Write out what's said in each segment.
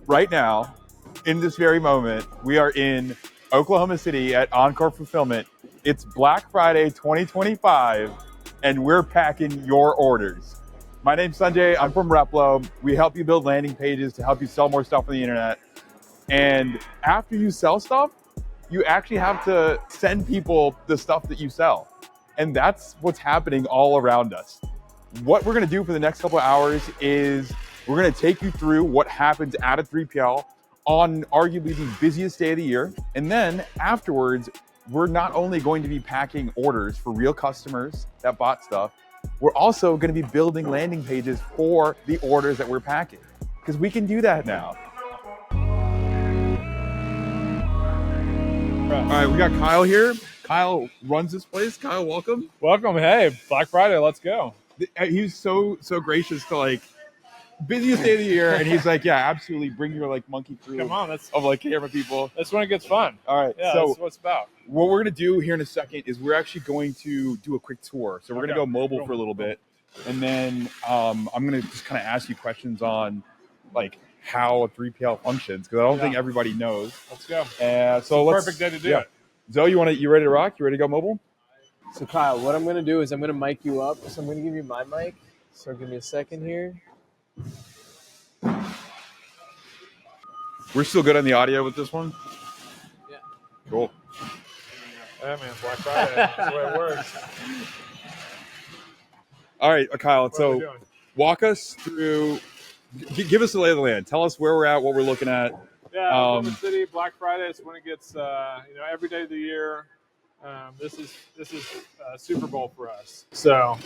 right now, in this very moment, we are in Oklahoma City at Encore Fulfillment. It's Black Friday 2025, and we're packing your orders. My name's Sanjay. I'm from Replo. We help you build landing pages to help you sell more stuff on the internet. And after you sell stuff, you actually have to send people the stuff that you sell. And that's what's happening all around us. What we're gonna do for the next couple of hours is we're gonna take you through what happens at a 3PL on arguably the busiest day of the year. And then afterwards, we're not only going to be packing orders for real customers that bought stuff, we're also gonna be building landing pages for the orders that we're packing, because we can do that now. All right, we got Kyle here. Kyle runs this place. Kyle, welcome. Welcome. Hey, Black Friday, let's go. He's so gracious to like busiest day of the year, and he's like, yeah, absolutely, bring your like monkey crew. Come on, of like camera people. That's when it gets fun. All right, Yeah, so that's what it's about. what we're gonna do here in a second is we're actually going to do a quick tour. So we're gonna go mobile for a little bit, and then I'm gonna just kind of ask you questions on like how a 3PL functions, because I don't think everybody knows. Let's go. So let's perfect day to do it. Zoe, you ready to rock? You ready to go mobile? So Kyle, what I'm going to do is I'm going to mic you up. So I'm going to give you my mic. So give me a second here. We're still good on the audio with this one? Yeah. Cool. Yeah, man, Black Friday. That's the way it works. All right, Kyle, What are we so doing? walk us through, give us the lay of the land. Tell us where we're at, what we're looking at. Yeah, Oklahoma City, Black Friday is when it gets, every day of the year. This is Super Bowl for us. So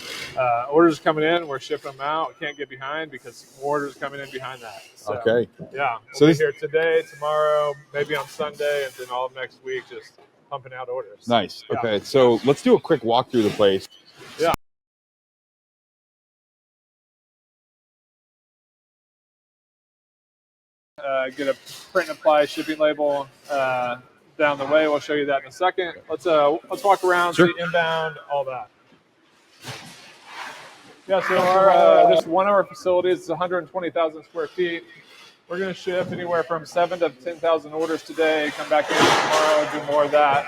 orders coming in, we're shipping them out. We can't get behind because orders coming in behind that. So, Okay. Yeah, So we'll be here today, tomorrow, maybe on Sunday, and then all of next week just pumping out orders. Nice. Yeah. Okay, so let's do a quick walk through the place. Yeah. Get a print and apply shipping label down the way. We'll show you that in a second. Let's walk around, Sure. see inbound, all that. Yeah, so our this one of our facilities is 120,000 square feet. We're going to ship anywhere from 7 to 10,000 orders today. Come back in tomorrow, do more of that.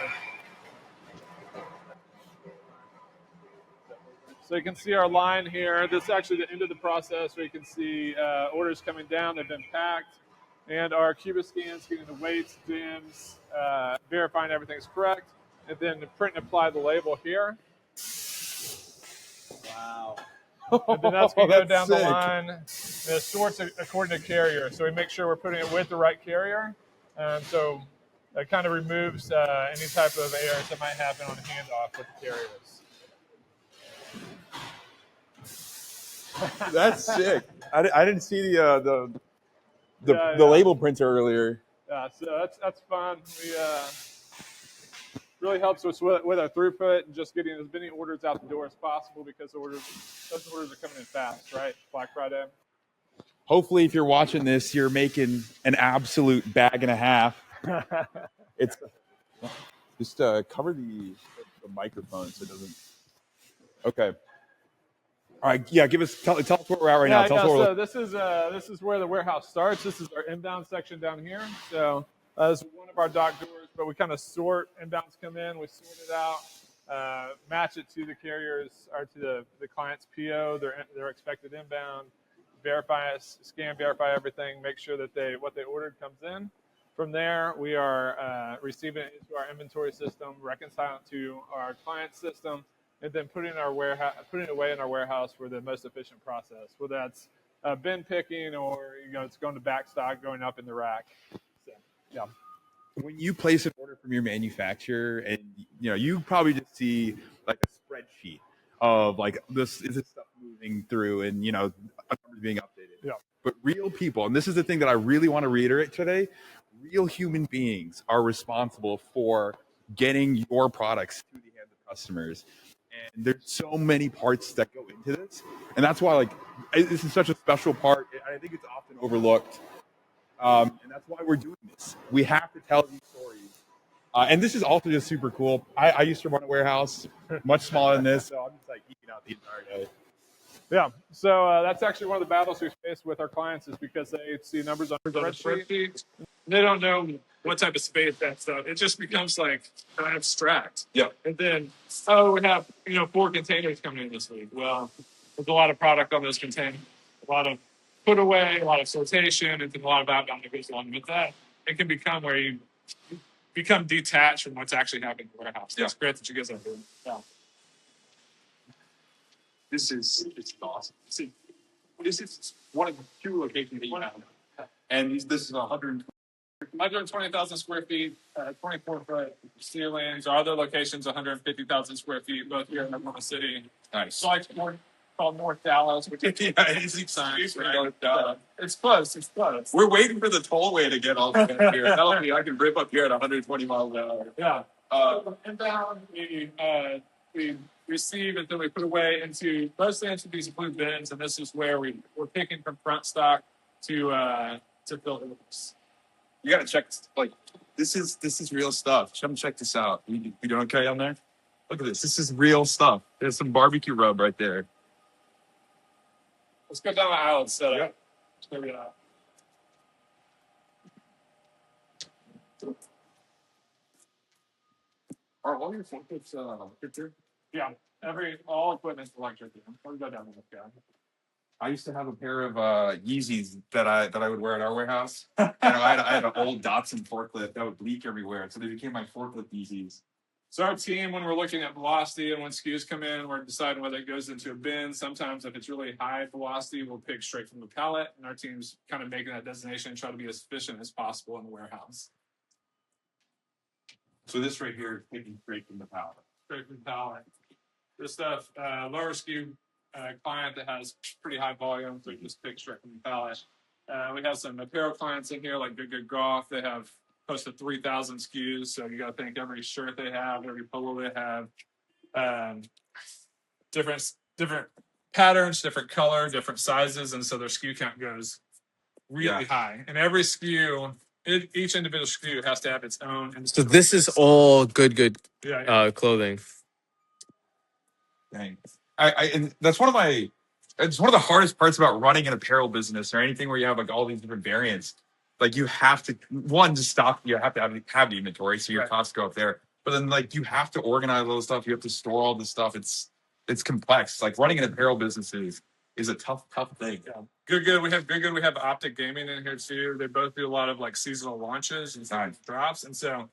So you can see our line here. This is actually the end of the process where you can see orders coming down. They've been packed. And our Cuba scans, getting the weights, dims, verifying everything's correct. And then print and apply the label here. Wow. And then that's going to go down sick. the line. And it sorts according to carrier. So we make sure we're putting it with the right carrier. So it kind of removes any type of errors that might happen on the handoff with the carriers. That's sick. I didn't see the label printer earlier. Yeah, so that's fun. We really helps us with our throughput and just getting as many orders out the door as possible, because those orders are coming in fast, right? Black Friday. Hopefully, if you're watching this, you're making an absolute bag and a half. It's just cover the microphone so it doesn't. Okay. All right. Yeah. Tell us where we're at right now. Tell us where so this is where the warehouse starts. This is our inbound section down here. So this is one of our dock doors, but we kind of sort inbounds come in. We sort it out, match it to the carriers or to the client's PO, their expected inbound, scan, verify everything, make sure that what they ordered comes in. From there, we are receiving it into our inventory system, reconciling it to our client system, and then putting it away in our warehouse for the most efficient process. Whether that's bin picking or it's going to back stock, going up in the rack. So, yeah. when you place an order from your manufacturer, and you probably just see like a spreadsheet of like this is stuff moving through and numbers being updated. Yeah. But real people, and this is the thing that I really want to reiterate today, real human beings are responsible for getting your products to the hands of customers. And there's so many parts that go into this. And that's why this is such a special part. I think it's often overlooked. And that's why we're doing this. We have to tell these stories. And this is also just super cool. I used to run a warehouse much smaller than this, so I'm just like eating out the entire day. Yeah. So that's actually one of the battles we face with our clients is because they see numbers on a spreadsheet. They don't know what type of space that's up. It just becomes like abstract. Yeah. And then, oh, we have 4 containers coming in this week. Well, there's a lot of product on those containers, a lot of put away, a lot of sortation, and then a lot of outbound that goes along with that. It can become where you become detached from what's actually happening in the warehouse. Yeah. It's great that you guys are doing. Yeah. It's awesome. This is one of the few locations that you have. And this is 120,000 square feet, 24-foot ceilings. Our other locations, 150,000 square feet, both here in Oklahoma City. nice. So like called North Dallas, which is it's close. It's close. We're waiting for the tollway to get all the way here. That'll be, I can rip up here at 120 miles an hour. Yeah. Inbound, we receive and then we put away mostly into these blue bins, and this is where we're picking from front stock to fill the loops. You gotta check, like, this is real stuff. Come check this out. You doing okay on there? Look at this. This is real stuff. There's some barbecue rub right there. Let's go down the aisle and set up. There we go. Are all your forklifts picture? Yeah, all equipment's electric. We'll go down the guy. I used to have a pair of Yeezys that I would wear at our warehouse. I had an old Datsun forklift that would leak everywhere, so they became my forklift Yeezys. So our team, when we're looking at velocity and when SKUs come in, we're deciding whether it goes into a bin. Sometimes if it's really high velocity, we'll pick straight from the pallet, and our team's kind of making that designation and try to be as efficient as possible in the warehouse. So this right here is picking straight from the pallet. Straight from the pallet. This stuff, lower SKU client that has pretty high volume, so we just pick straight from the pallet. We have some apparel clients in here, like Good Golf. They have close to 3,000 SKUs, so you got to think every shirt they have, every polo they have, different patterns, different color, different sizes, and so their SKU count goes really high. And every SKU, each individual SKU has to have its own. So this is all good clothing. Dang. And that's it's one of the hardest parts about running an apparel business or anything where you have like all these different variants. Like you have to just stock. You have to have the inventory, so your costs go up there. But then like you have to organize all the stuff. You have to store all this stuff. It's complex. Like running an apparel business is a tough thing. Yeah. Good. We have Good. We have Optic Gaming in here too. They both do a lot of like seasonal launches and drops, and so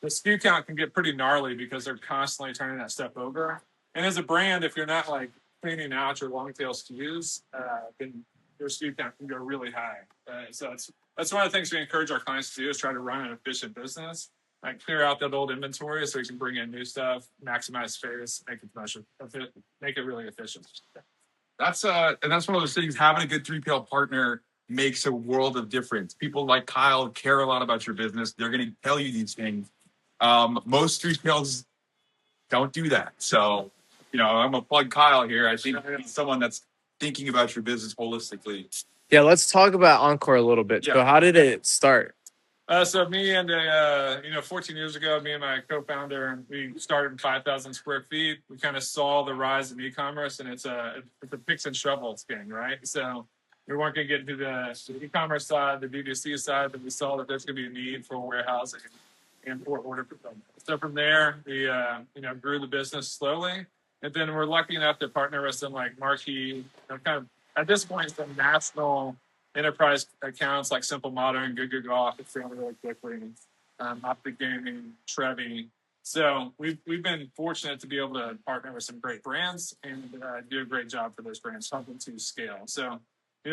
the SKU count can get pretty gnarly because they're constantly turning that stuff over. And as a brand, if you're not like cleaning out your long tail SKUs, then your SKU count can go really high. So that's one of the things we encourage our clients to do is try to run an efficient business, like clear out that old inventory so you can bring in new stuff, maximize space, make it really efficient. That's one of those things. Having a good 3PL partner makes a world of difference. People like Kyle care a lot about your business. They're going to tell you these things. Most 3PLs don't do that. So, I'm gonna plug Kyle here. I think he's someone that's thinking about your business holistically. Yeah, let's talk about Encore a little bit. Yeah. So how did it start? So me and 14 years ago, me and my co-founder, we started in 5,000 square feet. We kind of saw the rise of e-commerce, and it's a picks and shovels game, right? So we weren't going to get into the e-commerce side, the B2C side, but we saw that there's going to be a need for warehousing and for order fulfillment. So from there, we grew the business slowly, and then we're lucky enough to partner with some like marquee, kind of at this point, some national enterprise accounts like Simple Modern, Good Golf, it's growing really quickly, Optic Gaming, Trevi. So we've been fortunate to be able to partner with some great brands and do a great job for those brands, helping to scale. So,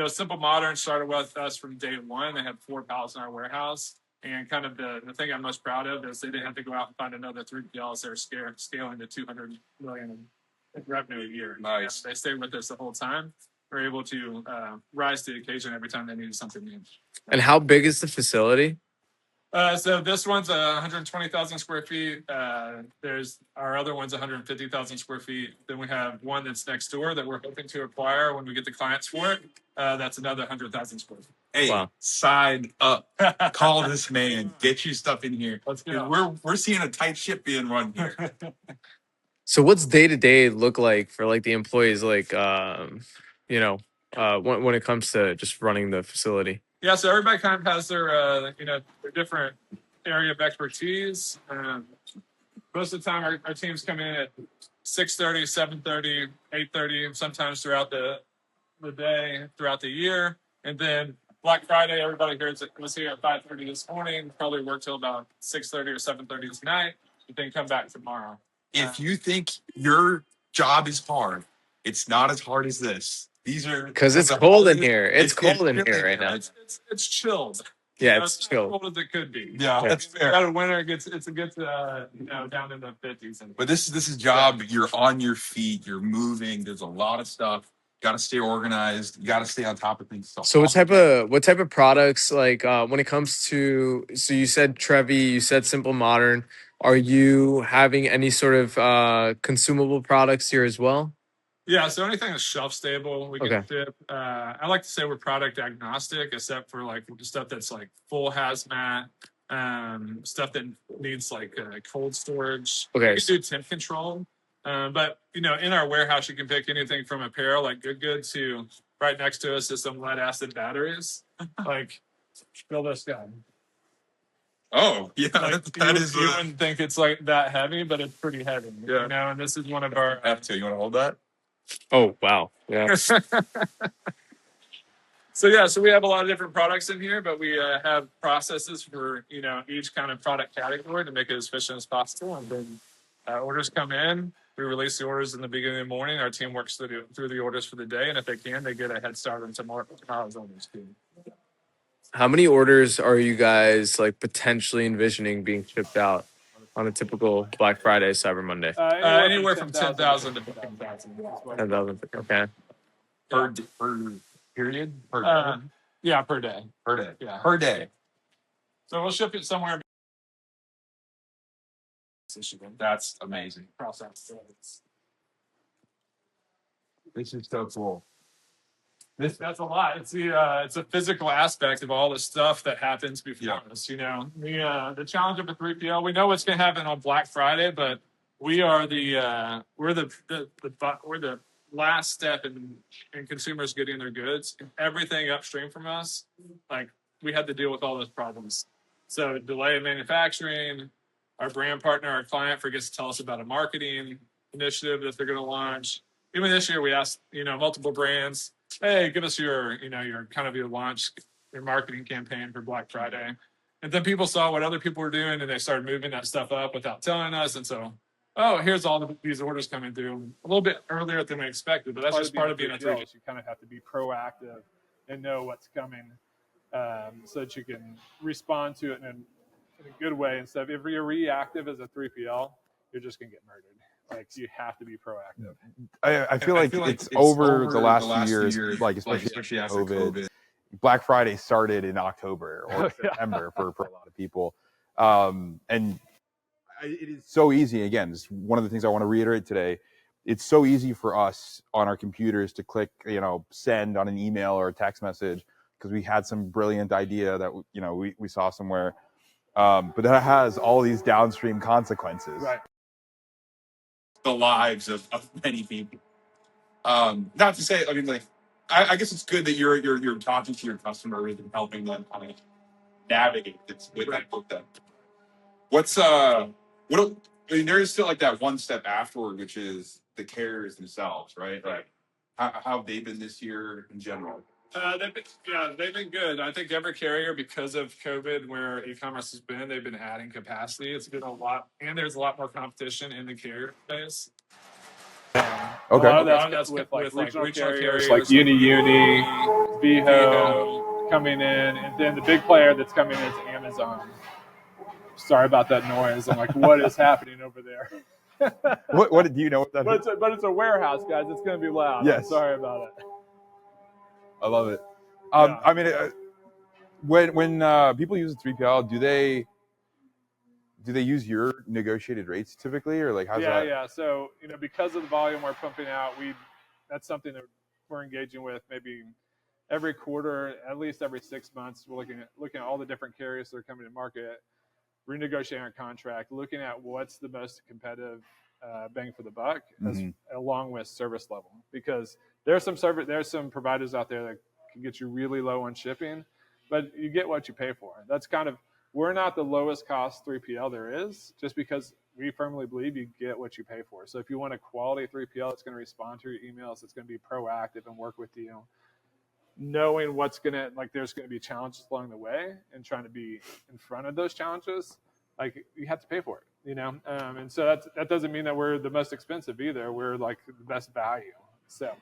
Simple Modern started with us from day one. They had 4 pallets in our warehouse. And kind of the thing I'm most proud of is they didn't have to go out and find another 3PLs. They're scaling to $200 million in revenue a year. Nice. They stayed with us the whole time. We're able to rise to the occasion every time they needed something new. And how big is the facility? So this one's 120,000 square feet. There's our other one's 150,000 square feet. Then we have one that's next door that we're hoping to acquire when we get the clients for it. That's another 100,000 square feet. Hey, wow. Sign up. Call this man. Get your stuff in here. Let's go. We're seeing a tight ship being run here. So what's day-to-day look like for like the employees? Like when it comes to just running the facility? Yeah, so everybody kind of has their their different area of expertise. Most of the time, our teams come in at 6:30, 7:30, 8:30, sometimes throughout the day, throughout the year. And then Black Friday, everybody here was here at 5:30 this morning, probably work till about 6:30 or 7:30 tonight, and then come back tomorrow. If you think your job is hard, it's not as hard as this. These are Because it's cold in here. It's cold in here right now. It's chilled. Yeah, it's as chilled. cold as it could be. Yeah, that's fair. Out of winter, it gets down in the 50s. But this is job. You're on your feet. You're moving. There's a lot of stuff. Got to stay organized. You got to stay on top of things. So what type of products, like when it comes to, so you said Trevi, you said Simple Modern, are you having any sort of consumable products here as well? Yeah, so anything that's shelf stable, we can Okay. ship. I like to say we're product agnostic, except for like stuff that's like full hazmat, stuff that needs like cold storage. Okay. We can do temp control, but in our warehouse, you can pick anything from apparel like good to right next to us is some lead acid batteries. Like, feel this guy. Oh, yeah, Like, that is. You wouldn't think it's like that heavy, but it's pretty heavy. Yeah. And this is one of our. I have to. You want to hold that? Oh, wow. Yeah. So we have a lot of different products in here, but we have processes for each kind of product category to make it as efficient as possible. And then orders come in, we release the orders in the beginning of the morning. Our team works through the orders for the day, and if they can, they get a head start on tomorrow's orders too. How many orders are you guys like potentially envisioning being shipped out on a typical Black Friday, Cyber Monday? Anywhere from 10,000 to 15,000. 10,000. Okay. Per period? Per day? Yeah, per day. Per day. Yeah. Per day. So we'll ship it somewhere. That's amazing. Process. This is so cool. That's a lot. It's a physical aspect of all the stuff that happens before us. The challenge of a 3PL. We know what's going to happen on Black Friday, but we are we're the last step in consumers getting their goods. Everything upstream from us, like we had to deal with all those problems. So delay in manufacturing. Our brand partner, our client, forgets to tell us about a marketing initiative that they're going to launch. Even this year, we asked multiple brands, hey, give us your kind of your launch, your marketing campaign for Black Friday. And then people saw what other people were doing and they started moving that stuff up without telling us. And so, here's all these orders coming through a little bit earlier than we expected, but that's just part of being a 3PL. You kind of have to be proactive and know what's coming so that you can respond to it in a good way. Instead of if you're reactive as a 3PL, you're just going to get murdered. Like, you have to be proactive. I feel like it's over the last few years, like especially after COVID. Black Friday started in October or September for a lot of people. And it is so easy. Again, it's one of the things I want to reiterate today. It's so easy for us on our computers to click, send on an email or a text message because we had some brilliant idea that, we saw somewhere. But that has all these downstream consequences. Right. The lives of many people. Not to say, I guess it's good that you're talking to your customers and helping them kind of navigate this with them. There is still like that one step afterward, which is the carriers themselves, right? Like, how have they been this year in general? They've been good. I think every carrier, because of COVID, where e-commerce has been, they've been adding capacity. It's been a lot, and there's a lot more competition in the carrier space. Okay. A lot of that's with regional carriers like Uni, Viho coming in, and then the big player that's coming in is Amazon. Sorry about that noise. I'm like, what is happening over there? What do you know what that is? But it's a warehouse, guys. It's going to be loud. Yes. I'm sorry about it. I love it. When people use a 3PL, do they use your negotiated rates typically, or like how's that? Yeah. So because of the volume we're pumping out, that's something that we're engaging with maybe every quarter, at least every 6 months. We're looking at all the different carriers that are coming to market, renegotiating our contract, looking at what's the most competitive bang for the buck, along with service level, because There's some providers out there that can get you really low on shipping, but you get what you pay for. That's kind of, we're not the lowest cost 3PL there is, just because we firmly believe you get what you pay for. So if you want a quality 3PL that's going to respond to your emails, it's going to be proactive and work with you, knowing what's going to, like, there's going to be challenges along the way and trying to be in front of those challenges, like, you have to pay for it, and so that doesn't mean that we're the most expensive either. We're like the best value. So,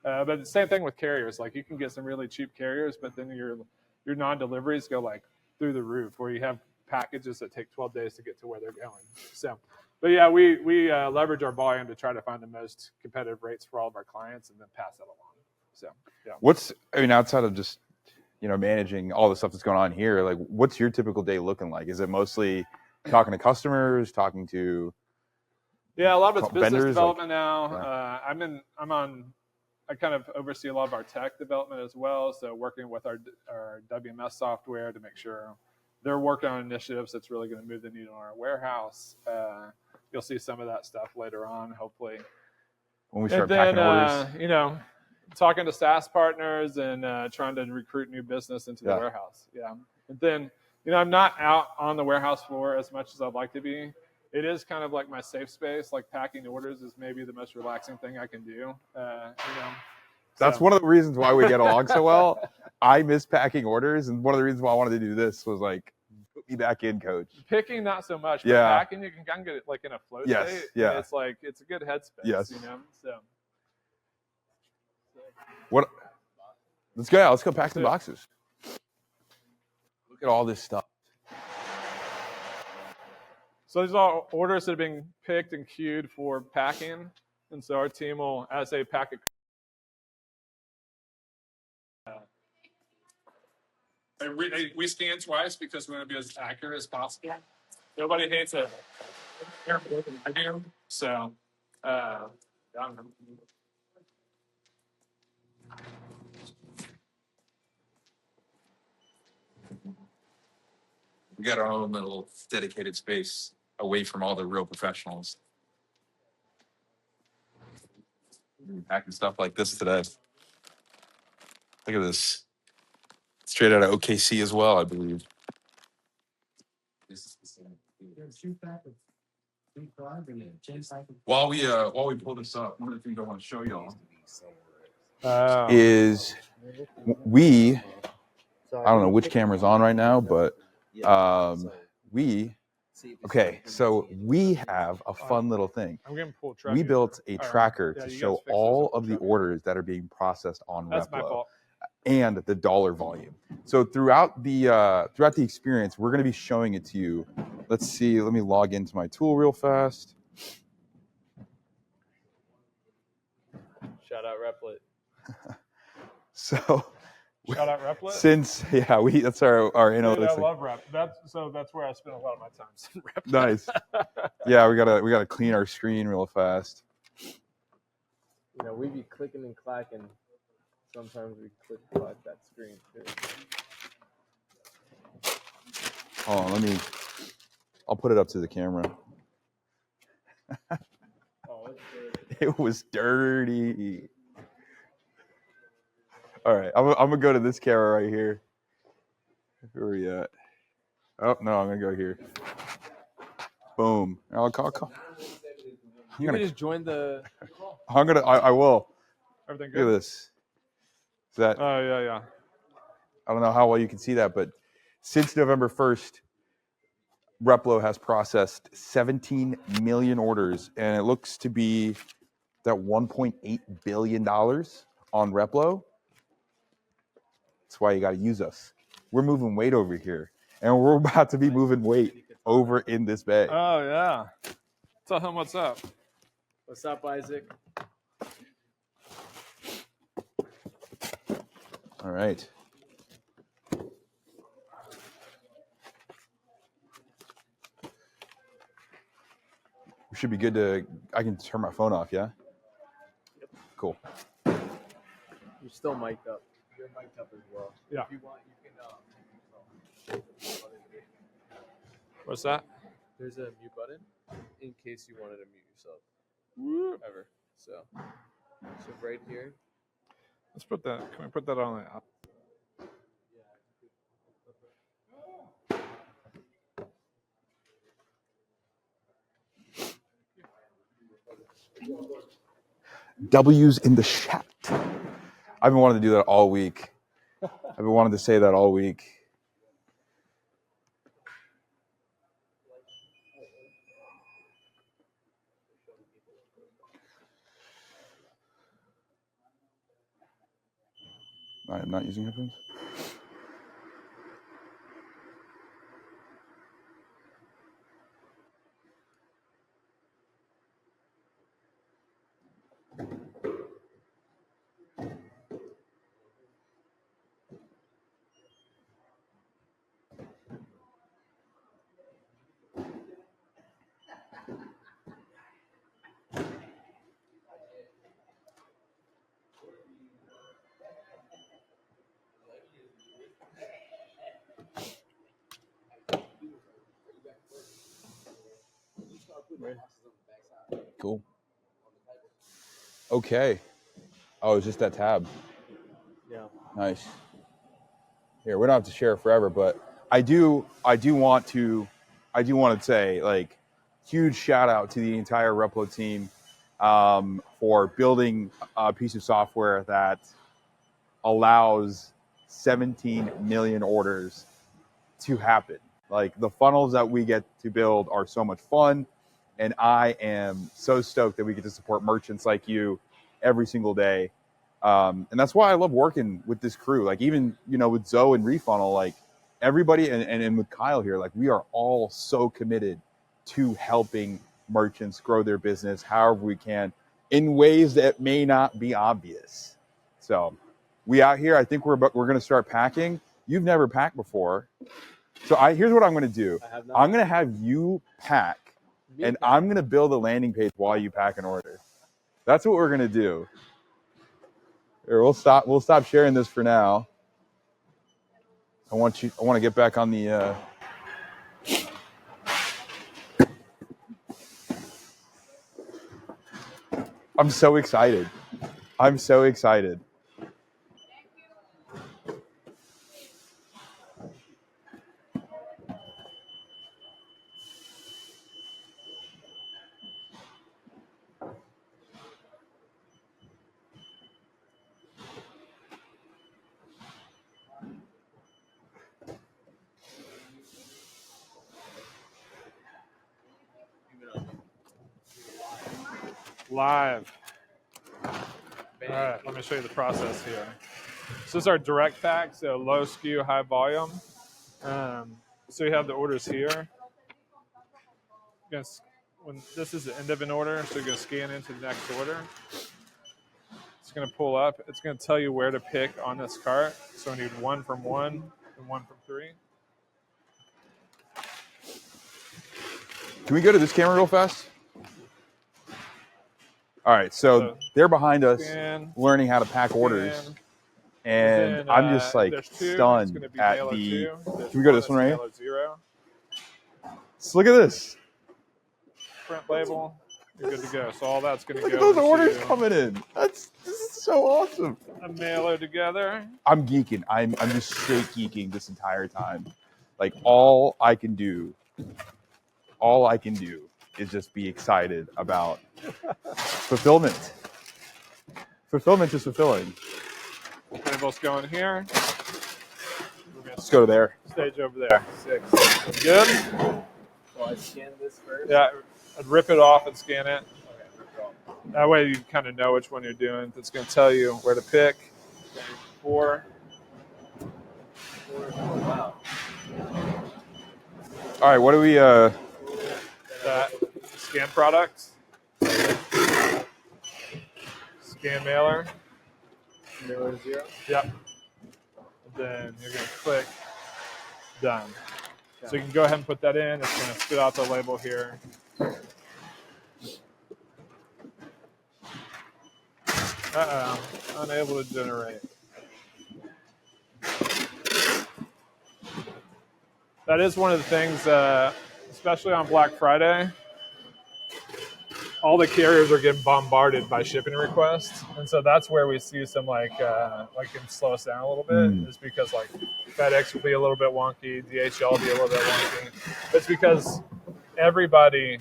but the same thing with carriers. Like, you can get some really cheap carriers, but then your non-deliveries go like through the roof, where you have packages that take 12 days to get to where they're going. So, but yeah, we leverage our volume to try to find the most competitive rates for all of our clients and then pass that along. So, yeah. Outside of just, managing all the stuff that's going on here, like, what's your typical day looking like? Is it mostly talking to customers, talking to a lot of it's business vendors, development now. I kind of oversee a lot of our tech development as well. So working with our WMS software to make sure they're working on initiatives that's really going to move the needle in our warehouse. You'll see some of that stuff later on, hopefully. When we start packing orders. Talking to SaaS partners and trying to recruit new business into the warehouse. Yeah. And then, I'm not out on the warehouse floor as much as I'd like to be. It is kind of like my safe space. Like, packing orders is maybe the most relaxing thing I can do. That's one of the reasons why we get along so well. I miss packing orders, and one of the reasons why I wanted to do this was like, put me back in, coach. Picking, not so much. But packing, you can kind of get it like in a flow state. Yeah. It's like, it's a good headspace. Yes. So. What? Let's go. Let's go pack some boxes. Look at all this stuff. So these are all orders that are being picked and queued for packing, and so our team will, as they pack it. We scan twice because we want to be as accurate as possible. Nobody hates it. I do. So, we got our own little dedicated space away from all the real professionals. We're packing stuff like this today. Look at this. Straight out of OKC as well, I believe. While we pull this up, one of the things I want to show y'all is we. I don't know which camera's on right now, but we have a fun little thing. We built a tracker to show all of the orders that are being processed on Replo and the dollar volume. So throughout the experience, we're going to be showing it to you. Let's see. Let me log into my tool real fast. Shout out Replo. So shout out Replo. That's our analytics. I love Rep. That's where I spend a lot of my time. Nice. Yeah, we gotta clean our screen real fast. We be clicking and clacking. Sometimes we click clack that screen too. Hold on, I'll put it up to the camera. It was dirty. All right, I'm gonna go to this camera right here. Where are we at? Oh no, I'm gonna go here. Boom. I'll call. You can just join the. I will. Everything good? Look at this. Is that? Oh yeah. I don't know how well you can see that, but since November 1st, Replo has processed 17 million orders, and it looks to be that $1.8 billion on Replo. That's why you got to use us. We're moving weight over here, and we're about to be moving weight over in this bay. Oh yeah. Tell him what's up. What's up, Isaac? All right. We should be good to. I can turn my phone off. Yeah. Yep. Cool. You're still mic'd up. You're mic'd up as well. Yeah. If you want, you can. What's that? There's a mute button in case you wanted to mute yourself. Ever. So right here, Let's put that. Can we put that on the? W's in the chat. I've been wanting to do that all week. I've been wanting to say that all week. I'm not using headphones. Cool. Okay. Oh, it's just that tab. Yeah. Nice. Here, we don't have to share forever, but I do want to say, like, huge shout out to the entire Replo team for building a piece of software that allows 17 million orders to happen. Like, the funnels that we get to build are so much fun, and I am so stoked that we get to support merchants like you every single day. And that's why I love working with this crew. Like, even, with Zoe and Refunnel, like, everybody, and with Kyle here, like, we are all so committed to helping merchants grow their business however we can in ways that may not be obvious. So we out here, I think we're going to start packing. You've never packed before. So here's what I'm going to do. I'm going to have you pack, and I'm going to build a landing page while you pack an order. That's what we're going to do. Here, we'll stop sharing this for now. I want to get back on the I'm so excited. Live. All right, let me show you the process here. So this is our direct pack, so low SKU, high volume. So you have the orders here. When this is the end of an order, so you're going to scan into the next order. It's going to pull up. It's going to tell you where to pick on this cart. So we need 1 from 1 and 1 from 3. Can we go to this camera real fast? All right, so they're behind us learning how to pack orders. And then, I'm just like stunned at the. Can we go to this one right here? So look at this. Print label. You're good to go. So all that's going to go. Look at those orders coming in. This is so awesome. A mailer together. I'm geeking. I'm just straight geeking this entire time. Like, all I can do is just be excited about fulfillment. Fulfillment is fulfilling. Label's going here. Let's go there. Stage over there. 6. Good? So I scan this first? Yeah, I'd rip it off and scan it. Okay, rip it off. That way you kind of know which one you're doing. It's going to tell you where to pick. 4. Wow. All right, what do we... Scan products. Scan mailer. Mailer 0? Yep. And then you're going to click done. Okay. So you can go ahead and put that in. It's going to spit out the label here. Unable to generate. That is one of the things, especially on Black Friday. all the carriers are getting bombarded by shipping requests, and so that's where we see some like can slow us down a little bit. Is because like FedEx will be a little bit wonky, DHL will be a little bit wonky. It's because everybody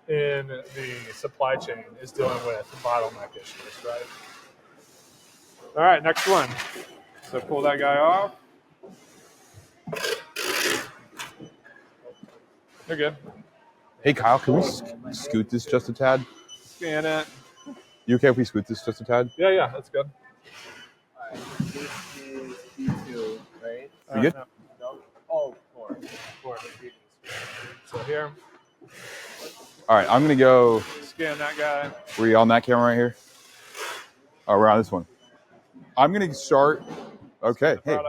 in the supply chain is dealing with bottleneck issues, right? All right, next one. So pull that guy off. You're good. Hey, Kyle, can we scoot this just a tad? Scan it. You okay if we scoot this just a tad? Yeah, that's good. All right, this is B2, right? You good? No. Oh, 4. So here, All right, I'm going to go. scan that guy. Were you on that camera right here? Oh, we're on this one. I'm going to start. Okay. Hey.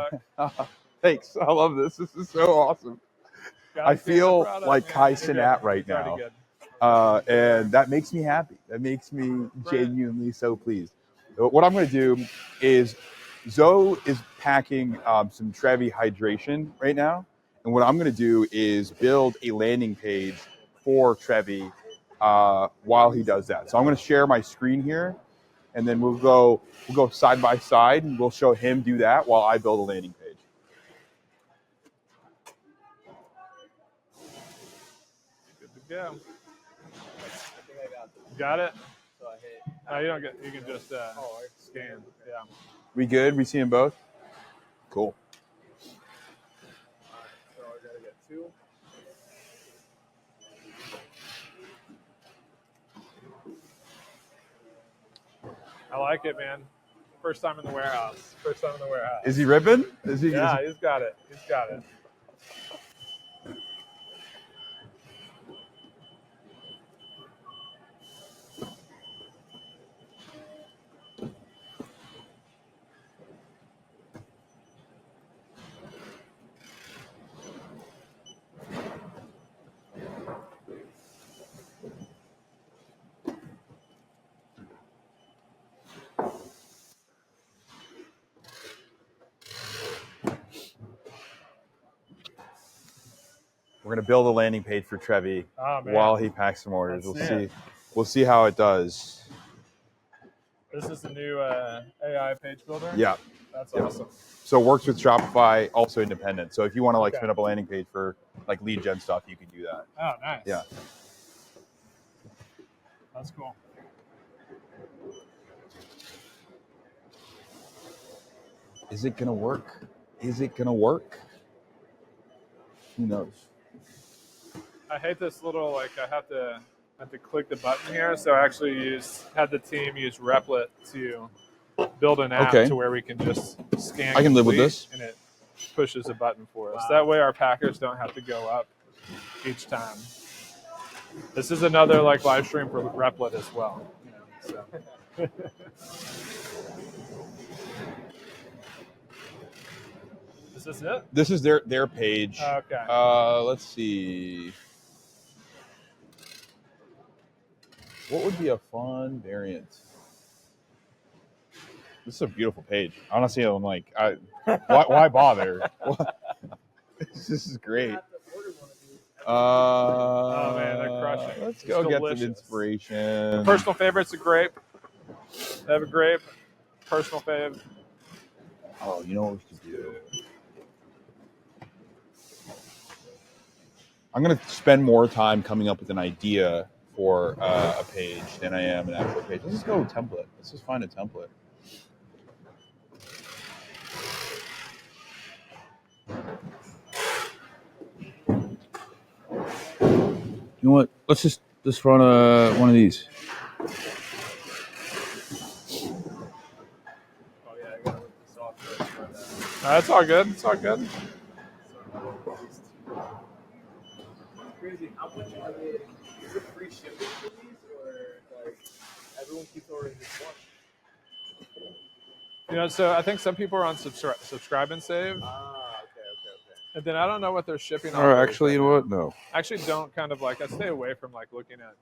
Thanks. I love this. This is so awesome. I feel like Kai Cenat right now. And that makes me happy. That makes me genuinely so pleased. What I'm going to do is Zoe is packing some Trevi hydration right now. And what I'm going to do is build a landing page for Trevi while he does that. So I'm going to share my screen here, and then we'll go side by side, and we'll show him do that while I build a landing page. Good to go. I think I got this. Got it? So I hit. No, you don't get. You can just scan. Yeah. We good? We see them both? Cool. All right, so I gotta get 2. I like it, man. First time in the warehouse. Is he ripping? Is he? Yeah, he's got it. We're gonna build a landing page for Trevi while he packs some orders. We'll see how it does. This is the new AI page builder. Yeah, that's awesome. So it works with Shopify, also independent. So if you want to spin up a landing page for like lead gen stuff, you can do that. Oh, nice. Yeah, that's cool. Is it gonna work? Who knows? I hate this little I have to click the button here. So I actually had the team use Replo to build an app to where we can just scan. I can live with this, and it pushes a button for us. That way, our packers don't have to go up each time. This is another live stream for Replo as well. So. Is this it? This is their page. Okay. Let's see. What would be a fun variant? This is a beautiful page. Honestly, I'm like, why bother? This is great. Oh man, they're crushing. Let's go get some inspiration. Personal favorite's a grape. I have a grape. Personal fave. Oh, you know what we could do? I'm going to spend more time coming up with an idea for a page than I am an actual page. Let's just go with template. Let's just find a template. You know what? Let's just run one of these. Oh yeah, I gotta look this off first. That's all good. It's all good. Crazy. How much are they? Is it free shipping for these, or everyone keeps ordering this one? So I think some people are on subscribe and save. Okay. And then I don't know what they're shipping. Or actually, you know what? No. I actually don't I stay away from looking at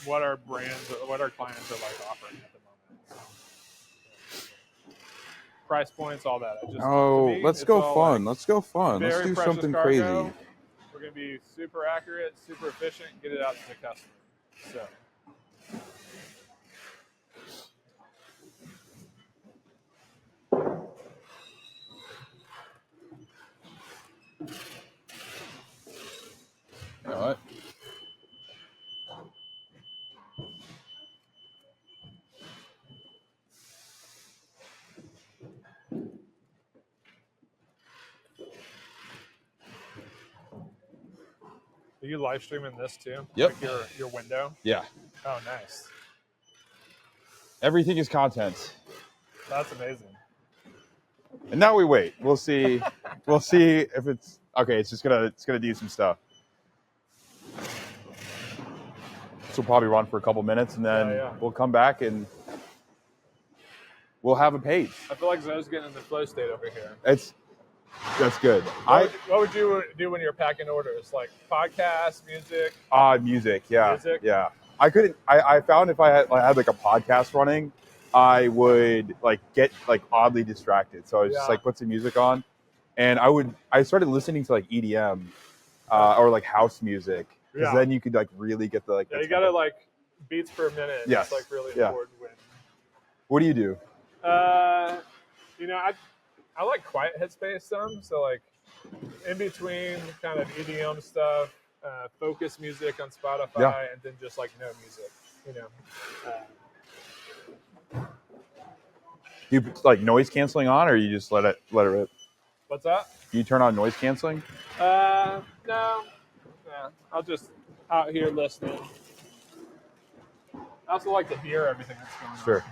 what our brands, what our clients are offering at the moment. Price points, all that. Let's go fun. Let's go fun. Let's do something crazy. We're We're going to be super accurate, super efficient, and get it out to the customer. So. You know what? Are you live streaming this too? Yep. Like your window? Yeah. Oh, nice. Everything is content. That's amazing. And now we wait. We'll see. We'll see if it's okay. It's gonna do some stuff. This will probably run for a couple minutes, and then we'll come back and we'll have a page. I feel like Zoe's getting in the flow state over here. That's good. What would you do when you're packing orders? Like podcasts, music? Music. Yeah. Music? Yeah. I found if I had like a podcast running, I would like get like oddly distracted. So I was just like put some music on, and I started listening to like EDM or like house music, because then you could like really get the like. Yeah, you gotta like beats per minute. Yes. It's like really important. What do you do? You know, I like quiet headspace some. So like in between kind of EDM stuff, focus music on Spotify, and then just like no music. You know. You like noise canceling on, or you just let it rip? What's that? Do you turn on noise canceling? No. I'll just out here listening. I also like to hear everything that's going on. Sure.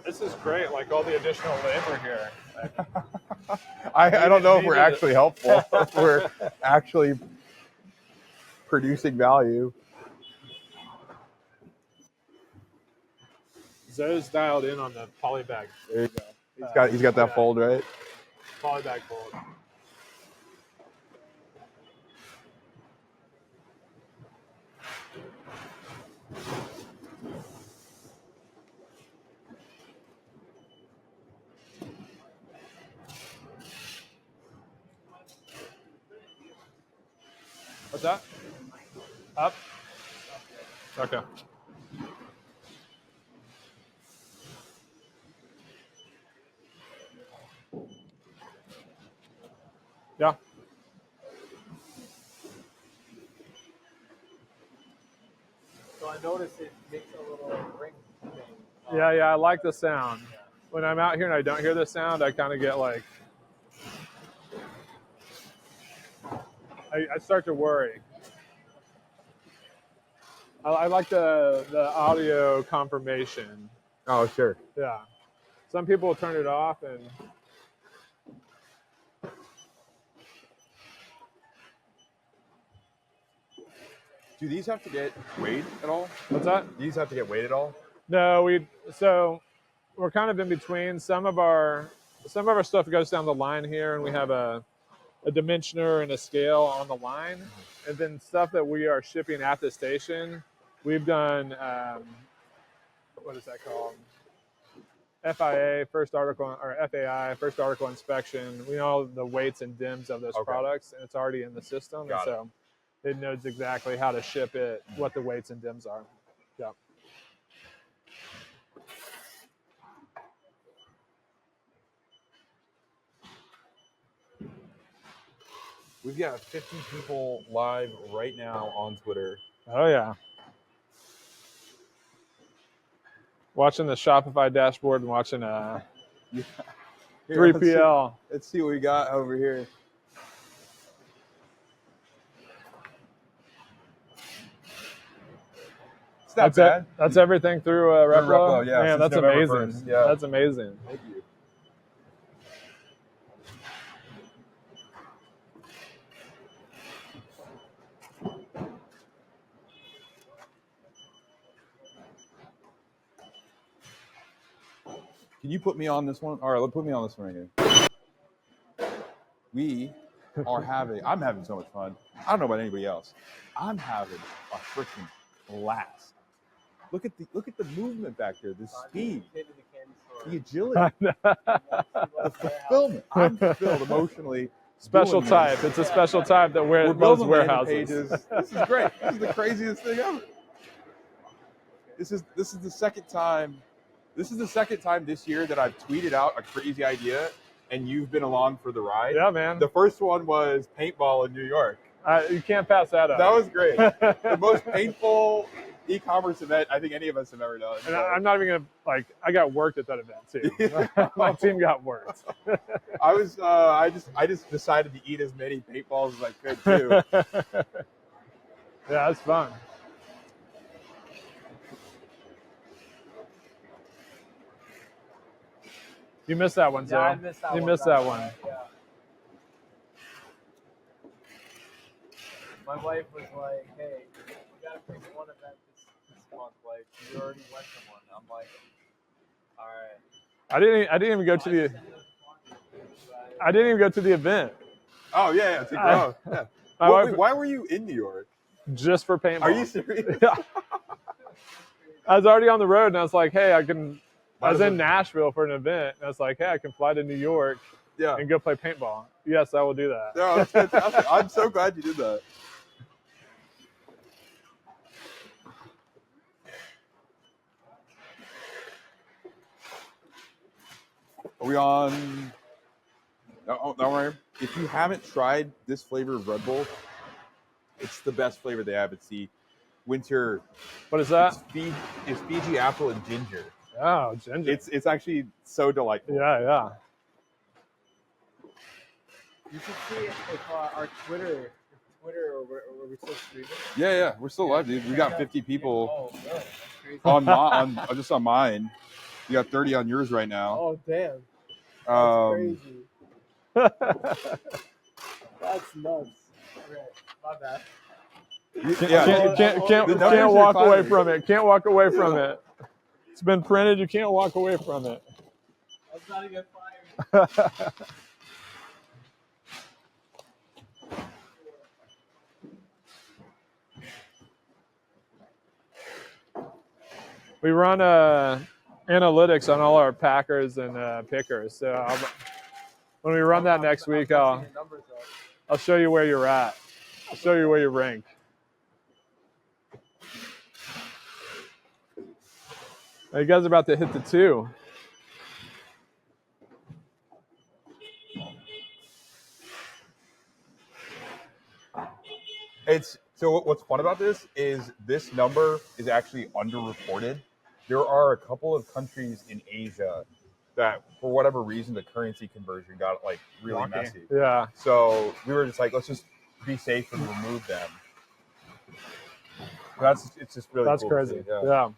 This is great, like all the additional labor here. I don't know if we're actually helpful. If we're actually producing value. Zoe's dialed in on the polybag. There you go. He's got that fold, right? Polybag fold. What's that? Up? Okay. Yeah. So I noticed it makes a little ring thing. Yeah, I like the sound. Yeah. When I'm out here and I don't hear the sound, I kind of get like, I start to worry. I like the audio confirmation. Oh, sure. Yeah. Some people will turn it off and. Do these have to get weighed at all? What's that? Do these have to get weighed at all? No, we're kind of in between. Some of our stuff goes down the line here, and we have a dimensioner and a scale on the line, and then stuff that we are shipping at the station, we've done. What is that called? FIA, first article, or FAI, first article inspection. We know the weights and dims of those products, and it's already in the system, and so it knows exactly how to ship it, what the weights and dims are. Yeah. We've got 50 people live right now on Twitter. Oh, yeah. Watching the Shopify dashboard and watching 3PL. Let's see what we got over here. It's not bad. That's everything through Replo? Yeah, man, that's November amazing. 1st. Yeah. That's amazing. Thank you. Can you put me on this one? All right, put me on this one right here. I'm having so much fun. I don't know about anybody else. I'm having a freaking blast. Look at the movement back there, the speed, the agility, the fulfillment. I'm fulfilled emotionally. Special type. It's a special type that We're runs building landing warehouses. pages. This is great. This is the craziest thing ever. This is the second time. This is the second time this year that I've tweeted out a crazy idea, and you've been along for the ride. Yeah, man. The first one was paintball in New York. You can't pass that up. That was great. The most painful e-commerce event I think any of us have ever done. And I'm not even gonna I got worked at that event too. My team got worked. I just decided to eat as many paintballs as I could too. Yeah, that's fun. You missed that one, Joe. Yeah, I missed that you one. missed that one. Yeah. My wife was like, "Hey, we gotta pick one event this month. Like, you already went to one." I'm like, "All right." I didn't even go to the. I didn't even go to the event. Oh yeah, to grow. Yeah. Why were you in New York? Just for paintball. Are you serious? Yeah. I was already on the road, and I was like, "Hey, I was in Nashville for an event, and I was like, "Hey, I can fly to New York, and go play paintball." Yes, I will do that. No, that's fantastic. I'm so glad you did that. Are we on? No, don't worry. If you haven't tried this flavor of Red Bull, it's the best flavor they have. It's the winter. What is that? It's Fiji apple and ginger. Oh, ginger. It's actually so delightful. Yeah. You should see if our Twitter, or we're still streaming. Yeah, we're still live, dude. We got 50 people Oh, really? on just on mine. You got 30 on yours right now. Oh, damn. That's crazy. That's nuts. Okay, my bad. Can't walk away from it. Can't walk away from it. It's been printed. You can't walk away from it. That's not even fired. We run analytics on all our packers and pickers. So when we run that next week, I'll show you where you're at. I'll show you where you rank. You guys are about to hit the 2. So what's fun about this is this number is actually underreported. There are a couple of countries in Asia that, for whatever reason, the currency conversion got really messy. Yeah. So we were just like, let's just be safe and remove them. It's just really that's cool crazy. Yeah.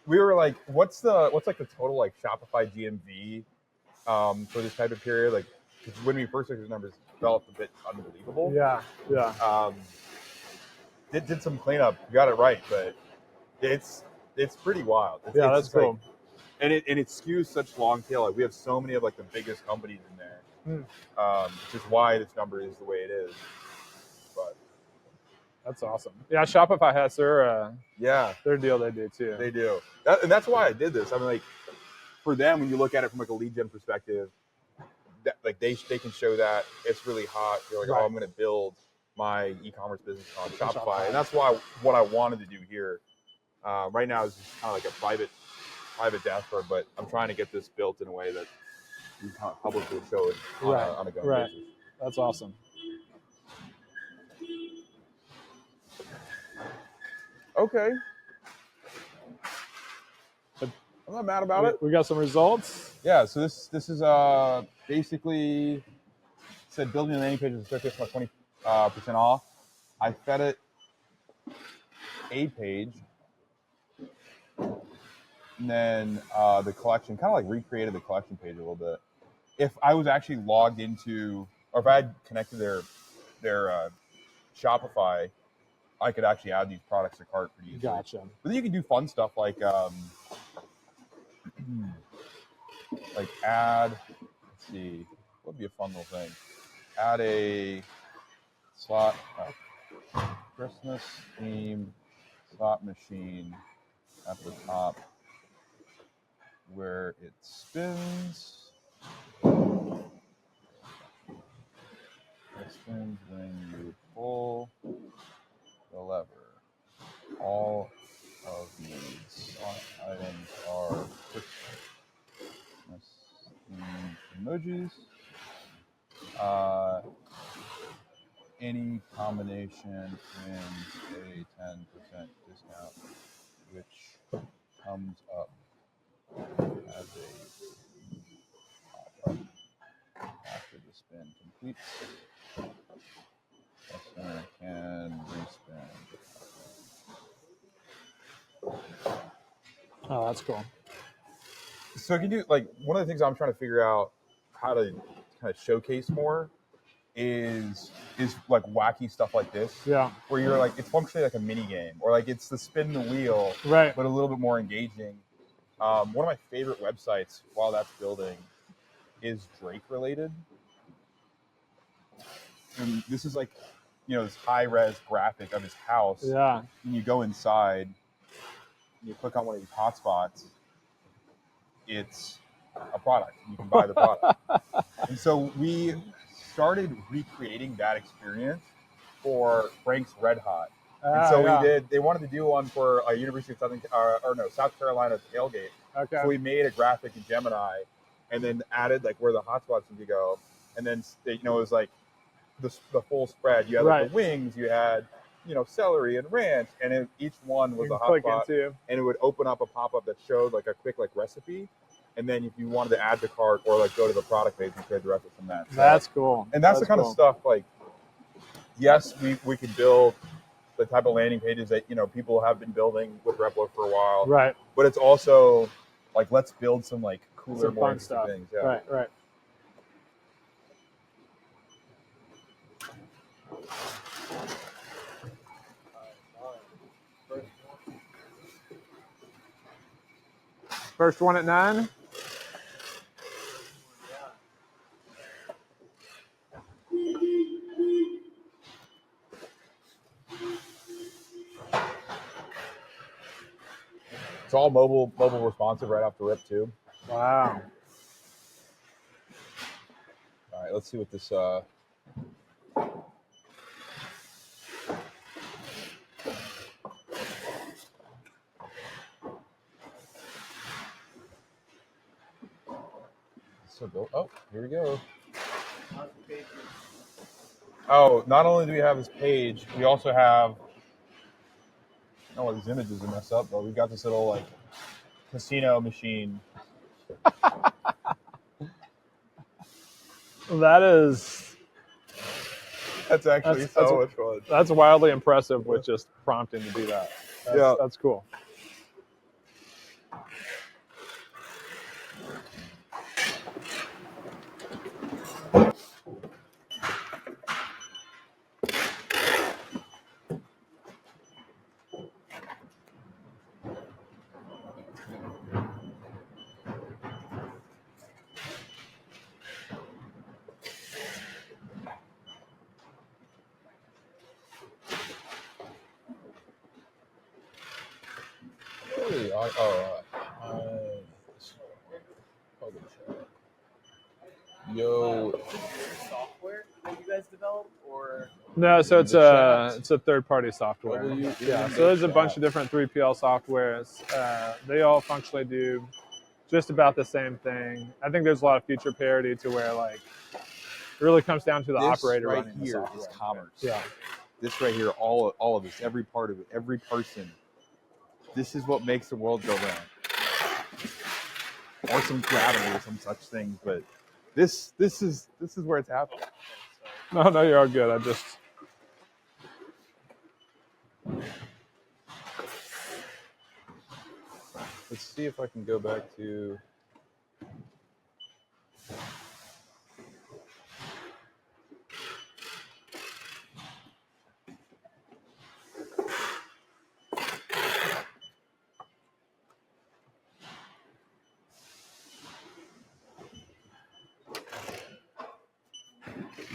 We were like, what's the total Shopify GMV for this type of period? Because when we first looked at the numbers, it felt a bit unbelievable. Yeah. Did some cleanup, got it right, but it's pretty wild. That's cool. And it skews such long tail. We have so many of the biggest companies in there, which is why this number is the way it is. But that's awesome. Yeah, Shopify has their deal they do too. They do, and that's why I did this. I mean, for them, when you look at it from a lead gen perspective, they can show that it's really hot. You're like, right. Oh, I'm going to build my e-commerce business on Shopify, and that's what I wanted to do here. Right now, it's just kind of a private dashboard, but I'm trying to get this built in a way that you can publicly show it on a go basis. That's awesome. Okay. I'm not mad about it. We got some results. Yeah, so this is basically said building a landing page is 20% off. I fed it a page, and then the collection, kind of recreated the collection page a little bit. If I was actually logged into, or if I had connected their Shopify, I could actually add these products to cart pretty easily. Gotcha. But then you can do fun stuff like like add, let's see, what would be a fun little thing? Add a slot, Christmas themed slot machine at the top where it spins. It spins when you pull the lever. All of these items are Christmas themed emojis. Any combination wins a 10% discount, which comes up as a pop-up after the spin completes. Customer can respin. Oh, that's cool. So can you, like, one of the things I'm trying to figure out how to kind of showcase more is like wacky stuff like this. Yeah. Where you're like, it's functionally like a mini game, or like it's the spin the wheel, right? But a little bit more engaging. One of my favorite websites while that's building is Drake related. And this is like, this high res graphic of his house. Yeah. And you go inside, you click on one of these hotspots. It's a product. You can buy the product. And so we started recreating that experience for Frank's Red Hot. And so they wanted to do one for University of South Carolina tailgate. Okay. So we made a graphic in Gemini and then added like where the hotspots need to go. And then, it was like the full spread. You had like the wings, you had, celery and ranch, and each one was a hotspot. And it would open up a pop-up that showed like a quick like recipe. And then if you wanted to add to cart or like go to the product page, you could direct it from that. So, that's cool. And that's the kind of stuff like, yes, we can build the type of landing pages that, people have been building with Replo for a while. Right. But it's also like, let's build some like cooler, some more fun stuff. Things. Yeah. Right. First one at 9. It's all mobile responsive right off the rip too. Wow. All right, let's see what this. Oh, here we go. Oh, not only do we have this page, we also have. Oh, these images are messed up, but we've got this little like casino machine. That's actually so much fun. That's wildly impressive with just prompting to do that. That's cool. Software that you guys developed, or no? So it's a third-party software. So there's a bunch of different 3PL softwares. They all functionally do just about the same thing. I think there's a lot of feature parity to where like it really comes down to the operator right running here the software. is commerce. Yeah. This right here, all of this, every part of it, every person. This is what makes the world go round. Or some gravity or some such thing, but this is where it's happening. No, you're all good. I just. Let's see if I can go back to.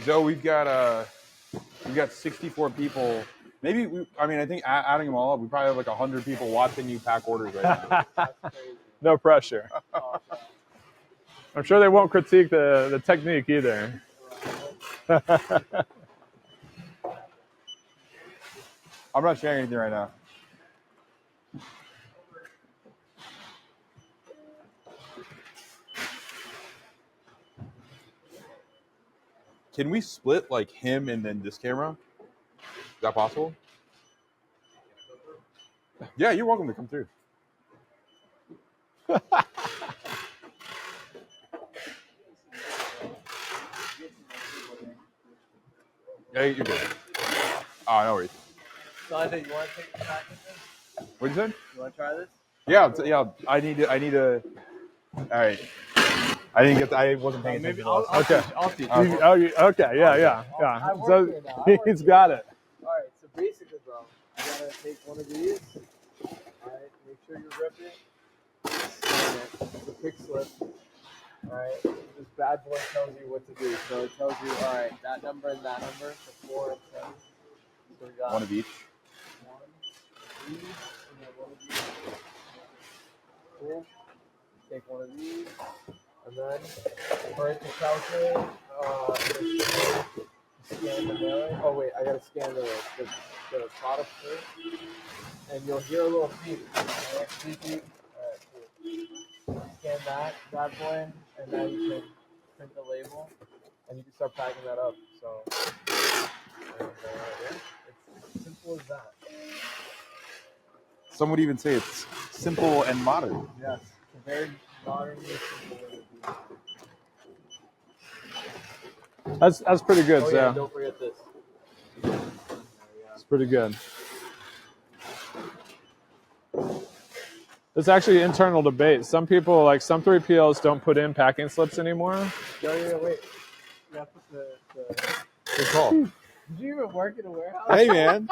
Joe, we've got 64 people. Maybe I think adding them all up, we probably have like 100 people watching you pack orders right now. That's crazy. No pressure. Oh, God. I'm sure they won't critique the technique either. I'm not sharing anything right now. Can we split like him and then this camera? Is that possible? Yeah, you're welcome to come through. Yeah, you're good. Oh, no worries. Jonathan, you want to take the back of this? What'd you say? You want to try this? Yeah. I need to. All right. I didn't get. I wasn't paying Maybe attention. I'll teach. Okay, yeah. I work So here now. I work he's here. got it. All right, so basically, bro, you gotta take one of these. All right, make sure you rip it. Scan it. The pick slip. All right, this bad boy tells you what to do. So it tells you, all right, that number and that number, so 4 and 10. So we got One of each. one of these, and then one of these. Cool. Take one of these, and then for it to calculate, scan the mailing. Oh wait, I gotta scan the product first, and you'll hear a little beep. Alright, beep beep. Alright, cool. Scan that bad boy, and now you can print the label, and you can start packing that up. So, and, yeah, it's simple as that. Some would even say it's simple and modern. Yes, it's a very modern, simple way to do it. That's pretty good. Oh So yeah, don't forget this. it's pretty good. There's actually internal debate. Some people, like some 3PLs, don't put in packing slips anymore. Yeah, wait. You gotta put the Good call. Did you even work in a warehouse? Hey, man.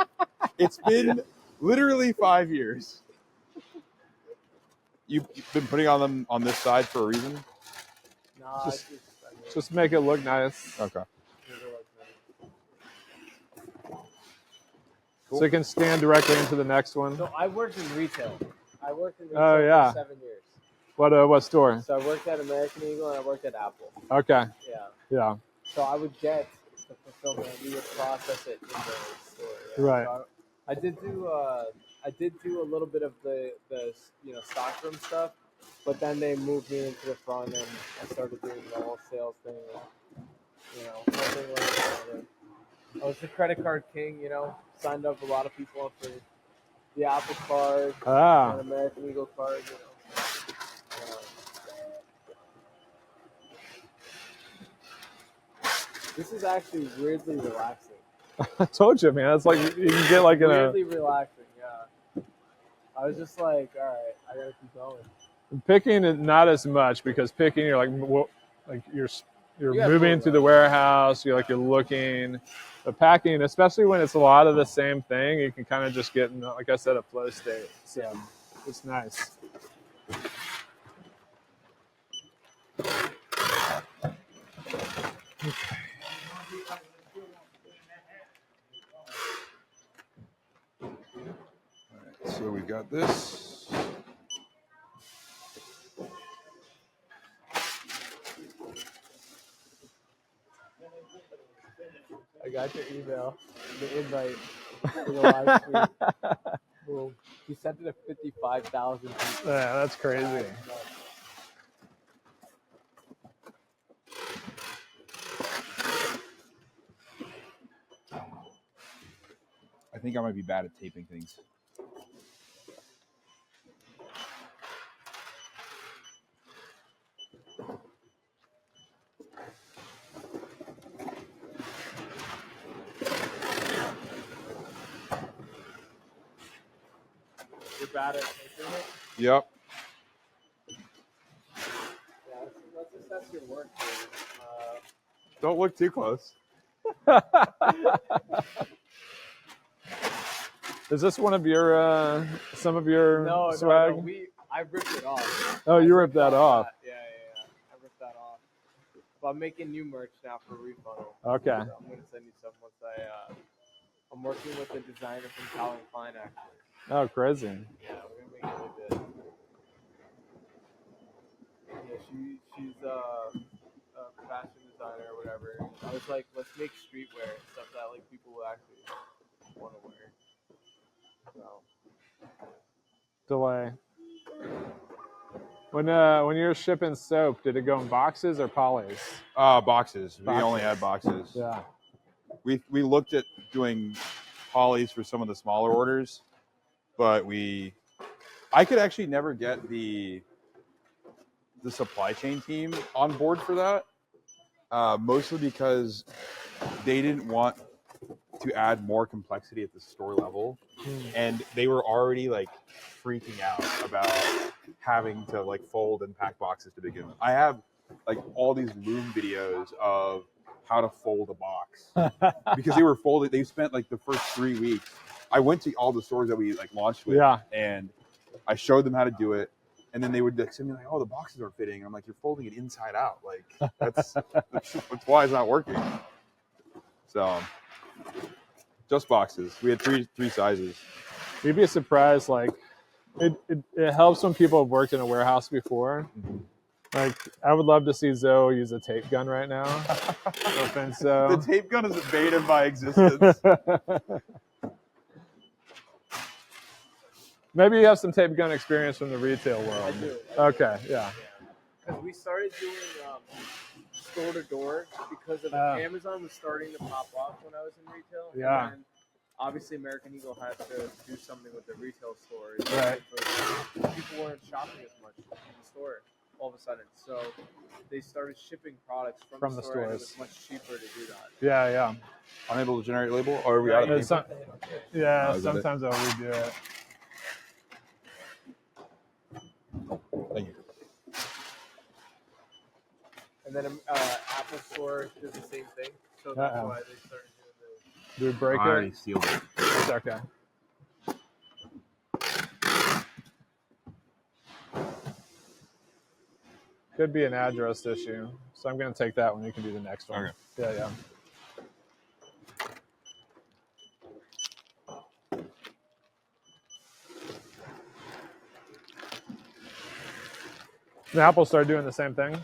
It's been literally 5 years. You've been putting on them on this side for a reason? Nah, Just- Just make it look nice. Okay. So you can scan directly into the next one. So I worked in retail. I worked in retail Oh, yeah. for 7 years. What store? So I worked at American Eagle and I worked at Apple. Okay. Yeah. Yeah. So I would get the fulfillment and we would process it in the store. Yeah. Right. So I did do a little bit of the stockroom stuff, but then they moved me into the front and I started doing the whole sales thing. Nothing like that. I was the credit card king. Signed up a lot of people up for the Apple card, an American Eagle card. This is actually weirdly relaxing. I told you, man. It's like you can get like in a Weirdly relaxing, yeah. I was just like, all right, I gotta keep going. picking it not as much because picking you're you're Yeah, moving cool, through the warehouse. You're looking. But packing, especially when it's a lot of the same thing, you can kind of just get in, like I said, a flow state. So it's nice. So we got this. I got your email, the invite for the live stream. Boom. You sent it to 55,000 people. Yeah, that's crazy. I think I might be bad at taping things. You're bad at taping it? Yep. Yeah, let's assess your work here. Don't look too close. Is this one of your some of your swag? No, I ripped it off. Oh, you ripped that off. Yeah. I ripped that off. But I'm making new merch now for Refunnel. Okay. So I'm gonna send you some once I'm working with a designer from Calvin Klein actually. Oh, crazy. Yeah, we're gonna make it really good. Yeah, she's a fashion designer or whatever. I was like, let's make streetwear and stuff that like people will actually want to wear. So Delay. When you were shipping soap, did it go in boxes or polys? Boxes. We Boxes. only had boxes. Yeah. We looked at doing polys for some of the smaller orders, but I could actually never get the supply chain team on board for that, mostly because they didn't want to add more complexity at the store level, and they were already like freaking out about having to like fold and pack boxes to begin with. I have like all these Loom videos of how to fold a box because they were folded. They spent like the first 3 weeks. I went to all the stores that we like launched with, and I showed them how to do it. And then they would like, send me like, "Oh, the boxes aren't fitting." And I'm like, "You're folding it inside out. Like that's why it's not working." So, just boxes. We had three sizes. You'd be surprised. Like, it helps when people have worked in a warehouse before. Mm-hmm. Like, I would love to see Zoe use a tape gun right now. No offense, Zoe. The tape gun is a bane of my existence. Maybe you have some tape gun experience from the retail world. I do. Okay, yeah. Because we started doing store to door because of Amazon was starting to pop off when I was in retail. Yeah. And obviously, American Eagle had to do something with the retail stores. Right. People weren't shopping as much in the store all of a sudden. So they started shipping products from the store, and it was much cheaper to do that. Yeah, yeah. Unable to generate label, or are we out of paper? Sometimes I'll redo it. Thank you. And then Apple Store does the same thing. So that's why they started doing Do we break I already it? sealed it. It's okay. Could be an address issue. So I'm going to take that one. You can do the next one. Okay. Yeah. The Apple started doing the same thing.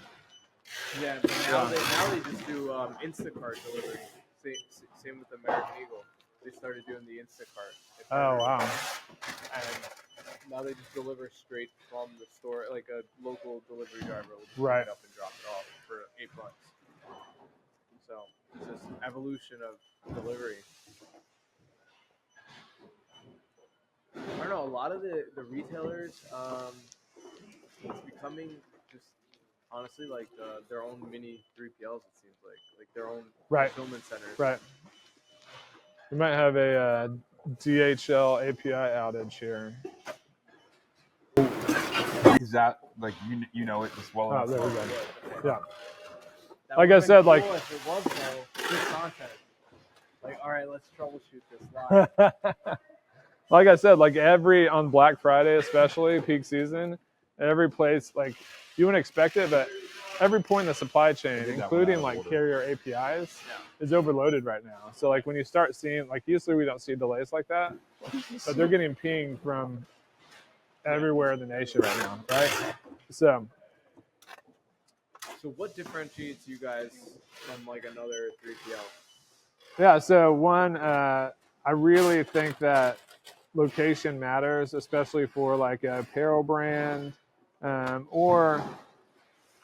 Yeah, but now they just do Instacart delivery. Same with American Eagle. They started doing the Instacart. Oh, wow. And now they just deliver straight from the store, like a local delivery driver will just Right. pick it up and drop it off for $8. So it's just evolution of delivery. I don't know, a lot of the retailers, it's becoming just honestly like their own mini 3PLs, it seems like their own fulfillment centers. Right. We might have a DHL API outage here. Is that like you know it as well? Oh, there we go. Yeah. That Like I would've said, been like cool if it was though, good content. Like, all right, let's troubleshoot this live. like I said, like on Black Friday, especially peak season, every place, like you wouldn't expect it, but every point in the supply chain, including like carrier APIs, is overloaded right now. So like when you start seeing, like usually we don't see delays like that, but they're getting pinged from everywhere in the nation right now, right? So what differentiates you guys from like another 3PL? yeah, so one, I really think that location matters, especially for like a apparel brand, or,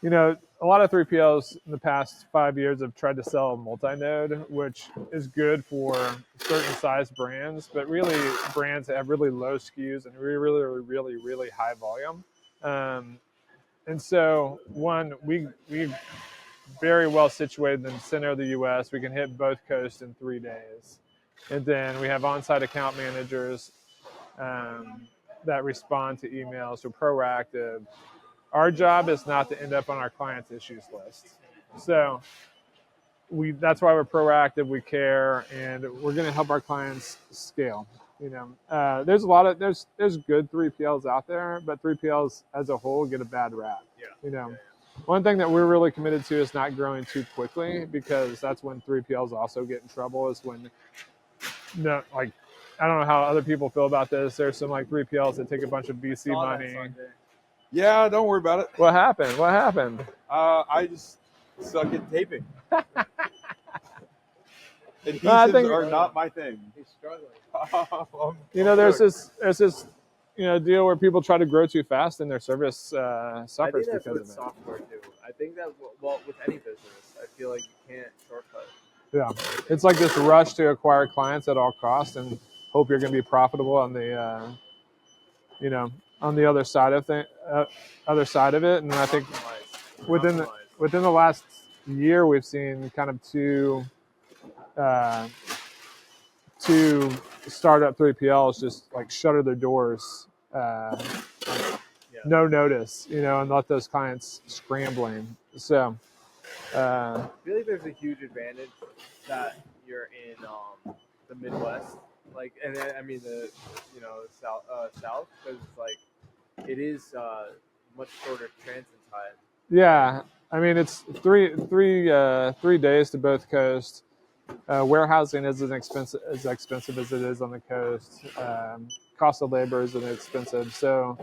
you know, a lot of 3PLs in the past 5 years have tried to sell multi-node, which is good for certain size brands, but really brands that have really low SKUs and really high volume. And so one, we very well situated in the center of the U.S. We can hit both coasts in 3 days. And then we have on-site account managers that respond to emails. We're proactive. Our job is not to end up on our client's issues list. So that's why we're proactive, we care, and we're going to help our clients scale. You know, there's good 3PLs out there, but 3PLs as a whole get a bad rap. Yeah. You know, One thing that we're really committed to is not growing too quickly, because that's when 3PLs also get in trouble. Is when, no, like, I don't know how other people feel about this. There's some like 3PLs that take a bunch of VC money. Yeah, don't worry about it. What happened? What happened? I just suck at taping. Adhesives I think- are not my thing. He's struggling. You know, there's this deal where people try to grow too fast and their service I suffers think that's because with of it. software too. I think that with any business, I feel like you can't shortcut. Yeah, it's like this rush to acquire clients at all costs and hope you're going to be profitable on the, on the other side of it. And I think within the last year, we've seen kind of two startup 3PLs just like shutter their doors, no notice, and let those clients scrambling. So I feel like there's a huge advantage that you're in the Midwest, like, and then, I mean the South, because like it is much shorter transit time. yeah, I mean it's three days to both coasts. Warehousing isn't as expensive as it is on the coast. Cost of labor isn't expensive. So,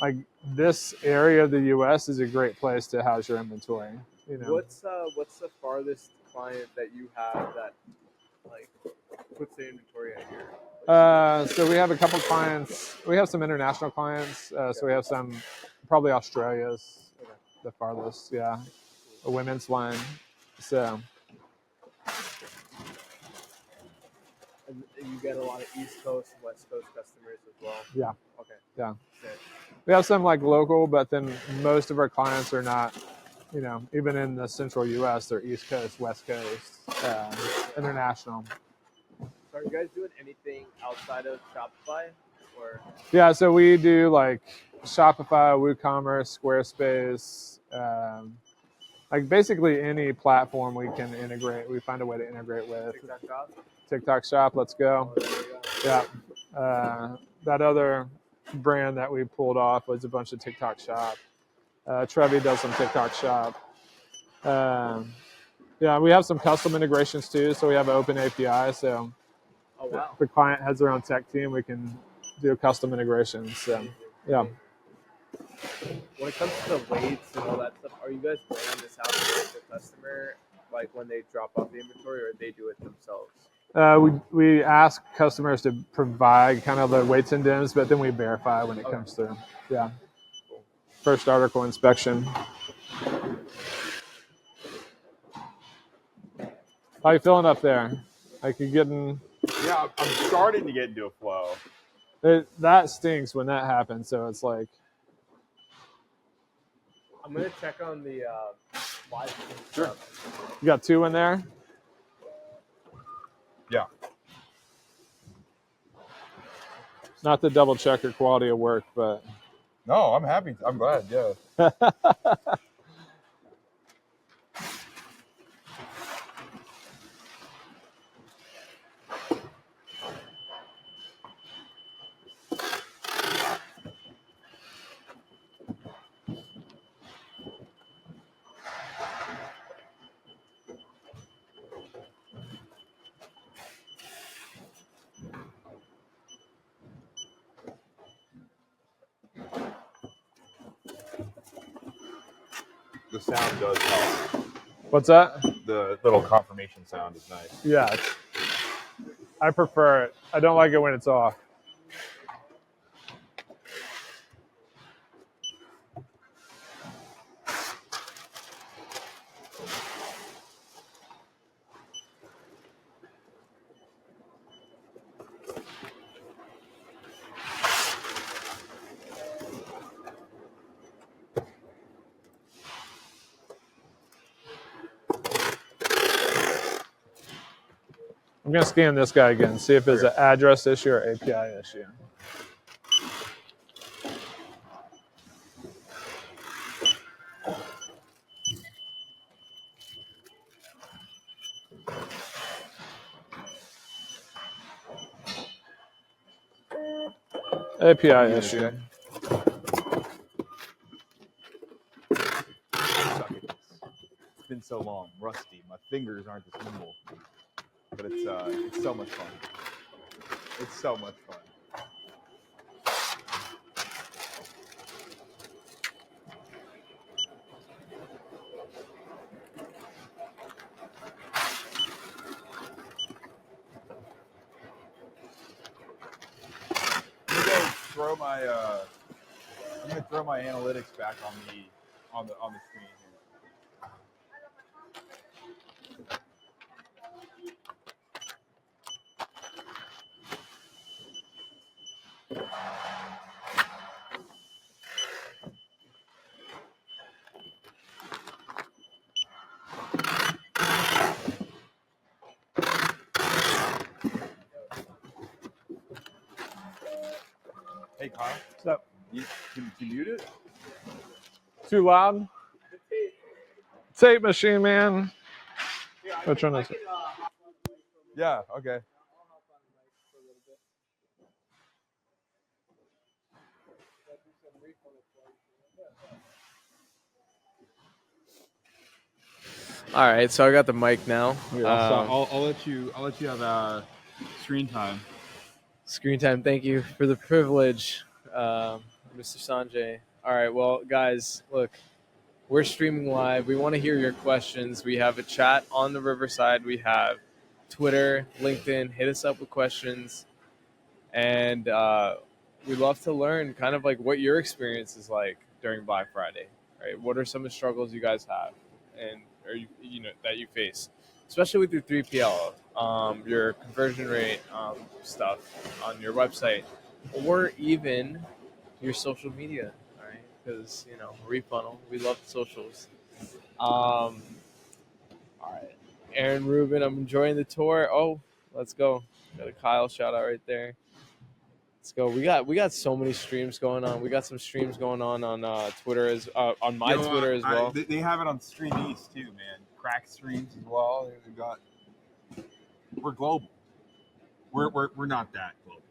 like, this area of the U.S. is a great place to house your inventory. What's the farthest client that you have that like puts the inventory out here? So we have a couple clients. We have some international clients. So we have some, probably Australia's the farthest. Yeah, a women's line. So. And you get a lot of East Coast and West Coast customers as well. Yeah. Okay. Yeah. Sick. We have some like local, but then most of our clients are not, even in the central U.S., they're East Coast, West Coast, international. So are you guys doing anything outside of Shopify? Or Yeah, so we do like Shopify, WooCommerce, Squarespace, like basically any platform we can integrate. We find a way to integrate with. TikTok Shop? TikTok Shop, let's go. Oh, there you go. Yeah. That other brand that we pulled off was a bunch of TikTok Shop. Trevi does some TikTok Shop. Yeah, we have some custom integrations too. So we have an open API. So Oh wow. if the client has their own tech team, we can do custom integrations. So yeah. When it comes to the weights and all that stuff, are you guys laying this out for the customer, like when they drop off the inventory, or they do it themselves? We ask customers to provide kind of the weights and dims, but then we verify when it comes through. Yeah. First article inspection. How you feeling up there? Like you getting? Yeah, I'm starting to get into a flow. That stinks when that happens. So it's like. I'm gonna check on the live stream stuff. You got two in there? Yeah. Not to double check your quality of work, but. No, I'm happy. I'm glad. Yeah. The sound does help. What's that? The little confirmation sound is nice. Yeah. I prefer it. I don't like it when it's off. I'm going to scan this guy again, see if it's an address issue or API issue. API issue. so long, rusty. My fingers aren't as nimble, but it's so much fun. It's so much fun. I'm gonna throw my analytics back on the screen here. Hey Kyle, What's up? can you mute it? Too loud? Tape machine, man. Which one is it? Yeah. Okay. All right, so I got the mic now. Here, I'll let you have screen time. Screen time. Thank you for the privilege, Mr. Sanjay. All right, well, guys, look, we're streaming live. We want to hear your questions. We have a chat on the Riverside. We have Twitter, LinkedIn. Hit us up with questions, and we'd love to learn kind of like what your experience is like during Black Friday. Right? What are some of the struggles you guys have, and that you face, especially with your 3PL, your conversion rate stuff on your website, or even your social media, all right? Because Refunnel, we love the socials. All right, Aaron Rubin, I'm enjoying the tour. Oh, let's go. Got a Kyle shout out right there. Let's go. We got so many streams going on. We got some streams going on Twitter on my Twitter as well. They have it on Stream East too, man. Crack streams as well. We're global. We're not that global.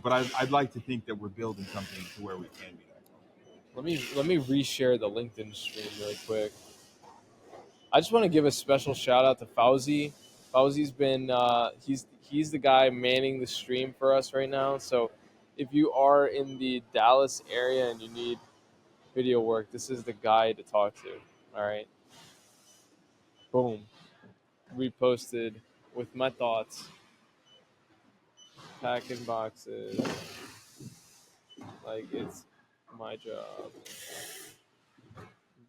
But I'd like to think that we're building something to where we can be that global. Let me reshare the LinkedIn stream really quick. I just want to give a special shout out to Fauzi. Fauzi's been he's the guy manning the stream for us right now. So if you are in the Dallas area and you need video work, this is the guy to talk to. All right. Boom. Reposted with my thoughts. Packing boxes like it's my job.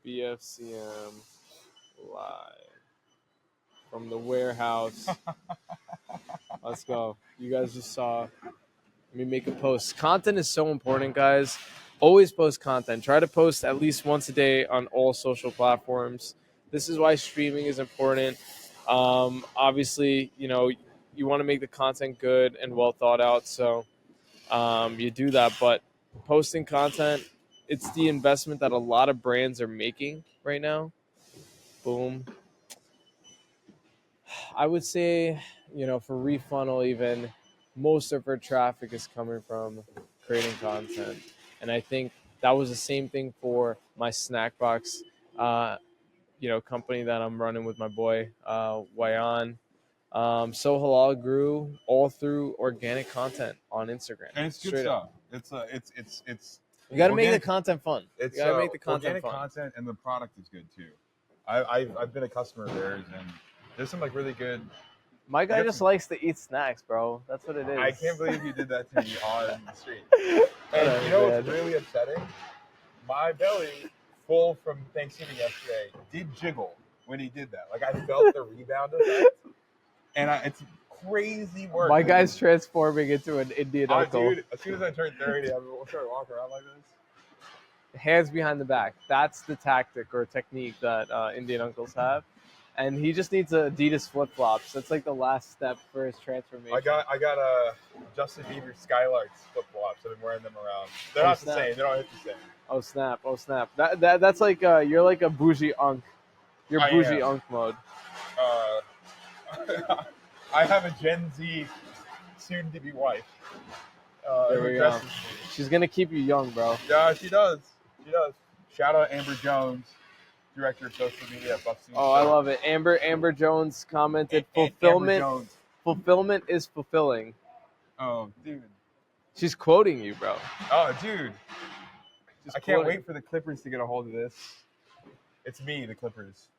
BFCM live from the warehouse. Let's go. You guys just saw. Let me make a post. Content is so important, guys. Always post content. Try to post at least once a day on all social platforms. This is why streaming is important. Obviously, you want to make the content good and well thought out. So you do that. But posting content, it's the investment that a lot of brands are making right now. Boom. I would say, for Refunnel, even most of our traffic is coming from creating content. And I think that was the same thing for my snack box, company that I'm running with my boy, Wayan. So Halal grew all through organic content on Instagram. And it's good stuff. It's you got to make the content fun. You got to make the content organic fun. content, and the product is good too. I've been a customer of theirs, and there's some like really good. My guy just likes to eat snacks, bro. That's what it is. I can't believe you did that to me on the street. And you know what's really upsetting? My belly, full from Thanksgiving yesterday, did jiggle when he did that. Like I felt the rebound effect, and it's crazy work. My guy's transforming into an Indian uncle. Dude, as soon as I turn 30, I'm going to start walking around like this. Hands behind the back. That's the tactic or technique that Indian uncles have. And he just needs Adidas flip-flops. That's like the last step for his transformation. I got a Justin Bieber Skylarks flip-flops. I've been wearing them around. They're not the same. They don't hit the same. Oh snap! Oh snap! That's like you're like a bougie unk. You're bougie unk mode. I have a Gen Z soon-to-be wife. There we go. She's gonna keep you young, bro. Yeah, she does. She does. Shout out Amber Jones. director of social media at Buffs. Oh, I love it. Amber Jones commented, fulfillment is fulfilling. Oh, dude. She's quoting you, bro. Oh, dude. She's I can't quoting. wait for the Clippers to get a hold of this. It's me, the Clippers.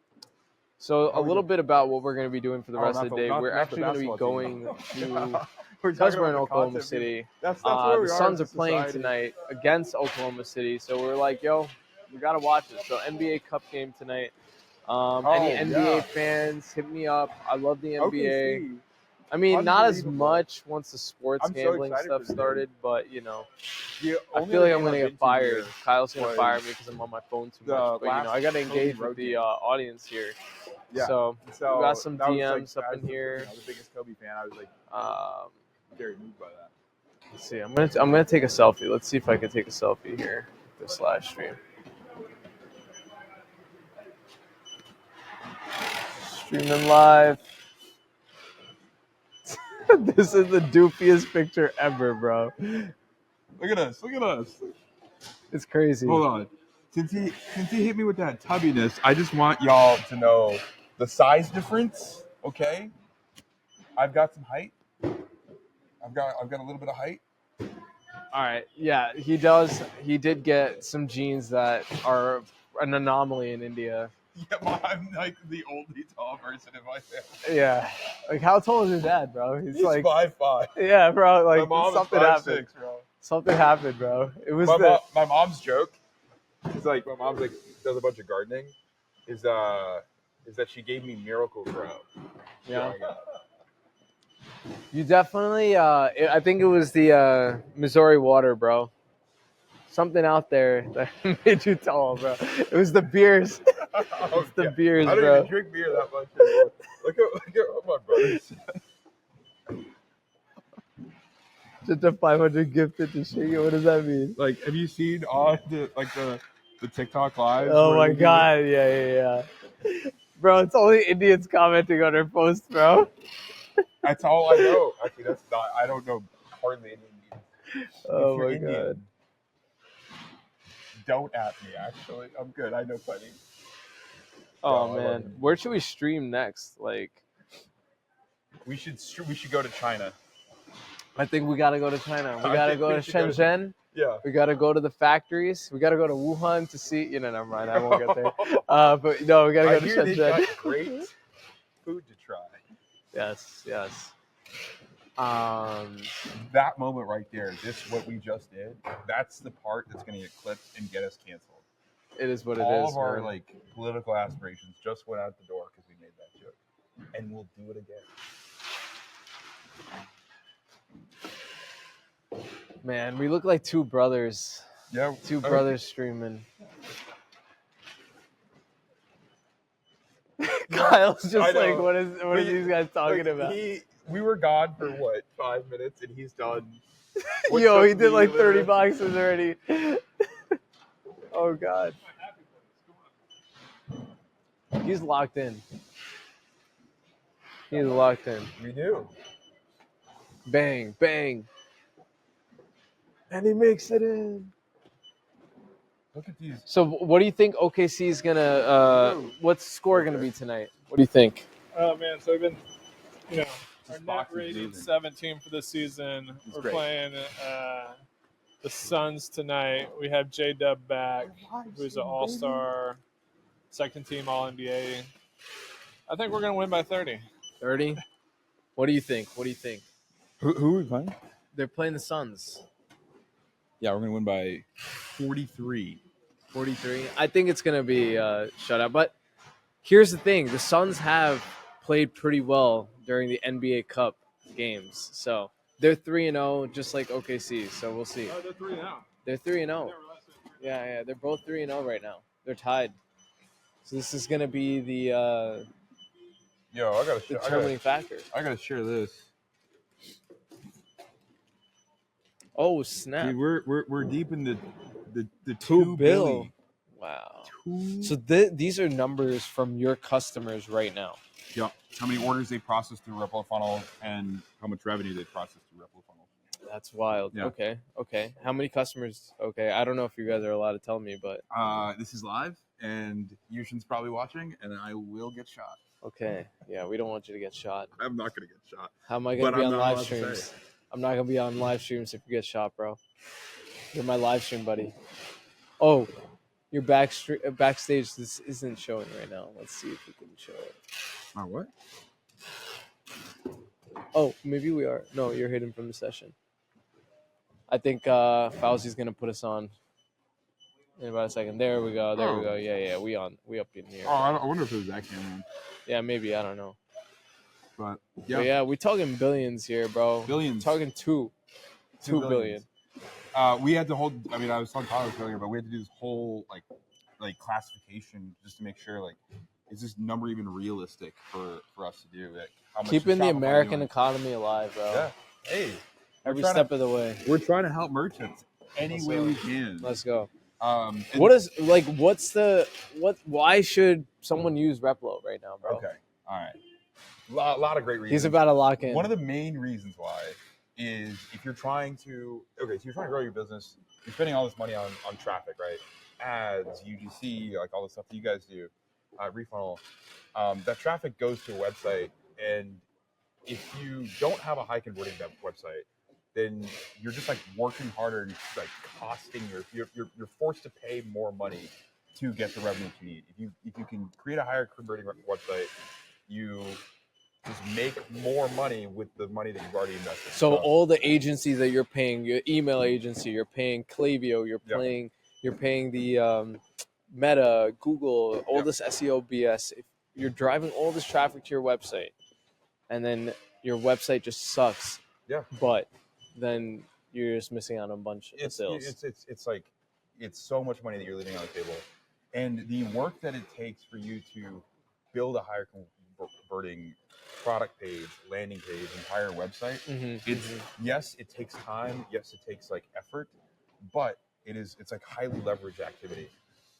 So a little bit about what we're going to be doing for the rest of the day. We're not actually going to be basketball going team. to, We're because talking we're in about the Oklahoma concept. City, That's where we the are Suns as are a playing society. tonight against Oklahoma City. So we're like, yo, we got to watch it. So NBA Cup game tonight. Any NBA fans, hit me up. I love the NBA. OKC. I mean, not as Unbelievable. much once the sports I'm so gambling excited stuff for the started, but you know, The I only feel like other I'm game gonna I've get been to fired. here Kyle's gonna was fire me because I'm on my phone too the much. But you know, last I gotta Kobe engage road with the game. audience here. Yeah. So we got some that was, DMs like, up as in here. the biggest Kobe fan, I was like very moved by that. Let's see. I'm gonna take a selfie. Let's see if I can take a selfie here with this live stream. Streaming live. This is the doofiest picture ever, bro. Look at us. It's crazy. Hold on. Since he hit me with that tubbiness, I just want y'all to know the size difference. Okay, I've got some height. I've got a little bit of height. All right. Yeah, he does. He did get some genes that are an anomaly in India. Yeah, I'm like the only tall person in my family. Yeah. Like, how tall is your dad, bro? He's like 5'5". Yeah, bro. Like, My mom something is 5'6", happened. bro. Something happened, bro. It was My mom's joke. It's like my mom's like does a bunch of gardening. Is that she gave me Miracle Grow. Yeah. You definitely. I think it was the Missouri water, bro. Something out there that made you tall, bro. It was the beers. It's the beers, I don't bro. even drink beer that much anymore. Look at what my brother said. Just a 500 gifted to Shiggy. What does that mean? Like, have you seen on the TikTok lives? Oh my god! Yeah. Bro, it's only Indians commenting on her posts, bro. That's all I know. Actually, that's not. I don't know hardly any Indians. Oh if you're my Indian, god. don't at me. Actually, I'm good. I know plenty. Oh Bro, man, where should we stream next? Like, we should go to China. I think we gotta go to China. We gotta go to Shenzhen. Yeah. We gotta go to the factories. We gotta go to Wuhan to see. Never mind. I won't get there. But no, we gotta go to They Shenzhen. got great food to try. Yes. That moment right there, what we just did, that's the part that's going to get clipped and get us canceled. It is what it is. All of our man. political aspirations just went out the door because we made that joke, and we'll do it again. Man, we look like two brothers. Yeah, Two brothers streaming. Kyle's just like, what are these guys talking about? We were gone for what, 5 minutes, and he's done. Yo, he did like 30 boxes already. Oh god. He's locked in. He's locked in. We do. Bang, bang. And he makes it in. Look at these. So what do you think OKC is going to, what's the score going to be tonight? What do you think? Oh, man. So we've been, our net box is rating amazing. 17 for this season. It's We're great. playing the Suns tonight. We have J-Dub back, who's an all-star, second team All-NBA. I think we're going to win by 30. 30? What do you think? Who are we playing? They're playing the Suns. Yeah, we're going to win by 43. 43. I think it's going to be a shutout. But here's the thing. The Suns have played pretty well during the NBA Cup games. So they're 3-0, just like OKC. So we'll see. Oh, they're 3 now. They're 3-0. Yeah. They're both 3-0 right now. They're tied. So this is going to be the determining factor. I got to share this. Oh, snap. Dude, we're deep in the $2 billion. billion. Wow. So these are numbers from your customers right now. Yeah. How many orders they process through Replo funnel and how much revenue they process through Replo funnel. That's wild. Yeah. Okay. How many customers? Okay, I don't know if you guys are allowed to tell me, but This is live, and Yushin's probably watching, and I will get shot. okay. Yeah, we don't want you to get shot. I'm not gonna get shot. How am I gonna But be I'm on not live allowed to say. streams? I'm not gonna be on live streams if you get shot, bro. You're my live stream buddy. Oh, your backstage. This isn't showing right now. Let's see if we can show it. My what? Oh, maybe we are. No, you're hidden from the session. I think Fauzi's gonna put us on in about a second. There we go. There we go. Yeah. We up in here. Oh, I wonder if it was that camera. Yeah, maybe. I don't know. But But yeah, we talking billions here, bro. Billions. Talking two billion. We had to hold. I mean, I was telling Tyler earlier, but we had to do this whole like classification just to make sure is this number even realistic for us to do? Like, how much Keeping the Shopify American doing? economy alive, bro. Yeah. Hey, Every step of the way. we're trying to help merchants any Let's way go. we can. Let's go. And- Why should someone use Replo right now, bro? Okay. All right. A lot of great reasons. He's about to lock in. One of the main reasons why is if you're trying to grow your business, you're spending all this money on traffic, right? Ads, UGC, like all the stuff that you guys do, refunnel. That traffic goes to a website, and if you don't have a high converting website, then you're just like working harder and like costing you're forced to pay more money to get the revenue you need. If you can create a higher converting website, you just make more money with the money that you've already invested. So all the agencies that you're paying, your email agency, you're paying Klaviyo, you're paying the Meta, Google, all this SEO BS. If you're driving all this traffic to your website, and then your website just sucks. Yeah. But then you're just missing out on a bunch of sales. It's like it's so much money that you're leaving on the table, and the work that it takes for you to build a higher converting product page, landing page, entire website. Yes, it takes time. Yes, it takes like effort, but it's like highly leveraged activity.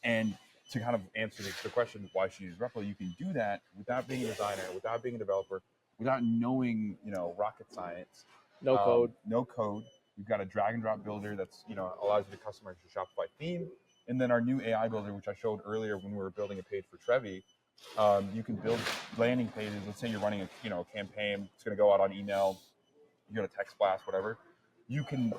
And to kind of answer the question, why should you use Replo? You can do that without being a designer, without being a developer, without knowing, rocket science. No code. No code. We've got a drag and drop builder that's, allows you to customize your Shopify theme. And then our new AI builder, which I showed earlier when we were building a page for Trevi, you can build landing pages. Let's say you're running a campaign. It's going to go out on email. You got a text blast, whatever. You can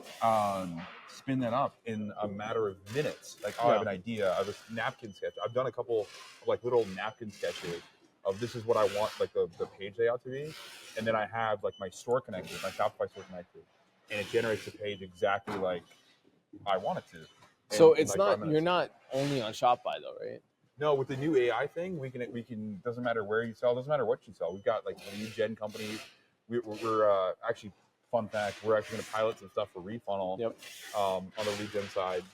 spin that up in a matter of minutes. Like, I have an idea. I have a napkin sketch. I've done a couple of like little napkin sketches of this is what I want, like the page layout to be. And then I have like my store connected, my Shopify store connected, and it generates the page exactly like I want it to. So it's like not, you're not only on Shopify though, right? No, with the new AI thing, we can. Doesn't matter where you sell, doesn't matter what you sell. We've got like lead gen companies. We're actually, fun fact, we're actually going to pilot some stuff for refunnel. Yep. On the lead gen side,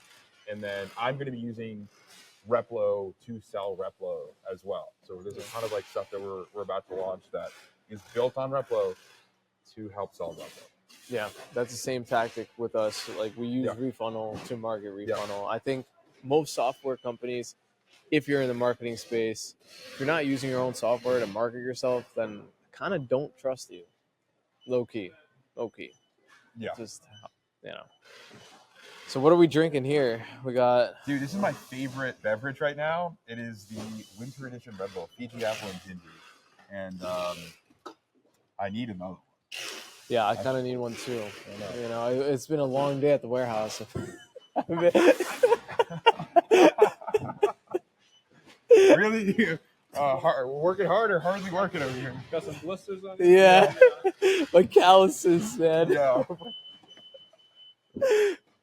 and then I'm going to be using Replo to sell Replo as well. So there's a ton of like stuff that we're about to launch that is built on Replo to help sell Replo. Yeah, that's the same tactic with us. Like we use refunnel to market refunnel. I think most software companies, if you're in the marketing space, if you're not using your own software to market yourself, then kind of don't trust you. Low key. Yeah. Just, So what are we drinking here? We got... Dude, this is my favorite beverage right now. It is the Winter Edition Red Bull, Fiji Apple and Ginger. And I need another one. Yeah, I kind of need one too. It's been a long day at the warehouse. Really? Working hard or hardly working over here? Got some blisters on you? Yeah. My calluses, man. Yeah.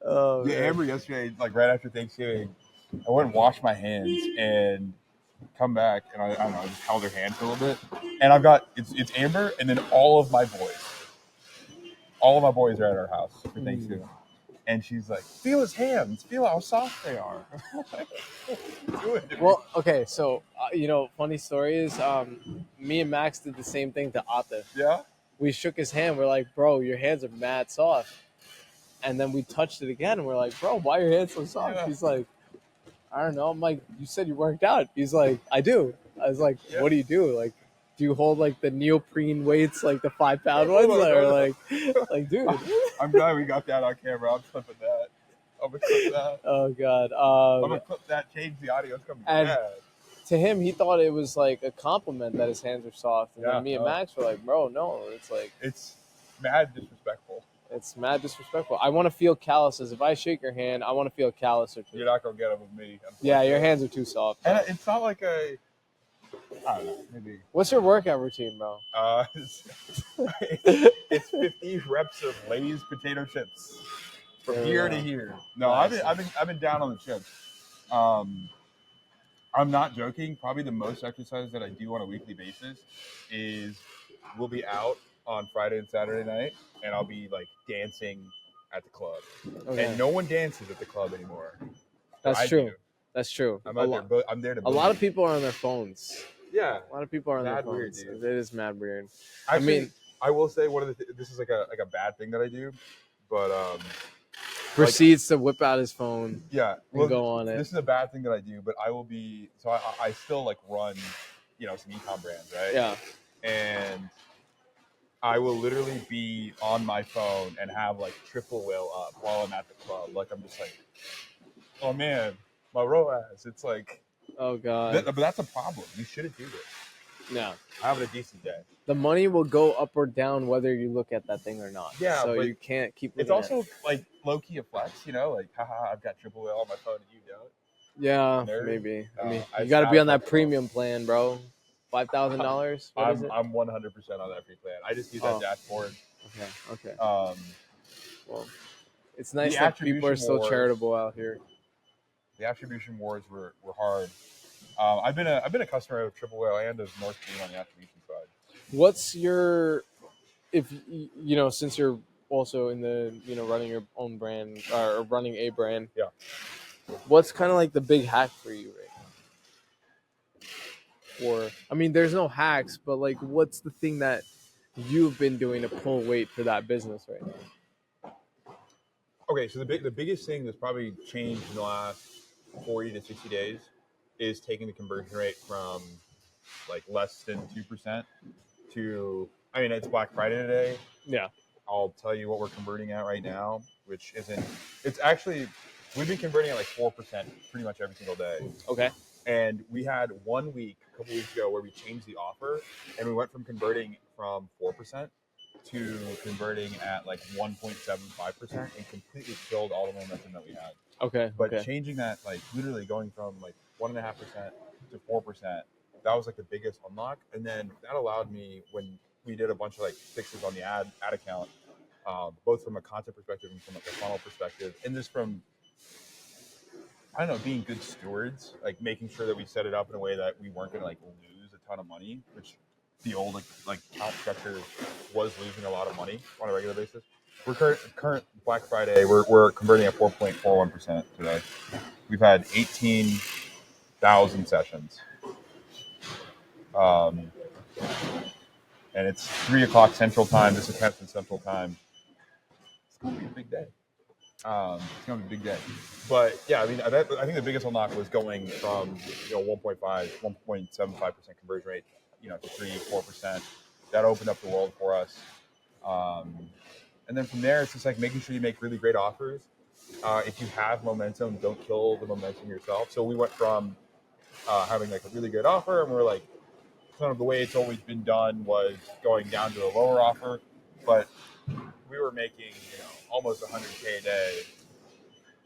Oh, yeah, Amber yesterday, like right after Thanksgiving, I went and washed my hands and come back, and I don't know, I just held her hand for a little bit. And I've got, it's Amber, and then all of my boys. All of my boys are at our house for Thanksgiving. And she's like, feel his hands. Feel how soft they are. Well, okay, so, funny story is me and Max did the same thing to Atif. Yeah? We shook his hand. We're like, bro, your hands are mad soft. And then we touched it again, and we're like, bro, why are your hands so soft? Yeah. He's like, I don't know. I'm like, you said you worked out. He's like, I do. I was like, what do you do? Like, Do you hold like the neoprene weights, like the 5-pound ones, or like, dude? I'm glad we got that on camera. I'm clipping that. I'm gonna clip that. Oh God. I'm gonna clip that. Change the audio. It's gonna be And bad. to him, he thought it was like a compliment that his hands are soft, and Yeah, then me and no. Max were like, bro, no, it's like It's mad disrespectful. it's mad disrespectful. I want to feel calluses. If I shake your hand, I want to feel a callus or two. You're not gonna get them with me. Yeah, your hands are too soft. And it's not like I don't know. Maybe. What's your workout routine, bro? It's 50 reps of Lay's potato chips from here to here. No, Nice. I've been down on the chips. I'm not joking. Probably the most exercise that I do on a weekly basis is we'll be out on Friday and Saturday night, and I'll be like dancing at the club. Okay. And no one dances at the club anymore. That's true. That's true. I'm out there. I'm there to. A lot of people are on their phones. Yeah. A lot of people are on their Mad phones. weird, dude. It is mad weird. Actually, I mean, I will say one of the this is like a bad thing that I do, but proceeds to whip out his phone. Yeah, and go on it. This is a bad thing that I do, but I will be so I still like run, some e-com brands, right? Yeah. And I will literally be on my phone and have like triple whale up while I'm at the club. Like I'm just like, oh man, my ROAS. It's like, oh God. But that's a problem. You shouldn't do this. No. Having a decent day. The money will go up or down whether you look at that thing or not. Yeah, so but you can't keep. It's also like low key a flex, like haha, I've got triple whale on my phone and you don't. Yeah, Nerd. maybe. I mean, I you got to be on that flex premium plan, bro. $5,000. What is it? I'm 100% on that free plan. I just use that dashboard. Okay. Well, it's nice that people are still charitable out here. The attribution wars were hard. I've been a customer of Triple Whale and of North Beam on the attribution side. What's your, if since you're also in the running your own brand or running a brand? Yeah. What's kind of like the big hack for you right now? Or I mean, there's no hacks, but like, what's the thing that you've been doing to pull weight for that business right now? Okay, so the biggest thing that's probably changed in the last 40 to 60 days is taking the conversion rate from like less than 2% to, I mean, it's Black Friday today. Yeah. I'll tell you what we're converting at right now, which isn't, it's actually, we've been converting at like 4% pretty much every single day. Okay. And we had 1 week, a couple weeks ago, where we changed the offer and we went from converting from 4% to converting at like 1.75% and completely killed all the momentum that we had. Okay. But changing that, like literally going from like 1.5% to 4%, that was like the biggest unlock. And then that allowed me, when we did a bunch of like fixes on the ad account, both from a content perspective and from like a funnel perspective, and just from, I don't know, being good stewards, like making sure that we set it up in a way that we weren't going to like lose a ton of money, which the old like account structure was losing a lot of money on a regular basis. We're current Black Friday, we're converting at 4.41% today. We've had 18,000 sessions. And it's 3:00 Central Time. This is 10th Central Time. It's going to be a big day. But yeah, I mean, I think the biggest unlock was going from 1.75% conversion rate, to 3-4%. That opened up the world for us. And then from there, it's just like making sure you make really great offers. If you have momentum, don't kill the momentum yourself. So we went from having like a really good offer, and we're like, kind of the way it's always been done was going down to a lower offer, but we were making almost 100K a day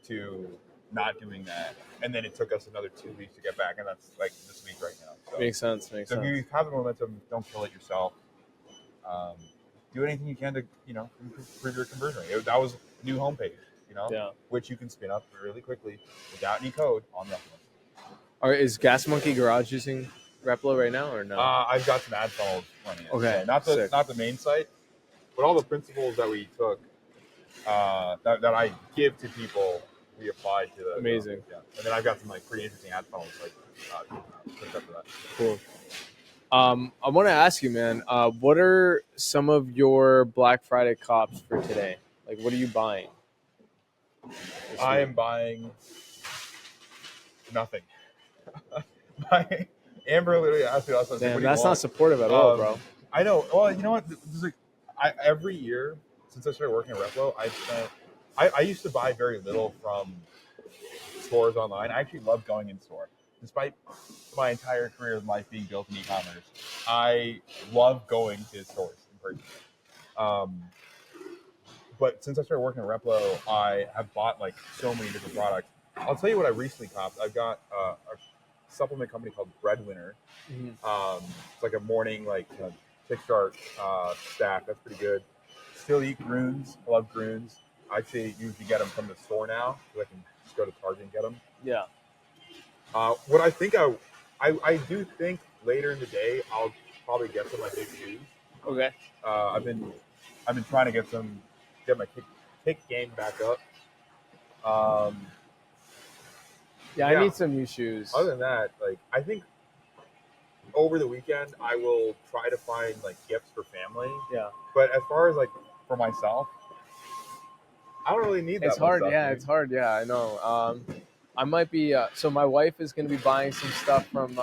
to not doing that, and then it took us another 2 weeks to get back, and that's like this week right now. So, makes sense. If you have the momentum, don't kill it yourself. Do anything you can to improve your conversion rate. That was new homepage, which you can spin up really quickly without any code on Replo. Is Gas Monkey Garage using Replo right now or no? I've got some ad funnels running. Okay, so not the main site, but all the principles that we took that I give to people, we applied to the amazing. And then I've got some like pretty interesting ad funnels hooked up to that. Cool. I want to ask you, man, what are some of your Black Friday cops for today? Like, what are you buying? I am buying nothing. Amber literally asked me last time. Damn, What do you that's not want? supportive at all, bro. I know. Well, you know what? Every year since I started working at Replo, I used to buy very little from stores online. I actually love going in store. Despite my entire career of life being built in e-commerce, I love going to stores in person. But since I started working at Replo, I have bought like so many different products. I'll tell you what I recently copped. I've got a supplement company called Breadwinner. It's like a morning kickstart stack. That's pretty good. Still eat Groons. I love Groons. I actually usually get them from the store now, so I can just go to Target and get them. Yeah. What I think I do think later in the day I'll probably get some of my big shoes. Okay. I've been trying to get my kick game back up. Yeah, I need some new shoes. Other than that, I think over the weekend I will try to find gifts for family. Yeah. But as far as for myself, I don't really need that. It's hard. Stuff, yeah, dude. it's hard. Yeah, I know. I might be. So my wife is going to be buying some stuff from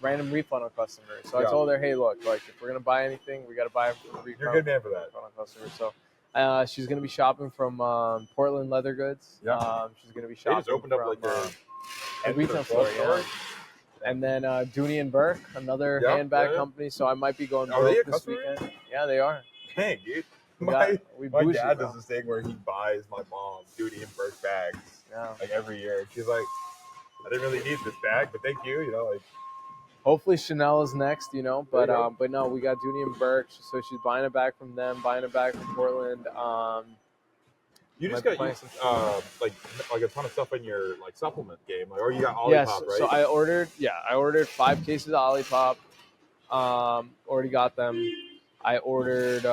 random refunnel customers. So I told her, hey, look, if we're going to buy anything, we got to buy it from You're a good man for that. Customer. So she's going to be shopping from Portland Leather Goods. Yeah. She's going to be shopping. They just opened up a retail store. Yeah. And then Dooney and Burke, another handbag company. So I might be going broke this weekend. Yeah, they are. Dang, dude. My dad does this thing where he buys my mom Dooney and Burke bags every year. She's like, I didn't really need this bag, but thank you. Hopefully Chanel is next, but no, we got Dooney and Burke, so she's buying a bag from them, buying a bag from Portland. You just got a ton of stuff in your supplement game, or you got Olipop, right? So I ordered 5 cases of Olipop. Already got them. I ordered.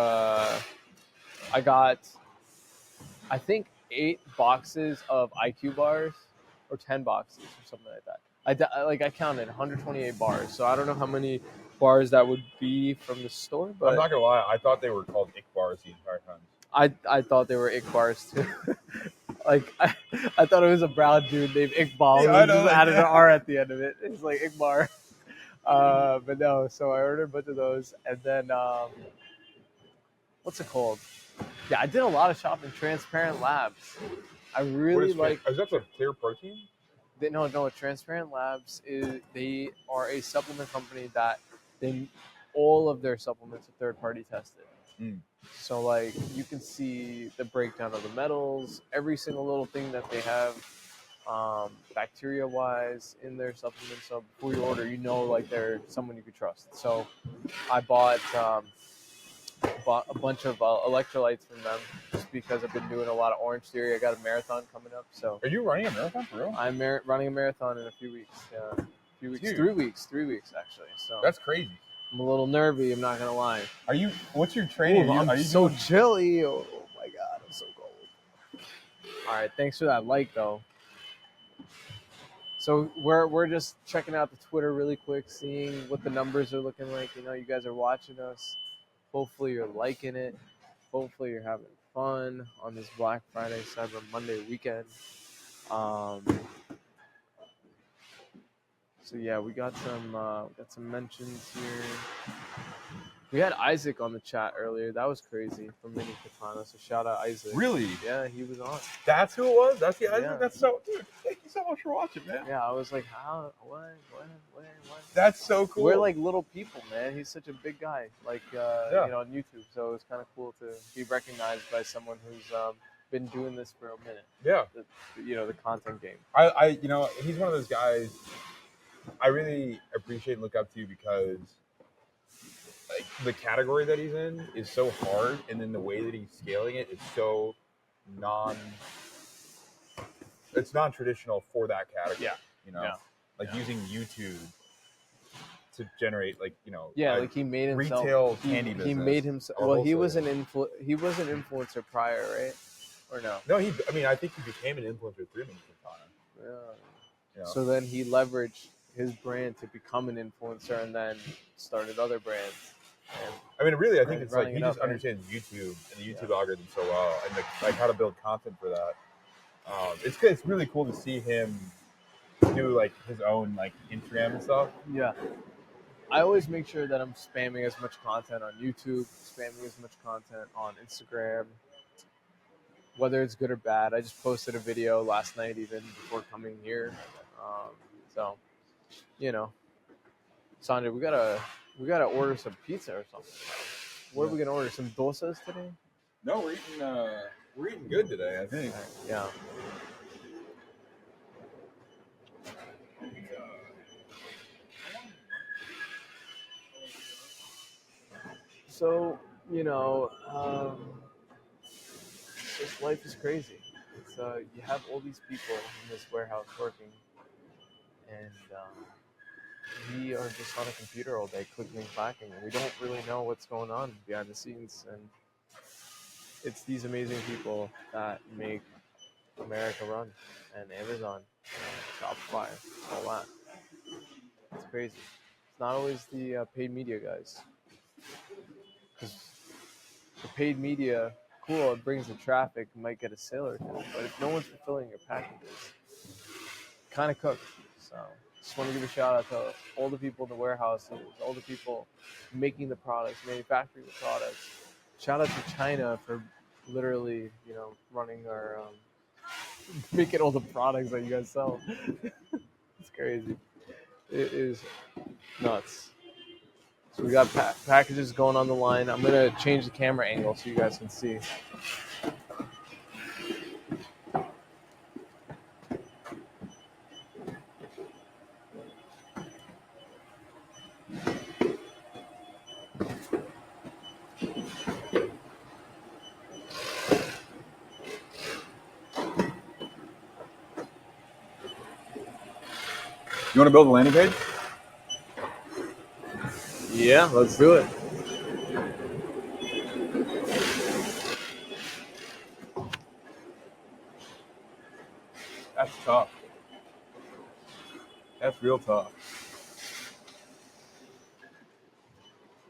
I got, I think 8 boxes of IQ bars, or 10 boxes, or something like that. I counted 128 bars, so I don't know how many bars that would be from the store. But I'm not gonna lie, I thought they were called Ick bars the entire time. I thought they were Ick bars too. I thought it was a brown dude named Iqbal. Yeah, just added an R at the end of it. It's like Iqbar. But no, so I ordered a bunch of those, and then what's it called? Yeah, I did a lot of shopping. Transparent Labs. I really like. Is that a clear protein? No. Transparent Labs they are a supplement company that all of their supplements are third-party tested. So you can see the breakdown of the metals, every single little thing that they have, bacteria-wise in their supplements. So before you order, they're someone you could trust. So I bought a bunch of electrolytes from them just because I've been doing a lot of Orange Theory. I got a marathon coming up. So are you running a marathon for real? I'm running a marathon in a few weeks. Yeah, 3 weeks actually. So that's crazy. I'm a little nervy. I'm not gonna lie. What's your training? I'm so chilly. Oh my god, I'm so cold. All right, thanks for that like though. So we're just checking out the Twitter really quick, seeing what the numbers are looking like. You guys are watching us. Hopefully you're liking it. Hopefully you're having fun on this Black Friday, Cyber Monday weekend. So yeah, we got some mentions here. We had Isaac on the chat earlier. That was crazy from Mini Katana. So shout out Isaac. Really? Yeah, he was on. That's who it was? That's the Isaac? Yeah. That's so, dude, thank you so much for watching, man. Yeah, I was like, how? What? That's so cool. We're like little people, man. He's such a big guy, on YouTube. So it's kind of cool to be recognized by someone who's been doing this for a minute. Yeah. The content game. He's one of those guys I really appreciate and look up to because the category that he's in is so hard, and then the way that he's scaling it is so it's non-traditional for that category. Yeah. Using YouTube to generate he made himself retail candy business. He made himself. Well, he was an influencer prior, right? Or no? No, I think he became an influencer through Mini Katana. Yeah. So then he leveraged his brand to become an influencer, and then started other brands. Really, I think it's he just understands YouTube and the YouTube algorithm so well, and how to build content for that. It's really cool to see him do like his own like Instagram and stuff. Yeah. I always make sure that I'm spamming as much content on YouTube, spamming as much content on Instagram, whether it's good or bad. I just posted a video last night, even before coming here. So, you know, Sandra, we gotta order some pizza or something. What are we gonna order? Some dosas today? No, we're eating good today, I think. Yeah. So, you know, this life is crazy. It's you have all these people in this warehouse working, and we are just on a computer all day clicking and clacking, and we don't really know what's going on behind the scenes. And it's these amazing people that make America run, and Amazon, Shopify, all that. It's crazy. It's not always the paid media guys, because the paid media, cool, it brings the traffic, might get a sale or two, but if no one's fulfilling your packages, kind of cooked. So just want to give a shout out to all the people in the warehouses, all the people making the products, manufacturing the products. Shout out to China for literally, you know, running our, making all the products that you guys sell. It's crazy. It is nuts. So we got packages going on the line. I'm gonna change the camera angle so you guys can see. You want to build a landing page? Yeah, let's do it. That's tough. That's real tough.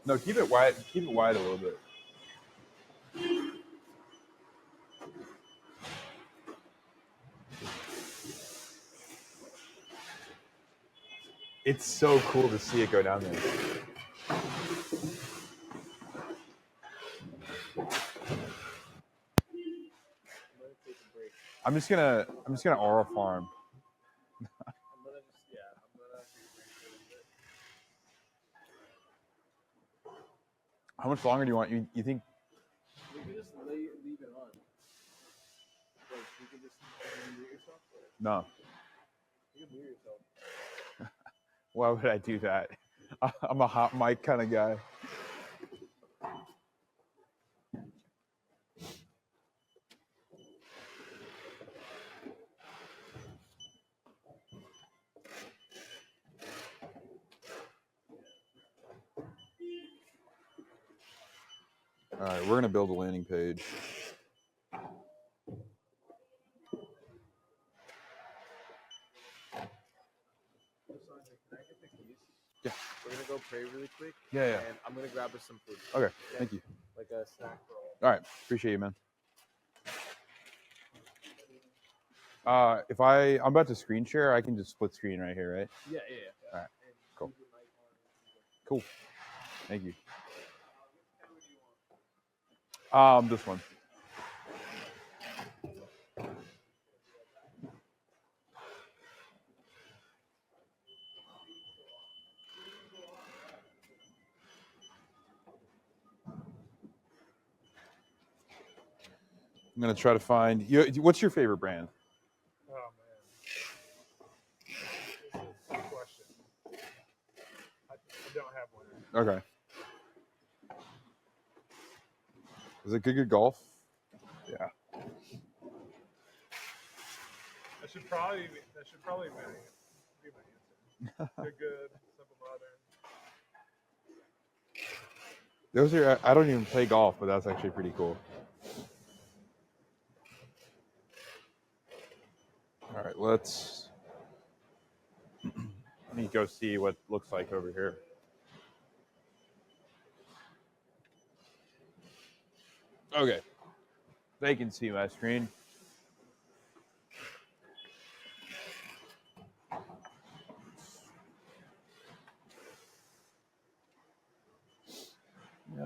No, keep it wide. Keep it wide a little bit. It's so cool to see it go down there. I'm just gonna oral farm. How much longer do you want? You think? We can just leave it on. Like, you can just mute yourself. No. You can mute yourself. Why would I do that? I'm a hot mic kind of guy. All right, we're gonna build a landing page. Yeah. We're gonna go pray really quick. Yeah. And I'm gonna grab us some food. Okay. Thank you. Like a snack for all. All right. Appreciate you, man. If I'm about to screen share, I can just split screen right here, right? Yeah. All right. Cool. Cool. Thank you. This one. I'm gonna try to find you. What's your favorite brand? Oh man, this is a tough question. I don't have one. Okay. Is it Good Golf? Yeah. That should probably be my answer. Good, simple, modern. Those are. I don't even play golf, but that's actually pretty cool. All right, let me go see what it looks like over here. Okay, they can see my screen.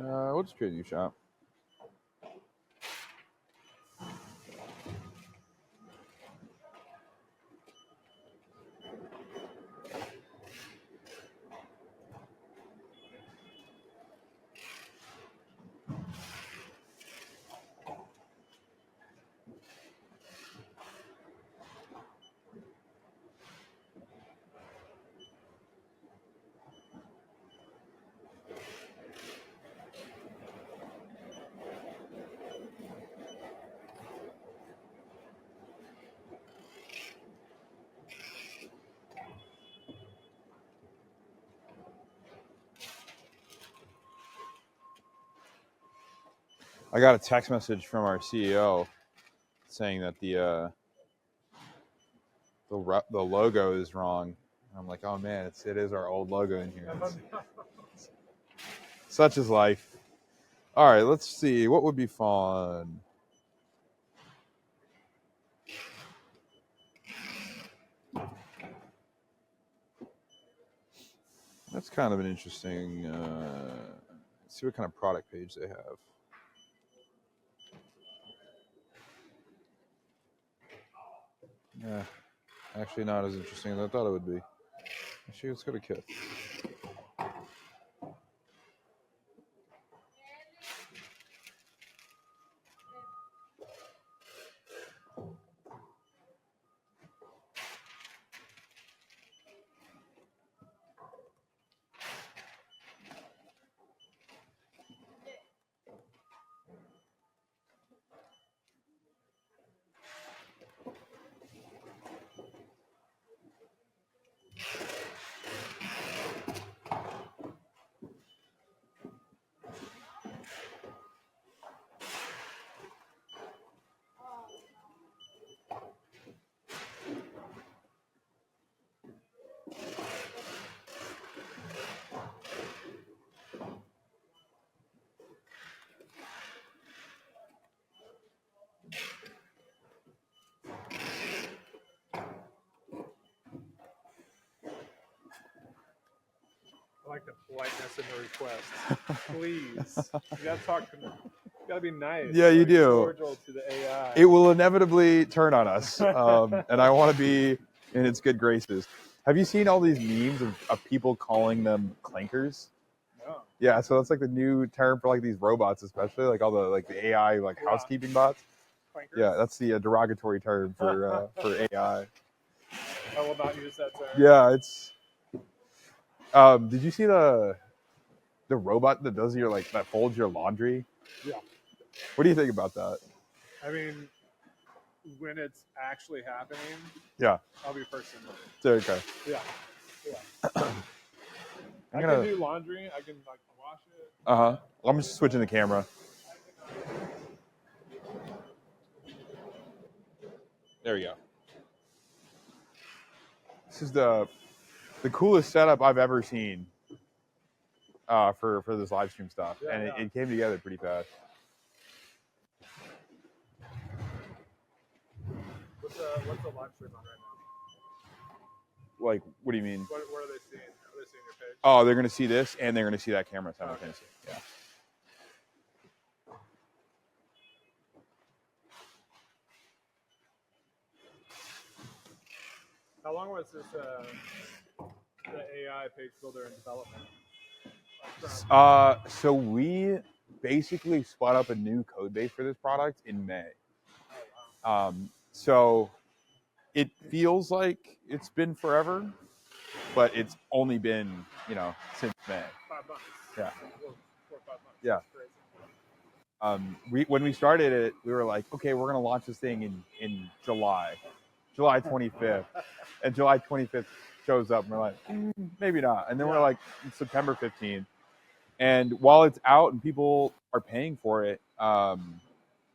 We'll just create a new shop. I got a text message from our CEO saying that the logo is wrong. And I'm like, oh man, it is our old logo in here. Such is life. All right, let's see. What would be fun? That's kind of an interesting. Let's see what kind of product page they have. Yeah, actually not as interesting as I thought it would be. Actually, let's go to Kith. I like the politeness in the request. Please, you gotta talk to me. You gotta be nice. Yeah, you do. Cordial to the AI. It will inevitably turn on us, and I want to be in its good graces. Have you seen all these memes of people calling them clankers? No. Yeah, so that's like the new term for like these robots, especially like all the AI housekeeping bots. Clankers? Yeah, that's the derogatory term for AI. I will not use that term. Yeah, it's. Did you see the robot that does that folds your laundry? Yeah. What do you think about that? I mean, when it's actually happening, Yeah. I'll be first in line. Okay. Yeah. I can do laundry. I can wash it. I'm just switching the camera. There we go. This is the coolest setup I've ever seen for this live stream stuff, and it came together pretty fast. What's the live stream on right now? Like, what do you mean? What are they seeing? Are they seeing your page? Oh, they're going to see this, and they're going to see that camera simultaneously. Okay. Yeah. How long was this the AI page builder in development? So we basically spun up a new code base for this product in May. Oh, wow. So it feels like it's been forever, but it's only been, since May. 5 months. Yeah. 4 or 5 months. Yeah. That's crazy. When we started it, we were like, okay, we're going to launch this thing in July 25th. And July 25th shows up, and we're like, maybe not. And then we're like, September 15th. And while it's out and people are paying for it,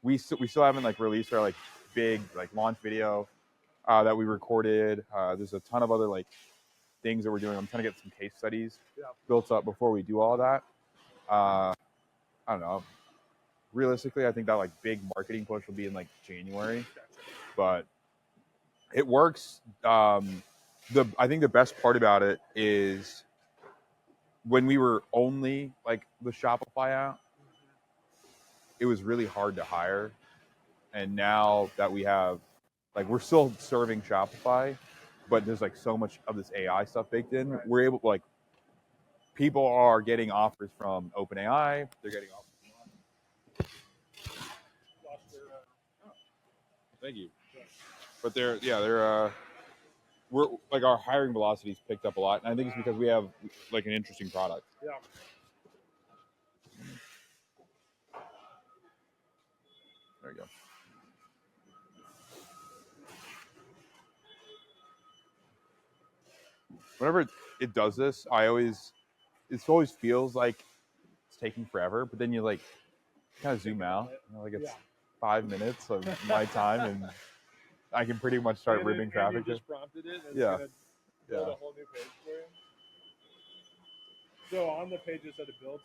we still haven't released our big launch video that we recorded. There's a ton of other things that we're doing. I'm trying to get some case studies built up before we do all that. I don't know. Realistically, I think that big marketing push will be in January, but it works. I think the best part about it is when we were only like the Shopify app, it was really hard to hire. And now that we have, like, we're still serving Shopify, but there's like so much of this AI stuff baked in. Right. We're able, like, people are getting offers from OpenAI. They're getting offers from us. Thank you. But we're like, our hiring velocity's picked up a lot, and I think it's because we have like an interesting product. Yeah. There you go. Whenever it does this, it always feels like it's taking forever, but then you like kind of zoom out. You know, like it's 5 minutes of my time, and I can pretty much start ripping traffic. And you just prompted it, and Yeah. it's gonna build a whole new page for you. So on the pages that it builds,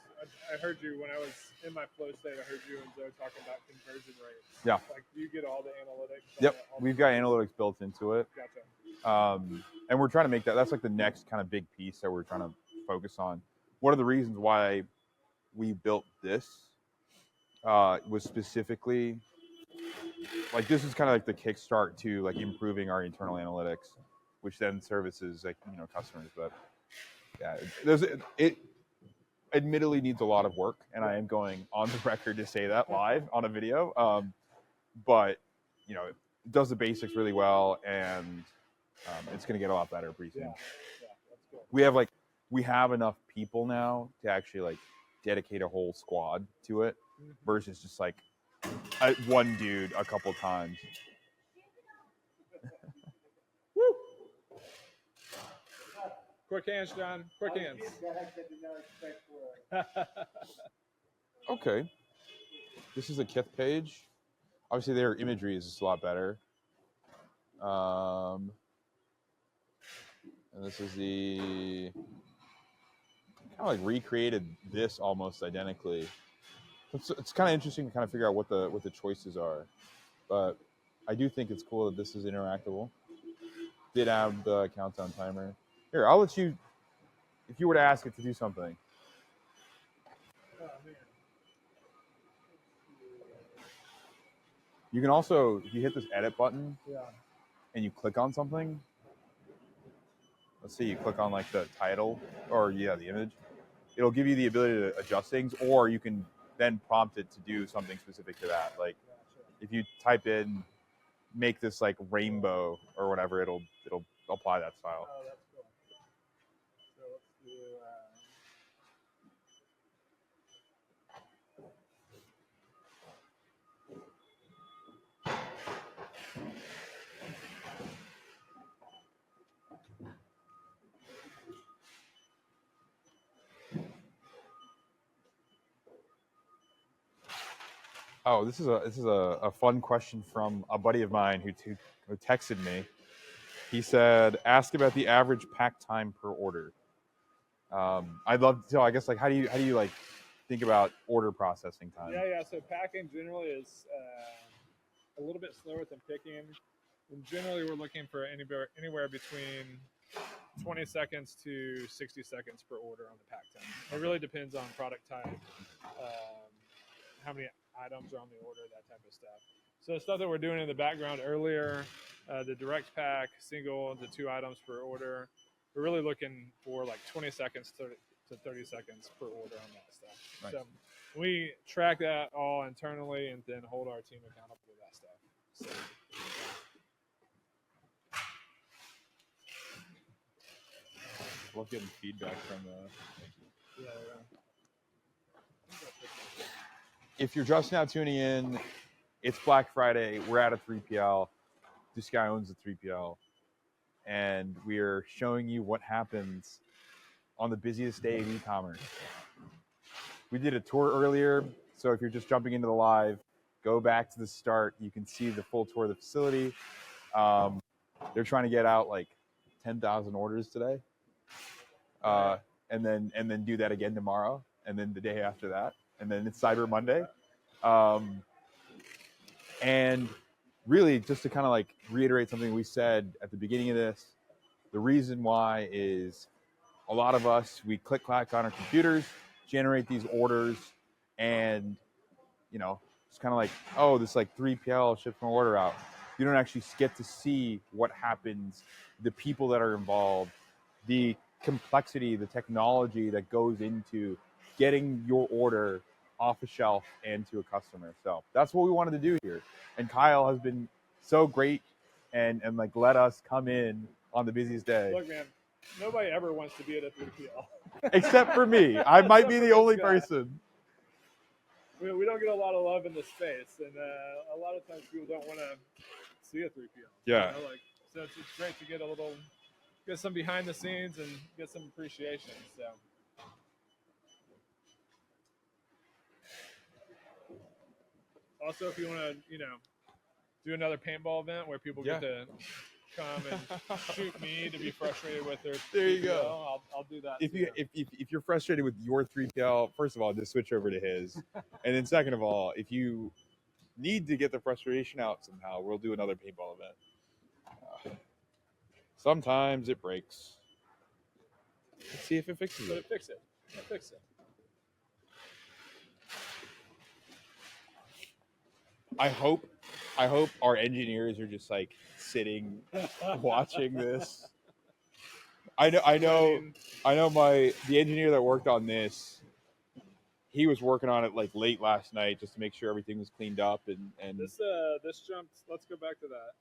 I heard you when I was in my flow state. I heard you and Zoe talking about conversion rates. Yeah. Like, do you get all the analytics? Yep, we've got analytics built into it. Gotcha. And we're trying to make that's like the next kind of big piece that we're trying to focus on. One of the reasons why we built this was specifically, like, this is kind of like the kickstart to like improving our internal analytics, which then services, like, you know, customers. But yeah, it admittedly needs a lot of work, and I am going on the record to say that live on a video. But you know, it does the basics really well, and it's going to get a lot better pretty soon. Yeah, that's good. We have enough people now to actually like dedicate a whole squad to it, versus just like one dude a couple times. Woo! Quick hands, John. Quick hands. Okay. This is a Kith page. Obviously, their imagery is just a lot better. And this is the kind of like recreated this almost identically. It's kind of interesting to kind of figure out what the choices are, but I do think it's cool that this is interactable. Did have the countdown timer. Here, I'll let you, if you were to ask it to do something. Oh, man. You can also, if you hit this edit button, Yeah. and you click on something, let's say you click on like the title or the image, it'll give you the ability to adjust things, or you can then prompt it to do something specific to that. Like, if you type in, make this like rainbow or whatever, it'll apply that style. Oh, that's cool. So let's do. Oh, this is a fun question from a buddy of mine who texted me. He said, "Ask about the average pack time per order." I'd love to know, I guess, like, how do you like think about order processing time? Yeah. So packing generally is a little bit slower than picking. And generally, we're looking for anywhere between 20 seconds to 60 seconds per order on the pack time. It really depends on product type, how many items are on the order, that type of stuff. So stuff that we're doing in the background earlier, the direct pack, single to 2 items per order, we're really looking for like 20 seconds to 30 seconds per order on that stuff. Nice. So we track that all internally and then hold our team accountable to that stuff. So, I love getting feedback from yeah. If you're just now tuning in, it's Black Friday. We're at a 3PL. This guy owns a 3PL. And we're showing you what happens on the busiest day of e-commerce. We did a tour earlier, so if you're just jumping into the live, go back to the start. You can see the full tour of the facility. They're trying to get out like 10,000 orders today, and then do that again tomorrow, and then the day after that, and then it's Cyber Monday. And really, just to kind of like reiterate something we said at the beginning of this, the reason why is a lot of us, we click clack on our computers, generate these orders, and it's kind of like, oh, this like 3PL ships my order out. You don't actually get to see what happens, the people that are involved, the complexity, the technology that goes into getting your order off a shelf and to a customer. So that's what we wanted to do here. And Kyle has been so great and like let us come in on the busiest day. Look, man, nobody ever wants to be at a 3PL. Except for me. I might be the only person. We don't get a lot of love in this space, and a lot of times people don't want to see a 3PL. Yeah. So it's great to get some behind the scenes and get some appreciation. So. Also, if you want to, do another paintball event where people get to come and shoot me to be frustrated with their 3PL, there you go. I'll do that. If you're frustrated with your 3PL, first of all, just switch over to his, and then second of all, if you need to get the frustration out somehow, we'll do another paintball event. Sometimes it breaks. Let's see if it fixes it. Fix it. Fix it. I hope our engineers are just like sitting watching this. I know the engineer that worked on this, he was working on it like late last night just to make sure everything was cleaned up and this jumped. Let's go back to that.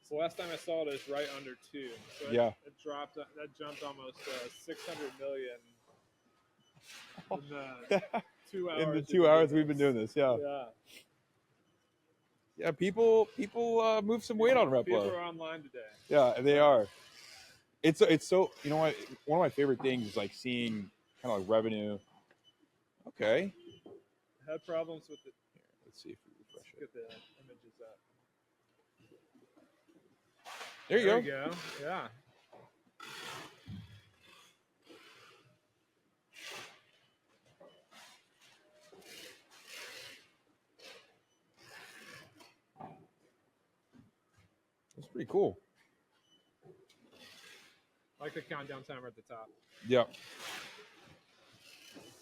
So last time I saw it, it's right under 2. So it dropped. That jumped almost 600 million in 2 hours. In the 2 hours we've been doing this, yeah. Yeah, people move some weight on Replo. People are online today. Yeah, they are. It's so, you know what? One of my favorite things is like seeing kind of like revenue. Okay. Had problems with it. Here, let's see if we refresh it. Get the images up. There you go. Yeah. That's pretty cool. I like the countdown timer at the top. Yep.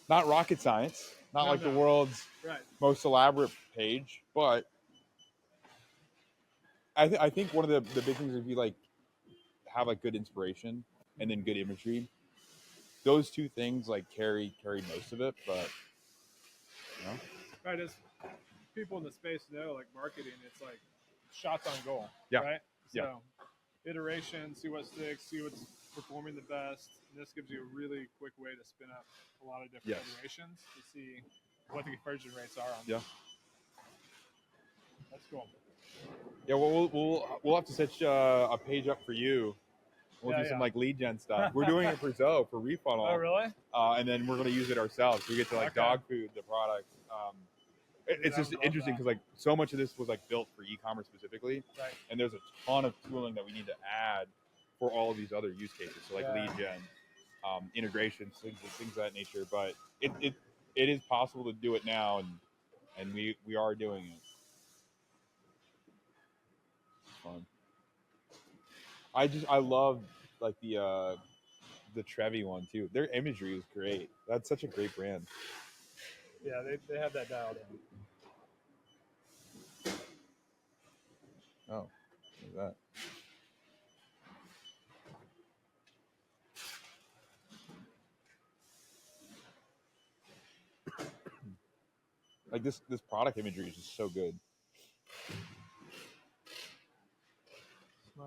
Not rocket science. Not the world's most elaborate page, but I think one of the big things is if you like have like good inspiration and then good imagery, those two things like carry most of it. But right, as people in the space know, like marketing, it's like shots on goal. Yeah. Right. Yeah. So iteration, see what sticks, see what's performing the best, and this gives you a really quick way to spin up a lot of different iterations to see what the conversion rates are on them. That's cool. Yeah, well, we'll have to set a page up for you. We'll do some like lead gen stuff. We're doing it for Zoe for Refunnel. Oh, really? And then we're going to use it ourselves. We get to like dog food the product. It's just interesting because like so much of this was like built for e-commerce specifically, and there's a ton of tooling that we need to add for all of these other use cases. So like lead gen, integrations, things of that nature. But it is possible to do it now, and we are doing it. Fun. I love like the Trevi one too. Their imagery is great. That's such a great brand. Yeah, they have that dialed in. Oh, look at that. Like this product imagery is just so good. My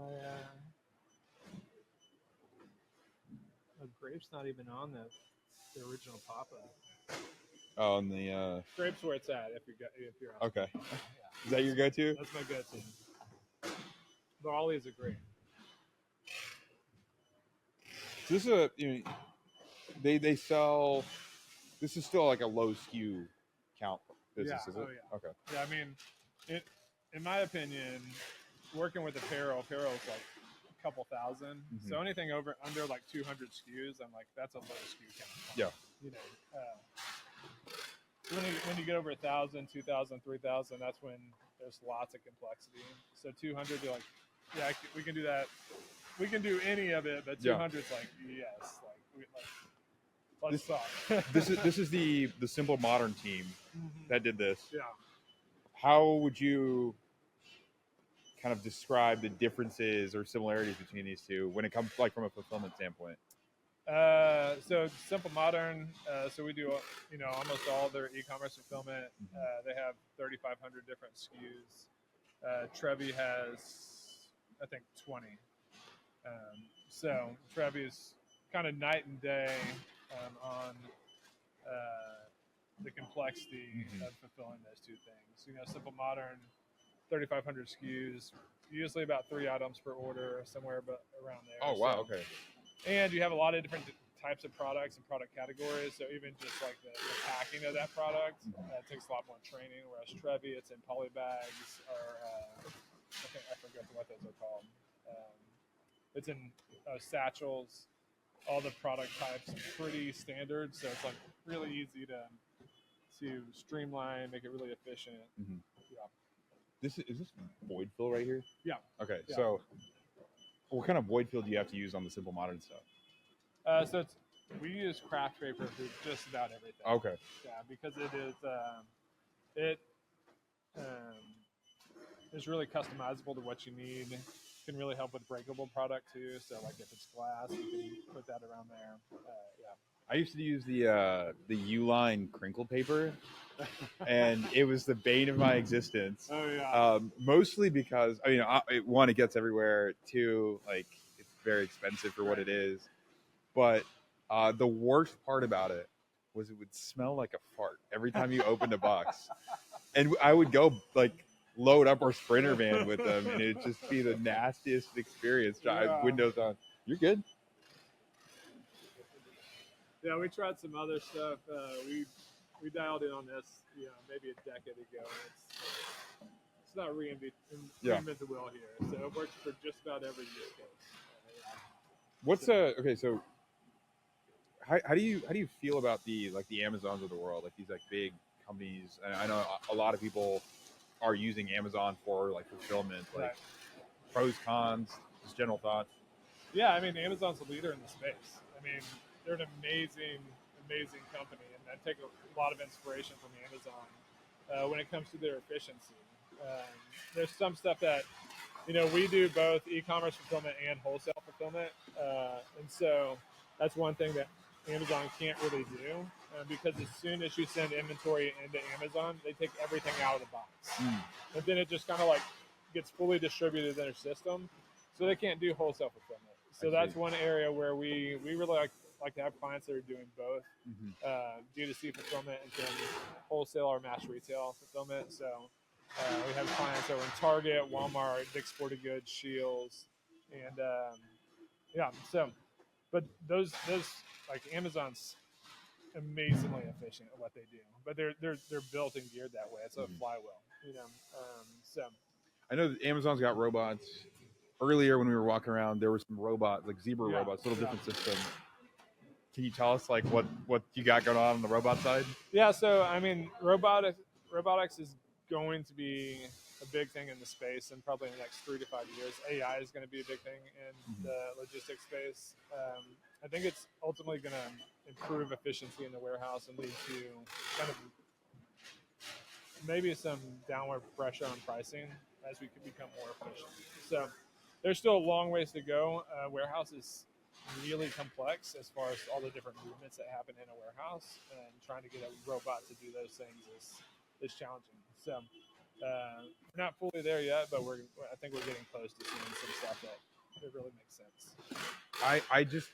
grape's not even on the original pop-up. Oh, and the grape's where it's at if you're on. Okay. Yeah. Is that your go-to? That's my go-to. Barley's a grape. So this is they sell. This is still like a low SKU count business, is it? Oh, yeah. Okay. Yeah, I mean, in my opinion, working with apparel is like a couple thousand. Mm-hmm. So anything under like 200 SKUs, I'm like, that's a low SKU count. Yeah. When you get over 1,000, 2,000, 3,000, that's when there's lots of complexity. So 200, you're like, yeah, we can do that we can do any of it, but 200's like yes, let's talk. This is the Simple Modern team that did this. Yeah. How would you kind of describe the differences or similarities between these two when it comes like from a fulfillment standpoint? So Simple Modern, so we do almost all their e-commerce fulfillment. They have 3,500 different SKUs. Trevi has, I think, 20. So Trevi is kind of night and day on the complexity of fulfilling those two things. Simple Modern, 3,500 SKUs, usually about 3 items per order, somewhere around there. Oh, wow, okay. And you have a lot of different types of products and product categories. So even just like the packing of that product takes a lot more training. Whereas Trevi, it's in poly bags or I forget what those are called. It's in satchels. All the product types are pretty standard, so it's like really easy to streamline, make it really efficient. Yeah. Is this void fill right here? Yeah. Okay, Yeah. so what kind of void fill do you have to use on the Simple Modern stuff? So we use craft paper for just about everything. Okay. Yeah, because it's really customizable to what you need. Can really help with breakable product too. So like if it's glass, you can put that around there. Yeah. I used to use the Uline crinkle paper, and it was the bane of my existence. Oh yeah. Mostly because one, it gets everywhere. Two, like it's very expensive for what it is. But the worst part about it was it would smell like a fart every time you opened a box, and I would go like load up our Sprinter van with them, and it'd just be the nastiest experience. Yeah. Windows on. You're good. Yeah, we tried some other stuff. We dialed in on this, maybe a decade ago. It's not reinvent the wheel here, so it works for just about every use case. What's okay? So, how do you feel about the Amazons of the world, like these like big companies? And I know a lot of people are using Amazon for like fulfillment, like pros, cons, just general thoughts. Yeah, I mean, Amazon's a leader in the space. I mean, they're an amazing company, and I take a lot of inspiration from Amazon when it comes to their efficiency. There's some stuff that, we do both e-commerce fulfillment and wholesale fulfillment, and so that's one thing that Amazon can't really do because as soon as you send inventory into Amazon, they take everything out of the box. And then it just kind of like gets fully distributed in their system. So they can't do wholesale fulfillment. So that's one area where we really like to have clients that are doing both D2C fulfillment and then wholesale or mass retail fulfillment. So we have clients over in Target, Walmart, Dick's Sporting Goods, Shields, and but those like Amazon's amazingly efficient at what they do, but they're built and geared that way. It's a flywheel, So I know that Amazon's got robots. Earlier when we were walking around, there were some robots, like zebra robots, little different system. Can you tell us like what you got going on the robot side? Yeah, so I mean, robotics is going to be a big thing in the space, and probably in the next 3 to 5 years, AI is going to be a big thing in the logistics space. I think it's ultimately going to improve efficiency in the warehouse and lead to kind of maybe some downward pressure on pricing as we can become more efficient. So there's still a long ways to go. Warehouse is really complex as far as all the different movements that happen in a warehouse, and trying to get a robot to do those things is challenging. So we're not fully there yet, but I think we're getting close to seeing some stuff that it really makes sense. I just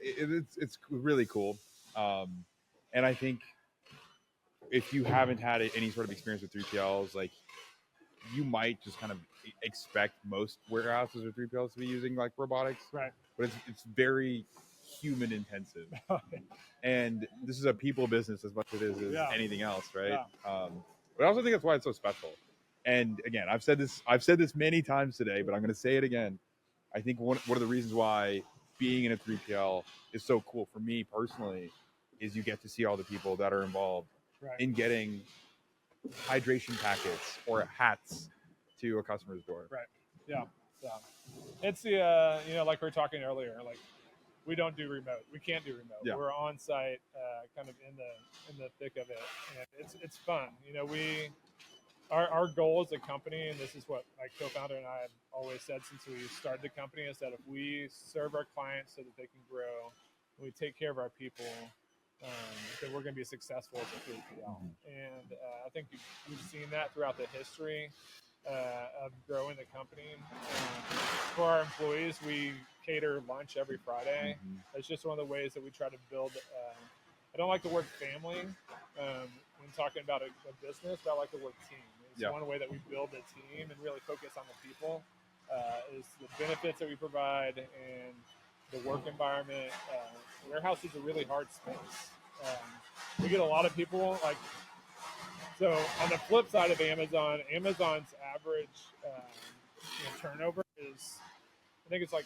it's really cool, and I think if you haven't had any sort of experience with 3PLs, like you might just kind of expect most warehouses or 3PLs to be using like robotics, right? But it's very human intensive, and this is a people business as much as it is as anything else, right? Yeah. But I also think that's why it's so special. And again, I've said this many times today, but I'm going to say it again. I think one of the reasons why being in a 3PL is so cool for me personally is you get to see all the people that are involved in getting hydration packets or hats to a customer's door. Right. Yeah. So it's the like we were talking earlier, like we don't do remote. We can't do remote. Yeah. We're on site, kind of in the thick of it, and it's fun. Our goal as a company, and this is what my co-founder and I have always said since we started the company, is that if we serve our clients so that they can grow, and we take care of our people, then we're going to be successful as a 3PL. And I think we've seen that throughout the history of growing the company. For our employees, we cater lunch every Friday. It's just one of the ways that we try to build. I don't like the word family when talking about a business, but I like the word team. It's one way that we build a team and really focus on the people, is the benefits that we provide and the work environment. Warehouse is a really hard space. We get a lot of people like. So on the flip side of Amazon's average turnover is, I think it's like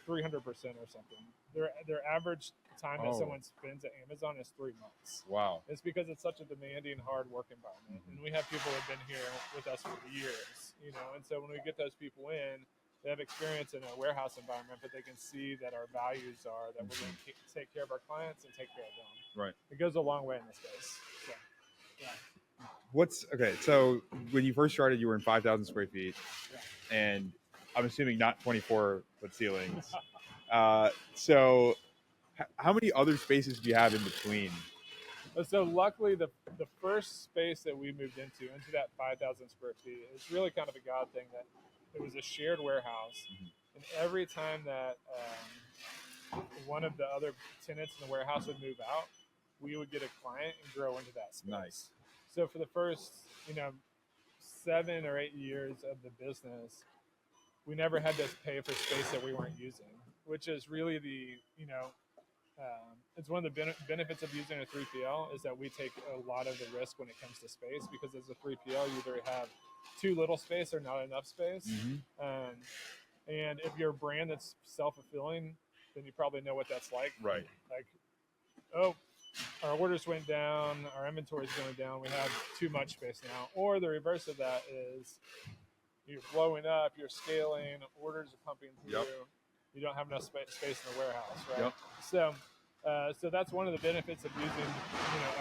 300% or something. Their average time that someone spends at Amazon is 3 months. Wow. It's because it's such a demanding, hard work environment, and we have people who have been here with us for years, And so when we get those people in, they have experience in a warehouse environment, but they can see that our values are that we're going to take care of our clients and take care of them. Right. It goes a long way in this space. So, yeah. So when you first started, you were in 5,000 square feet, and I'm assuming not 24-foot ceilings. So how many other spaces do you have in between? So luckily, the first space that we moved into that 5,000 square feet, it's really kind of a God thing that it was a shared warehouse, and every time that one of the other tenants in the warehouse would move out, we would get a client and grow into that space. Nice. So for the first 7 or 8 years of the business, we never had to pay for space that we weren't using, which is really it's one of the benefits of using a 3PL is that we take a lot of the risk when it comes to space, because as a 3PL, you either have too little space or not enough space. And if you're a brand that's self-fulfilling, then you probably know what that's like. Right. Like, our orders went down, our inventory is going down, we have too much space now. Or the reverse of that is you're blowing up, you're scaling, orders are pumping through. Yep. You don't have enough space in the warehouse, right? Yep. So that's one of the benefits of using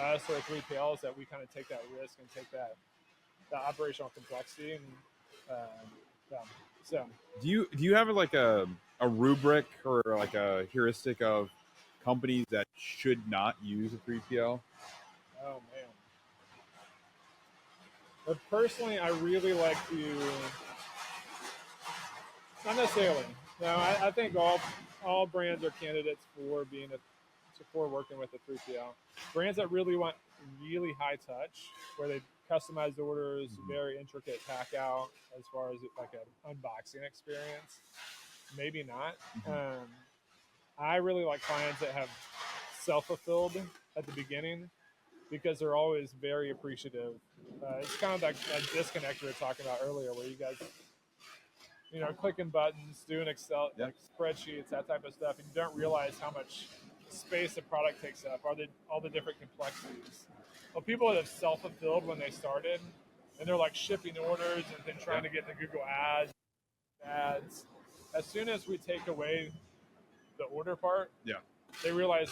us or 3PL is that we kind of take that risk and take that operational complexity. And so do you have like a rubric or like a heuristic of companies that should not use a 3PL? Oh man. But personally, I really like to, not necessarily. No, I think all brands are candidates for for working with a 3PL. Brands that really want really high touch, where they customize orders, very intricate pack out as far as like an unboxing experience. Maybe not. I really like clients that have self-fulfilled at the beginning, because they're always very appreciative. It's kind of like that disconnect we were talking about earlier, where you guys, clicking buttons, doing Excel, like spreadsheets, that type of stuff, and you don't realize how much space the product takes up, all the different complexities. Well, people that have self-fulfilled when they started, and they're like shipping orders and then trying to get the Google ads. As soon as we take away the order part, they realize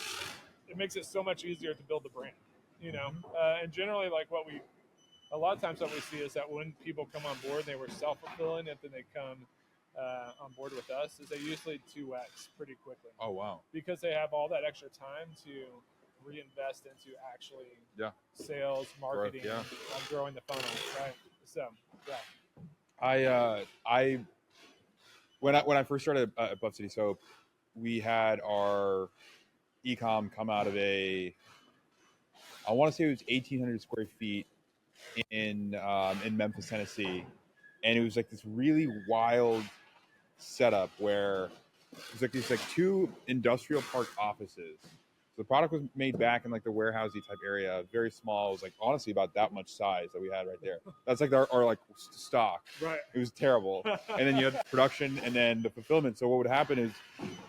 it makes it so much easier to build the brand. And generally, like a lot of times what we see is that when people come on board, they were self-fulfilling, and then they come on board with us, is they usually 2x pretty quickly. Oh, wow. Because they have all that extra time to reinvest into actually sales, marketing, growing the funnel, right? So, when I first started at Bluff City Soap, we had our e-com come out of I want to say it was 1,800 square feet in Memphis, Tennessee, and it was like this really wild setup where it was like these two industrial park offices. So the product was made back in like the warehousey type area, very small. It was like honestly about that much size that we had right there. That's like our like stock. Right. It was terrible. And then you had production and then the fulfillment. So what would happen is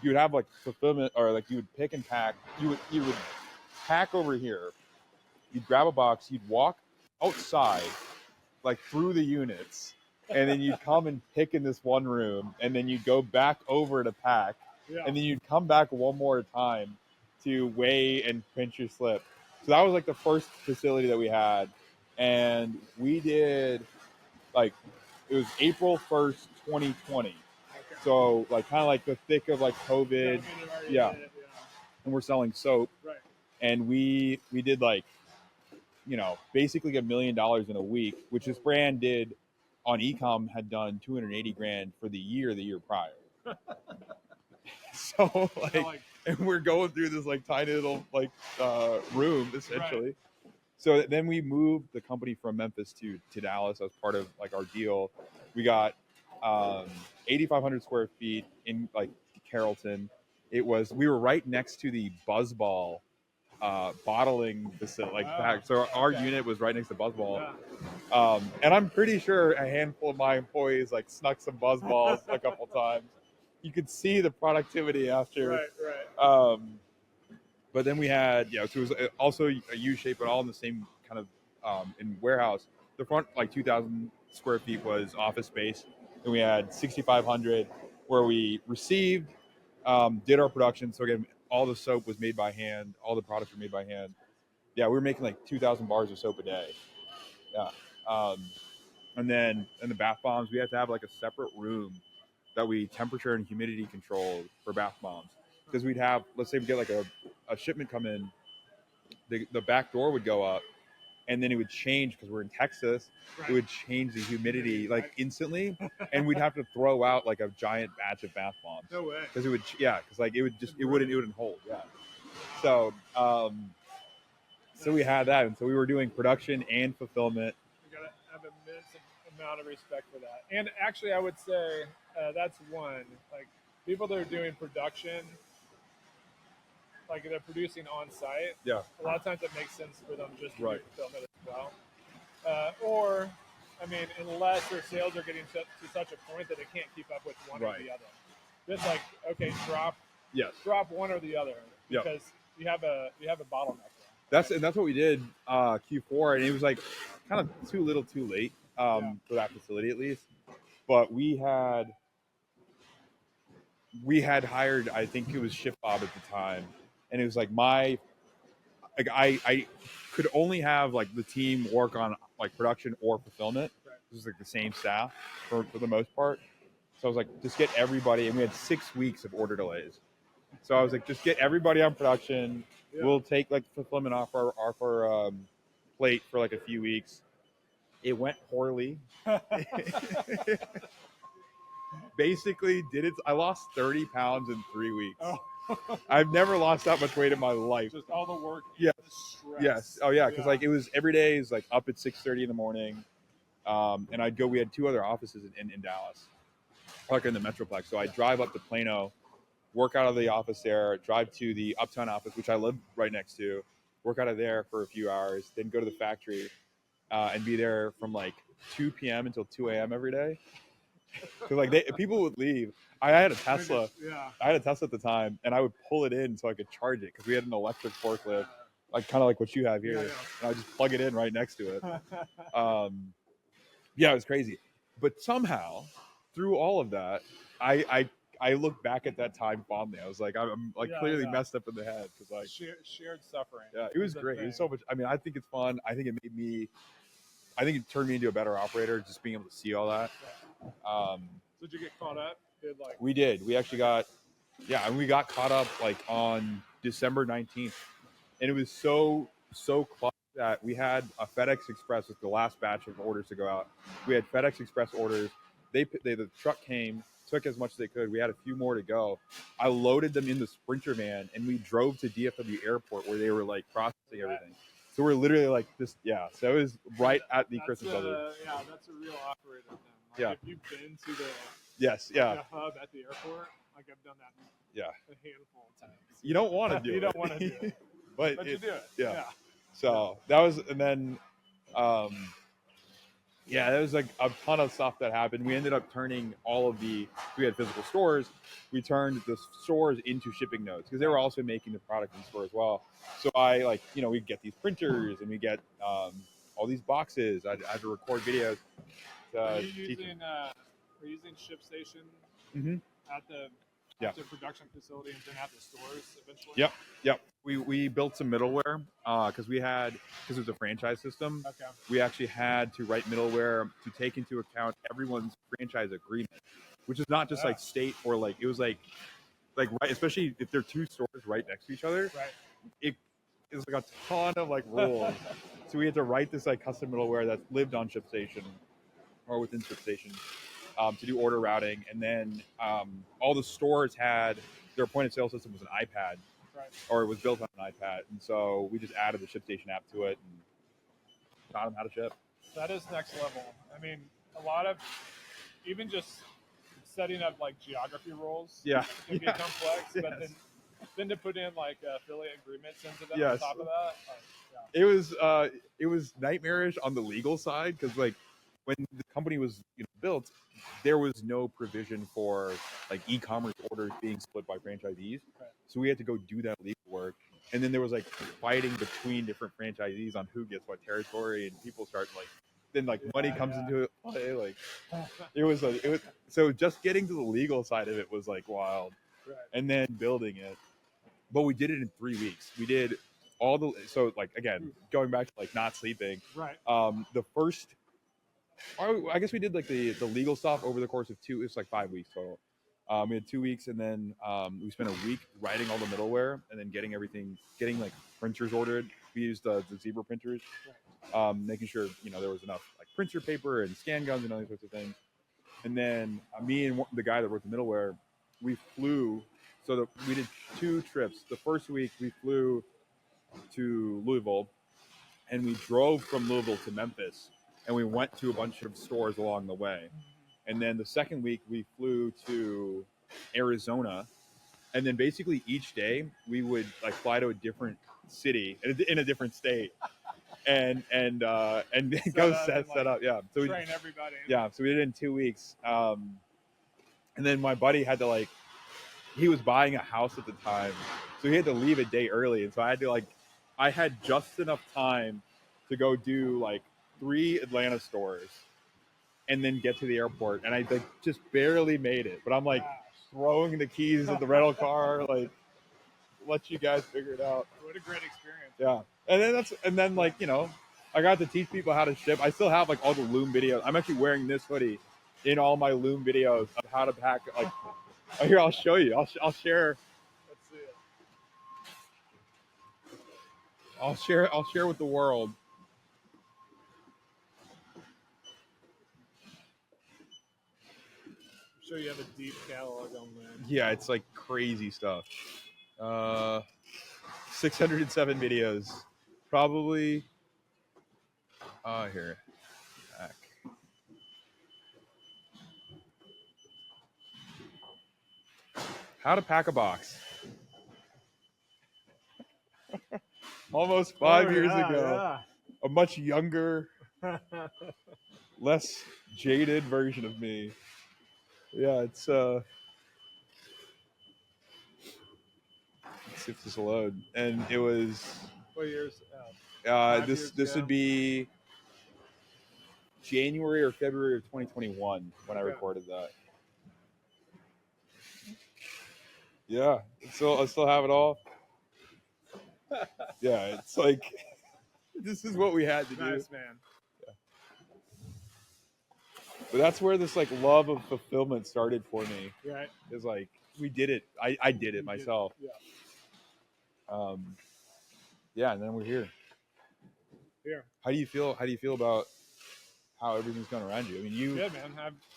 you would have like fulfillment, or like you would pick and pack. You would pack over here. You'd grab a box. You'd walk outside, like through the units, and then you'd come and pick in this one room, and then you'd go back over to pack, and then you'd come back one more time to weigh and print your slip. So that was like the first facility that we had, and we did like it was April 1st, 2020. Okay. So like kind of like the thick of like COVID, yeah. And we're selling soap, Right. and we did like, you know, basically $1 million in a week, which this brand did on ecom had done 280 grand for the year prior. So like, and we're going through this like tiny little like room essentially. Right. So then we moved the company from Memphis to Dallas as part of like our deal. We got 8,500 square feet in like Carrollton. We were right next to the Buzzball bottling facility, like back. So our unit was right next to Buzzball. Yeah. And I'm pretty sure a handful of my employees like snuck some Buzzballs a couple times. You could see the productivity after. Right. But then we had, so it was also a U shape, but all in the same kind of in warehouse. The front, like 2,000 square feet, was office space. Then we had 6,500 where we received, did our production. So again, all the soap was made by hand. All the products were made by hand. Yeah, we were making like 2,000 bars of soap a day. Yeah. And then in the bath bombs, we had to have like a separate room that we temperature and humidity controlled for bath bombs. Because we'd have, let's say we get like a shipment come in, the back door would go up, and then it would change because we're in Texas. Right. It would change the humidity like instantly, and we'd have to throw out like a giant batch of bath bombs. No way. Because it would, because like it wouldn't hold. Yeah. So, so we had that, and so we were doing production and fulfillment. You gotta have immense amount of respect for that. And actually, I would say that's one. Like people that are doing production, like they're producing on site. Yeah. A lot of times it makes sense for them just to do fulfillment as well. Or, I mean, unless their sales are getting to such a point that they can't keep up with one or the other. Just like, okay, drop one or the other because you have a bottleneck there. That's what we did Q4, and it was like kind of too little, too late for that facility at least. But we had hired, I think it was ShipBob at the time, and it was like I could only have like the team work on like production or fulfillment. It was like the same staff for the most part. So I was like, just get everybody, and we had 6 weeks of order delays. So I was like, just get everybody on production. Yeah. We'll take like fulfillment off our plate for like a few weeks. It went poorly. Basically I lost 30 pounds in 3 weeks. Oh. I've never lost that much weight in my life. Just all the work. Yes. The stress. Yes. Oh yeah. Cause like it was every day is like up at 6:30 in the morning. And we had 2 other offices in Dallas, like in the Metroplex. So I'd drive up to Plano, work out of the office there, drive to the Uptown office, which I live right next to, work out of there for a few hours, then go to the factory, and be there from like 2 p.m. until 2 a.m. every day. Because like people would leave. I had a Tesla. Yeah. I had a Tesla at the time, and I would pull it in so I could charge it because we had an electric forklift, like kind of like what you have here. Yeah. And I just plug it in right next to it. Yeah, it was crazy. But somehow, through all of that, I look back at that time fondly. I was like, I'm like clearly messed up in the head because like shared suffering. Yeah, it was great. It was so much. I mean, I think it's fun. I think it turned me into a better operator just being able to see all that. So did you get caught up? We did. We actually got, and we got caught up like on December 19th, and it was so close that we had a FedEx Express with the last batch of orders to go out. We had FedEx Express orders. The truck came, took as much as they could. We had a few more to go. I loaded them in the Sprinter van, and we drove to DFW Airport where they were like processing everything. So we're literally like just So it was right at the Christmas Brothers. Yeah, that's a real operator then. Like if you've been to the the hub at the airport, like I've done that. A handful of times. You don't want to do it. You don't want to do it, but you do it. Yeah. So that was, and then, there was like a ton of stuff that happened. We ended up turning we had physical stores. We turned the stores into shipping nodes because they were also making the product in store as well. So we'd get these printers and we get all these boxes. I'd have to record videos. Are you teach using them. we're using ShipStation Mhm. at the Yeah. at the production facility and then at the stores eventually? Yep. We built some middleware because it was a franchise system. Okay. We actually had to write middleware to take into account everyone's franchise agreement, which is not just like state or like it was like right, especially if they're two stores right next to each other. Right. It is like a ton of like rules. So we had to write this like custom middleware that lived on ShipStation or within ShipStation to do order routing, and then all the stores had their point of sale system was an iPad, Right. or it was built on an iPad, and so we just added the ShipStation app to it and taught them how to ship. That is next level. I mean, a lot of even just setting up like geography rules Yeah. can be complex, but then to put in like affiliate agreements into them on top of that, it was nightmarish on the legal side because like when the company was built, there was no provision for like e-commerce orders being split by franchisees. Right. So we had to go do that legal work, and then there was like fighting between different franchisees on who gets what territory, and people start like then like money comes into it. Like it was so just getting to the legal side of it was like wild, right. and then building it. But we did it in 3 weeks. We did all the like again going back to like not sleeping. Right. The first, I guess we did like the legal stuff over the course of it's like 5 weeks total. We had 2 weeks, and then we spent a week writing all the middleware, and then getting like printers ordered. We used the Zebra printers, making sure there was enough like printer paper and scan guns and all these sorts of things. And then me and the guy that wrote the middleware, we flew. So we did 2 trips. The first week we flew to Louisville, and we drove from Louisville to Memphis, and we went to a bunch of stores along the way. And then the second week we flew to Arizona, and then basically each day we would like fly to a different city in a different state, and go set up. Yeah, so train everybody. Yeah, so we did it in 2 weeks. And then my buddy had to he was buying a house at the time, so he had to leave a day early, and so I had just enough time to go do like 3 Atlanta stores and then get to the airport, and I just barely made it. But I'm like throwing the keys at the rental car, like let you guys figure it out. What a great experience. Yeah, and then I got to teach people how to ship. I still have like all the Loom videos. I'm actually wearing this hoodie in all my Loom videos of how to pack. Like here, I'll show you. I'll share. Let's see it. I'll share with the world. I'm sure you have a deep catalog on there. Yeah, it's like crazy stuff. 607 videos. Probably. Here. Back. How to pack a box. Almost 5 years ago. A much younger, less jaded version of me. Yeah, it's let's see if this will load. And it was what years? This would be January or February of 2021 when I recorded that. Yeah, I still have it all. Yeah, it's like this is what we had to do. Nice, man. Yeah. But that's where this like love of fulfillment started for me. Right. Is like we did it. I did it myself. Yeah. Yeah, and then we're here. Here. How do you feel about how everything's going around you? I mean, good, man.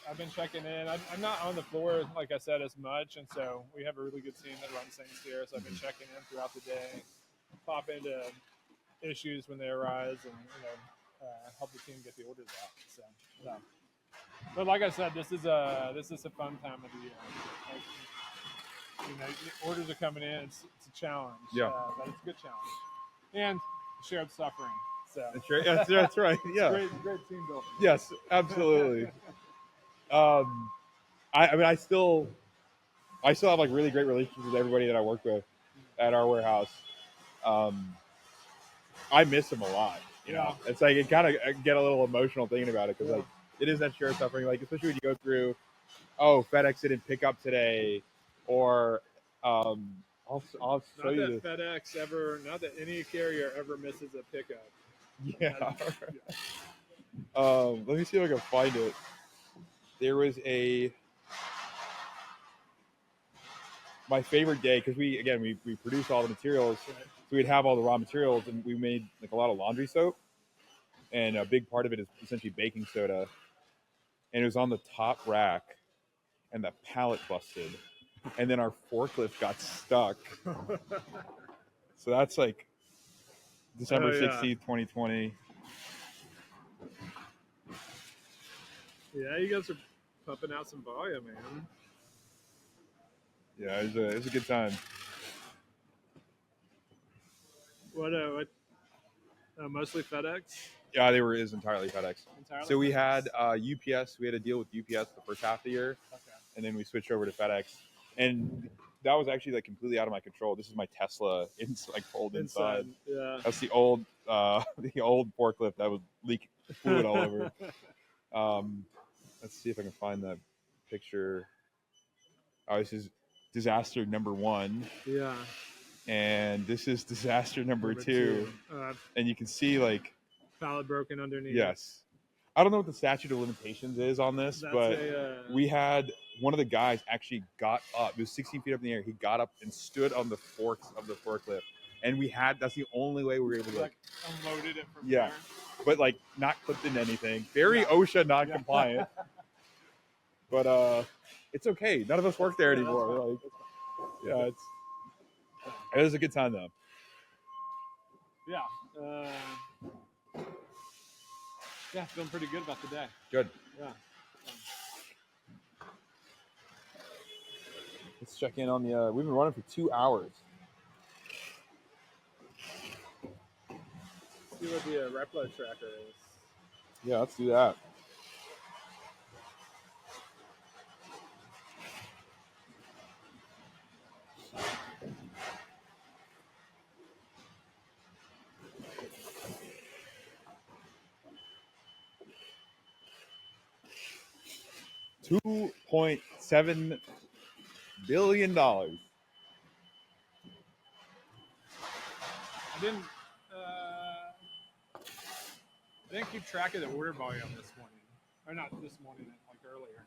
I've been checking in. I'm not on the floor, like I said, as much, and so we have a really good team that runs things here. So I've been checking in throughout the day, pop into issues when they arise, and help the team get the orders out. So, yeah. But like I said, this is a fun time of the year. Like, orders are coming in. It's a challenge. Yeah. But it's a good challenge, and shared suffering. So. That's right. Yeah. Great team building. Yes, absolutely. I mean, I still have like really great relationships with everybody that I work with at our warehouse. I miss them a lot. You know, it's like it kind of get a little emotional thinking about it because like It is that share suffering, like especially when you go through, oh, FedEx didn't pick up today, or I'll show Not you that FedEx ever, not that any carrier ever misses a pickup. this. Yeah. Let me see if I can find it. There was my favorite day, because we produced all the materials, Right. so we'd have all the raw materials, and we made like a lot of laundry soap, and a big part of it is essentially baking soda, and it was on the top rack, and the pallet busted, and then our forklift got stuck. So that's like December 16th, 2020. Yeah, you guys are pumping out some volume, man. Yeah, it was a good time. What mostly FedEx? Yeah, is entirely FedEx. Entirely So we FedEx? had UPS. We had a deal with UPS the first half of the year, Okay. and then we switched over to FedEx. And that was actually like completely out of my control. This is my Tesla, it's like pulled inside. Yeah. That's the old forklift that would leak fluid all over. Let's see if I can find that picture. Oh, this is disaster number 1. Yeah. And this is disaster number 2. And you can see like pallet broken underneath. Yes. I don't know what the statute of limitations is on this, but we had one of the guys actually got up. It was 16 feet up in the air. He got up and stood on the forks of the forklift. And that's the only way we were able to like unloaded it from there. But like not clipped into anything. Very OSHA non-compliant. But it's okay. None of us work there anymore. Like, it was a good time though. Yeah. Yeah, feeling pretty good about the day. Good. Yeah. Let's check in on the. We've been running for 2 hours. See what the Replo tracker is. Yeah, let's do that. $2.7 billion. I didn't keep track of the order volume this morning, or not this morning, like earlier.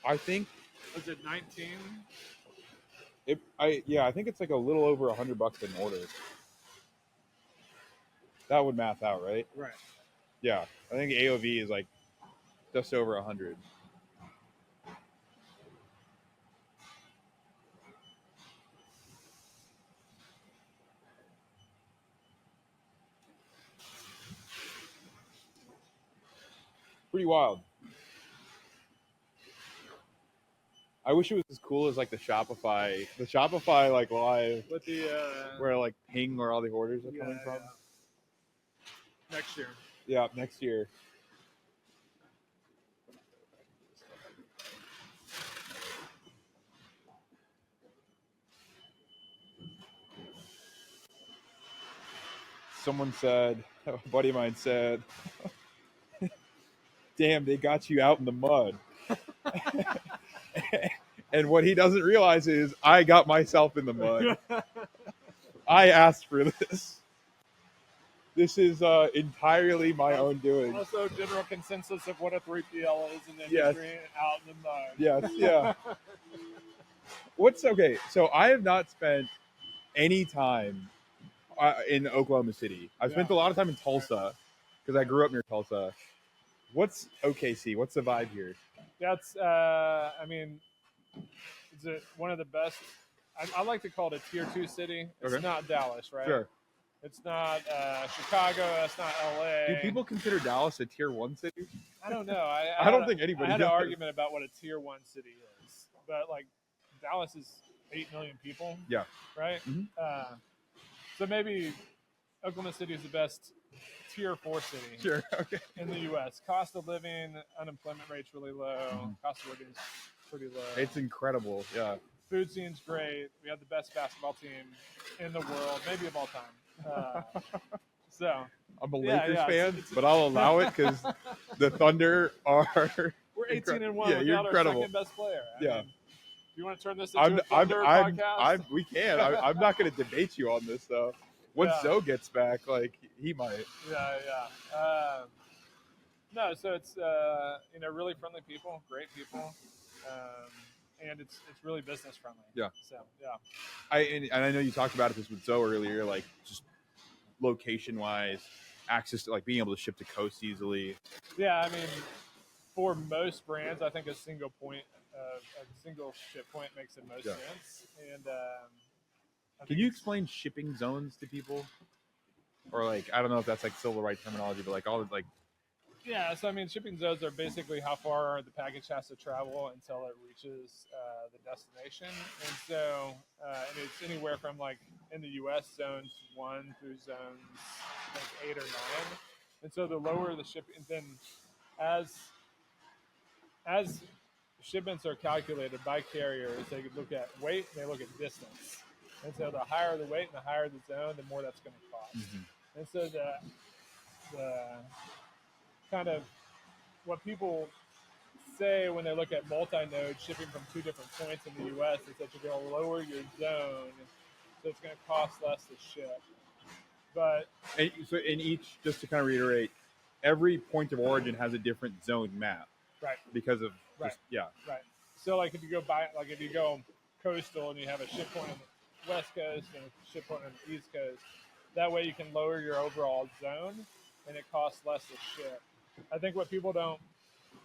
I think. Was it 19? I think it's like a little over $100 an order. That would math out, right? Right. Yeah, I think AOV is like just over 100. Pretty wild. I wish it was as cool as like the Shopify like live With the where like ping where all the orders are coming from. Next year. Yeah, next year. Someone said, a buddy of mine said, damn, they got you out in the mud. And what he doesn't realize is I got myself in the mud. I asked for this. This is entirely my own doing. Also, general consensus of what a 3PL is in the Yes. industry out in the mud. Yes, yeah. Okay, so I have not spent any time in Oklahoma City. I've spent a lot of time in Tulsa because I grew up near Tulsa. What's OKC? What's the vibe here? That's, I mean, it's one of the best. I like to call it a tier 2 city. It's not Dallas, right? Sure. It's not Chicago. It's not LA. Do people consider Dallas a tier 1 city? I don't know. I don't think anybody I had does. an argument about what a tier 1 city is, but like Dallas is 8 million people. Yeah. Right. Mm-hmm. So maybe Oklahoma City is the best tier 4 city. Sure. Okay. In the U.S. Cost of living, unemployment rate's really low. Mm-hmm. Cost of living is pretty low. It's incredible. Yeah. Food scene's great. We have the best basketball team in the world, maybe of all time. So I'm a Yeah, Lakers yeah, fan, it's- but I'll allow it because the Thunder are. we're 18-1 Yeah, you're without our incredible. second best player. I Yeah. mean, do you want to turn this into a Thunder podcast? We can. I'm not going to debate you on this though. Once Yeah. Zoe gets back, like he might. Yeah. No, so it's really friendly people, great people, and it's really business friendly. Yeah. So yeah. And I know you talked about this with Zoe earlier, like just location wise, access to like being able to ship to coast easily. Yeah, I mean, for most brands, I think a single ship point makes the most sense. And can you explain shipping zones to people? Or like, I don't know if that's like still the right terminology, but like all the like. Yeah, so I mean, shipping zones are basically how far the package has to travel until it reaches the destination, and so and it's anywhere from like in the U.S. zones 1 through zones like 8 or 9, and so the lower the shipping, then as shipments are calculated by carriers, they look at weight and they look at distance, and so the higher the weight and the higher the zone, the more that's going to cost, and so the kind of what people say when they look at multi-node shipping from 2 different points in the U.S. is that you're going to lower your zone, so it's going to cost less to ship. But so in each, just to kind of reiterate, every point of origin has a different zone map, right? Because of Right. Yeah. Right. So like if you go coastal and you have a ship point on the west coast and a ship point on the east coast, that way you can lower your overall zone and it costs less to ship. I think what people don't,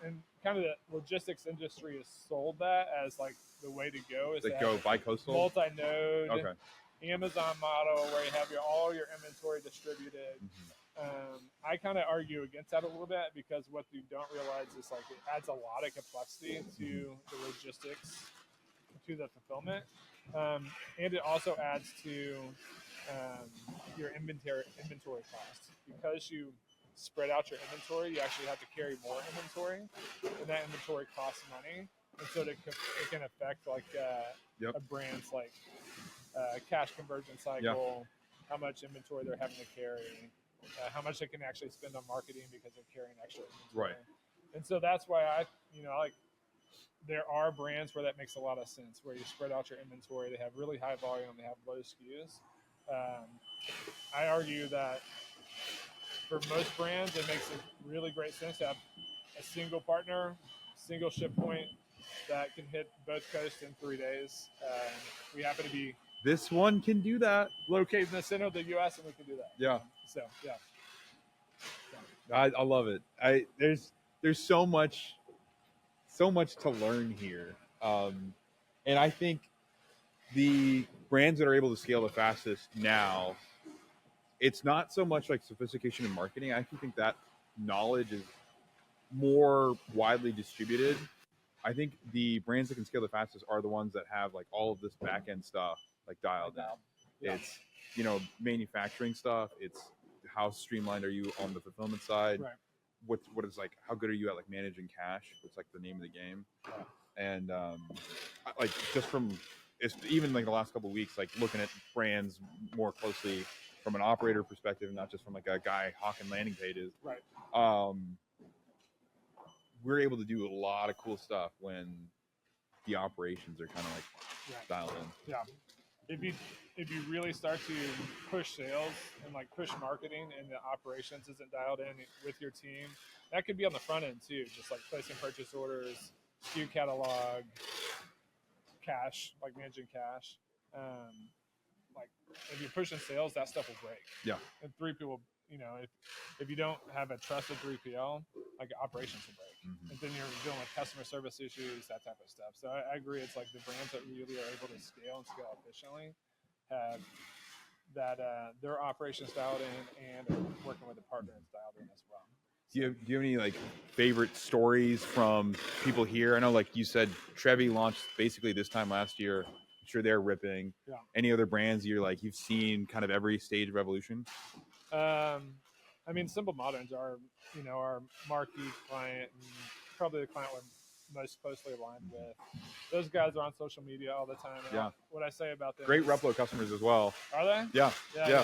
and kind of the logistics industry has sold that as like the way to go is Like to go have bi-coastal? multi-node, Okay. Amazon model where you have all your inventory distributed. I kind of argue against that a little bit because what you don't realize is like it adds a lot of complexity to the logistics, to the fulfillment, and it also adds to your inventory cost because you spread out your inventory. You actually have to carry more inventory, and that inventory costs money, and so it can affect like a brand's like cash conversion cycle, how much inventory they're having to carry, how much they can actually spend on marketing because they're carrying extra inventory. Right. And so that's why I like. There are brands where that makes a lot of sense, where you spread out your inventory. They have really high volume. They have low SKUs. I argue that for most brands, it makes a really great sense to have a single partner, single ship point that can hit both coasts in 3 days. We happen to be This one can do that. located in the center of the U.S. and we can do that. Yeah. So yeah. I love it. There's so much to learn here, and I think the brands that are able to scale the fastest now, it's not so much like sophistication in marketing. I actually think that knowledge is more widely distributed. I think the brands that can scale the fastest are the ones that have like all of this back end stuff like dialed in. Yeah. It's manufacturing stuff. It's how streamlined are you on the fulfillment side? Right. What is like how good are you at like managing cash? What's like the name of the game? And like just from it's even like the last couple of weeks, like looking at brands more closely from an operator perspective, not just from like a guy hawking landing pages. Right. We're able to do a lot of cool stuff when the operations are kind of like dialed in. Yeah. If you really start to push sales and like push marketing and the operations isn't dialed in with your team, that could be on the front end too, just like placing purchase orders, SKU catalog, cash, like managing cash. Like if you're pushing sales, that stuff will break. Yeah. And 3PL, if you don't have a trusted 3PL, like operations will break. And then you're dealing with customer service issues, that type of stuff. So I agree. It's like the brands that really are able to scale and scale efficiently have that their operations dialed in and are working with a partner that's dialed in as well. Do you have any like favorite stories from people here? I know, like you said, Trevi launched basically this time last year. I'm sure they're ripping. Yeah. Any other brands you've seen kind of every stage of evolution? I mean, Simple Moderns are our marquee client and probably the client with most closely aligned with. Those guys are on social media all the time. And Yeah. what I say about them Great is, Replo customers as well. Are they? Yeah. Yeah.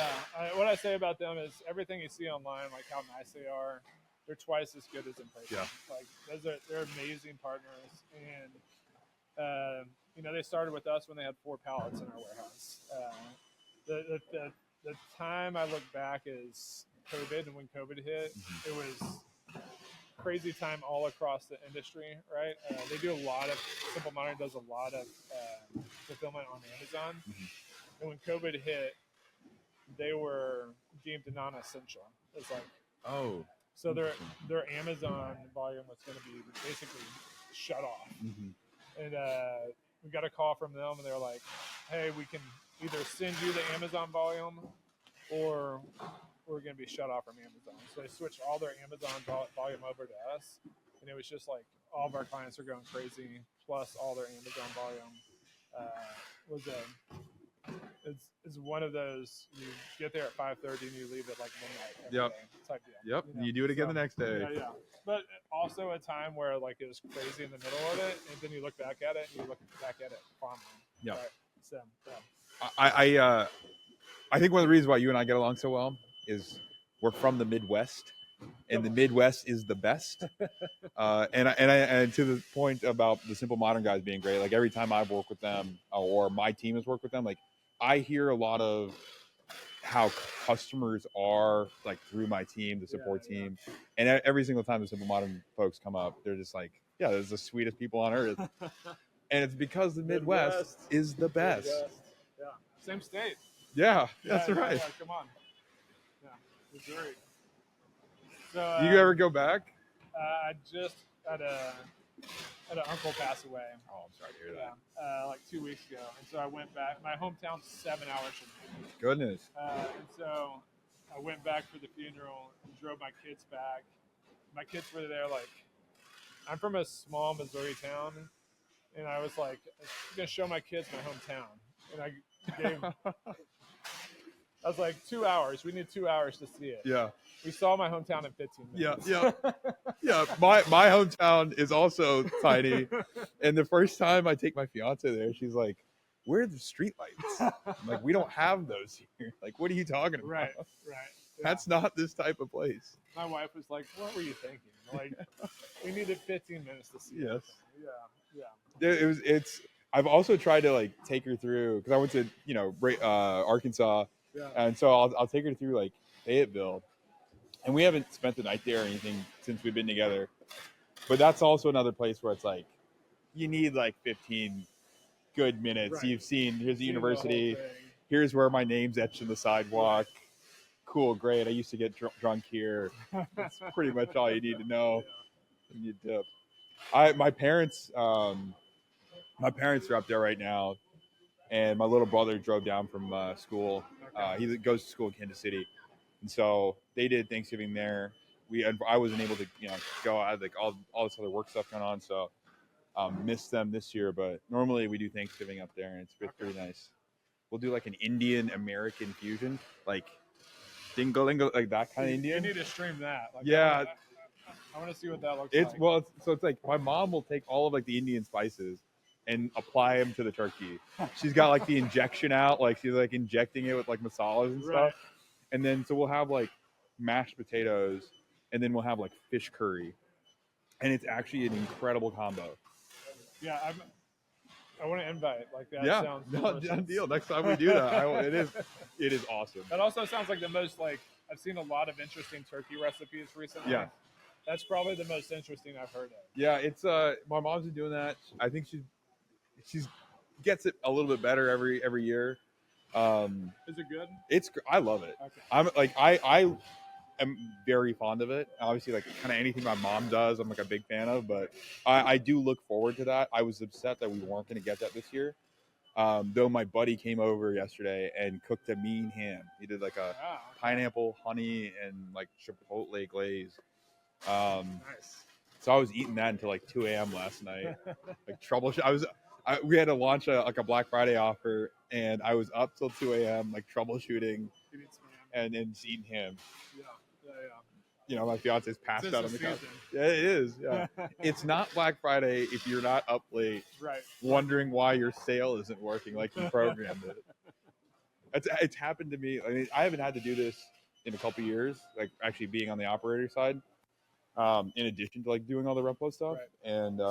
What I say about them is everything you see online, like how nice they are, they're twice as good as in person. Yeah. Like they're amazing partners, and they started with us when they had 4 pallets in our warehouse. The time I look back is COVID, and when COVID hit, it was crazy time all across the industry, right? They do a lot of Simple Modern does a lot of fulfillment on Amazon, and when COVID hit, they were deemed non-essential. It's like so their Amazon volume was going to be basically shut off, and we got a call from them, and they were like, "Hey, we can either send you the Amazon volume, or we're going to be shut off from Amazon." So they switched all their Amazon volume over to us, and it was just like all of our clients are going crazy. Plus, all their Amazon volume it's one of those you get there at 5:30 and you leave at like midnight every day type deal. Yep. You do it again the next day. Yeah. But also a time where like it was crazy in the middle of it, and then you look back at it and you look back at it fondly. Yeah. Right? So I think one of the reasons why you and I get along so well is we're from the Midwest, and the Midwest is the best. And to the point about the Simple Modern guys being great, like every time I've worked with them or my team has worked with them, like I hear a lot of how customers are like through my team, the support team, and every single time the Simple Modern folks come up, they're just like, yeah, they're the sweetest people on earth. And it's because the Midwest is the best. Yeah. Same state. Yeah, that's right. Yeah, come on. Yeah, Missouri. So, you ever go back? I just had an uncle pass away. Oh, I'm sorry to hear that. Like 2 weeks ago, and so I went back. My hometown's 7 hours from here. Goodness. And so I went back for the funeral and drove my kids back. My kids were there. Like, I'm from a small Missouri town, and I was like, I'm gonna show my kids my hometown, and I gave. I was like, 2 hours. We need 2 hours to see it. Yeah. We saw my hometown in 15 minutes. Yeah. My hometown is also tiny. And the first time I take my fiance there, she's like, where are the street lights? I'm like, we don't have those here. Like, what are you talking about? Right. Yeah. That's not this type of place. My wife was like, what were you thinking? Like, we needed 15 minutes to see it. Yeah. It's I've also tried to like take her through, because I went to, Arkansas. Yeah. And so I'll take her through like Fayetteville. And we haven't spent the night there or anything since we've been together. But that's also another place where it's like, you need like 15 good minutes. Right. You've seen, here's the university. Here's where my name's etched in the sidewalk. Cool, great. I used to get drunk here. That's pretty much all you need to know. And you dip. My parents are up there right now. And my little brother drove down from school. He goes to school in Kansas City. And so they did Thanksgiving there. I wasn't able to, go. I had like all this other work stuff going on, so missed them this year. But normally we do Thanksgiving up there, and it's pretty nice. We'll do like an Indian American fusion, like dingo, like that kind of Indian. You need to stream that. Like, yeah, I want to see what that looks like. It's like my mom will take all of like the Indian spices and apply them to the turkey. She's got like the injection out, like she's like injecting it with like masalas and stuff. And then so we'll have like mashed potatoes, and then we'll have like fish curry, and it's actually an incredible combo. Yeah, I want to invite. Like that sounds done deal. Next time we do that, it is awesome. That also sounds like the most like I've seen a lot of interesting turkey recipes recently. Yeah, that's probably the most interesting I've heard of. Yeah, it's my mom's been doing that. I think she's gets it a little bit better every year. Is it good? I love it. Okay. I'm like I am very fond of it. Obviously, like kind of anything my mom does, I'm like a big fan of. But I do look forward to that. I was upset that we weren't going to get that this year. Though my buddy came over yesterday and cooked a mean ham. He did like a pineapple, honey, and like chipotle glaze. Nice. So I was eating that until like 2 a.m. last night. Like troubleshoot. We had to launch a Black Friday offer, and I was up till 2 a.m. like troubleshooting and just eating ham. my fiance's passed Tis out the on the couch. season. Yeah, it is. Yeah. It's not Black Friday if you're not up late Right. wondering why your sale isn't working like you programmed it. It's happened to me. I mean, I haven't had to do this in a couple years, like actually being on the operator side, in addition to like doing all the Replo stuff. Right. And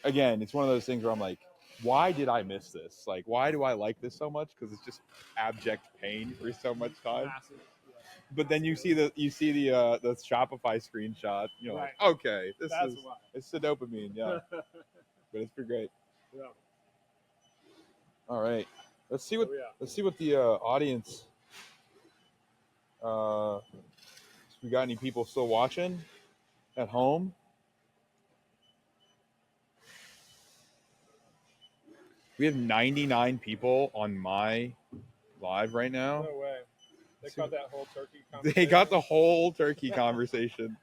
again, it's one of those things where I'm like, why did I miss this? Like, why do I like this so much? Because it's just abject pain for so much time. Massive. Yeah. But then you see the Shopify screenshot. You're Right. like, okay, That's why. it's the dopamine, yeah. But it's pretty great. Yeah. All right, let's see what Oh, yeah. let's see what the audience. We got any people still watching at home? We have 99 people on my live right now. No way. They got that whole turkey conversation. They got the whole turkey conversation.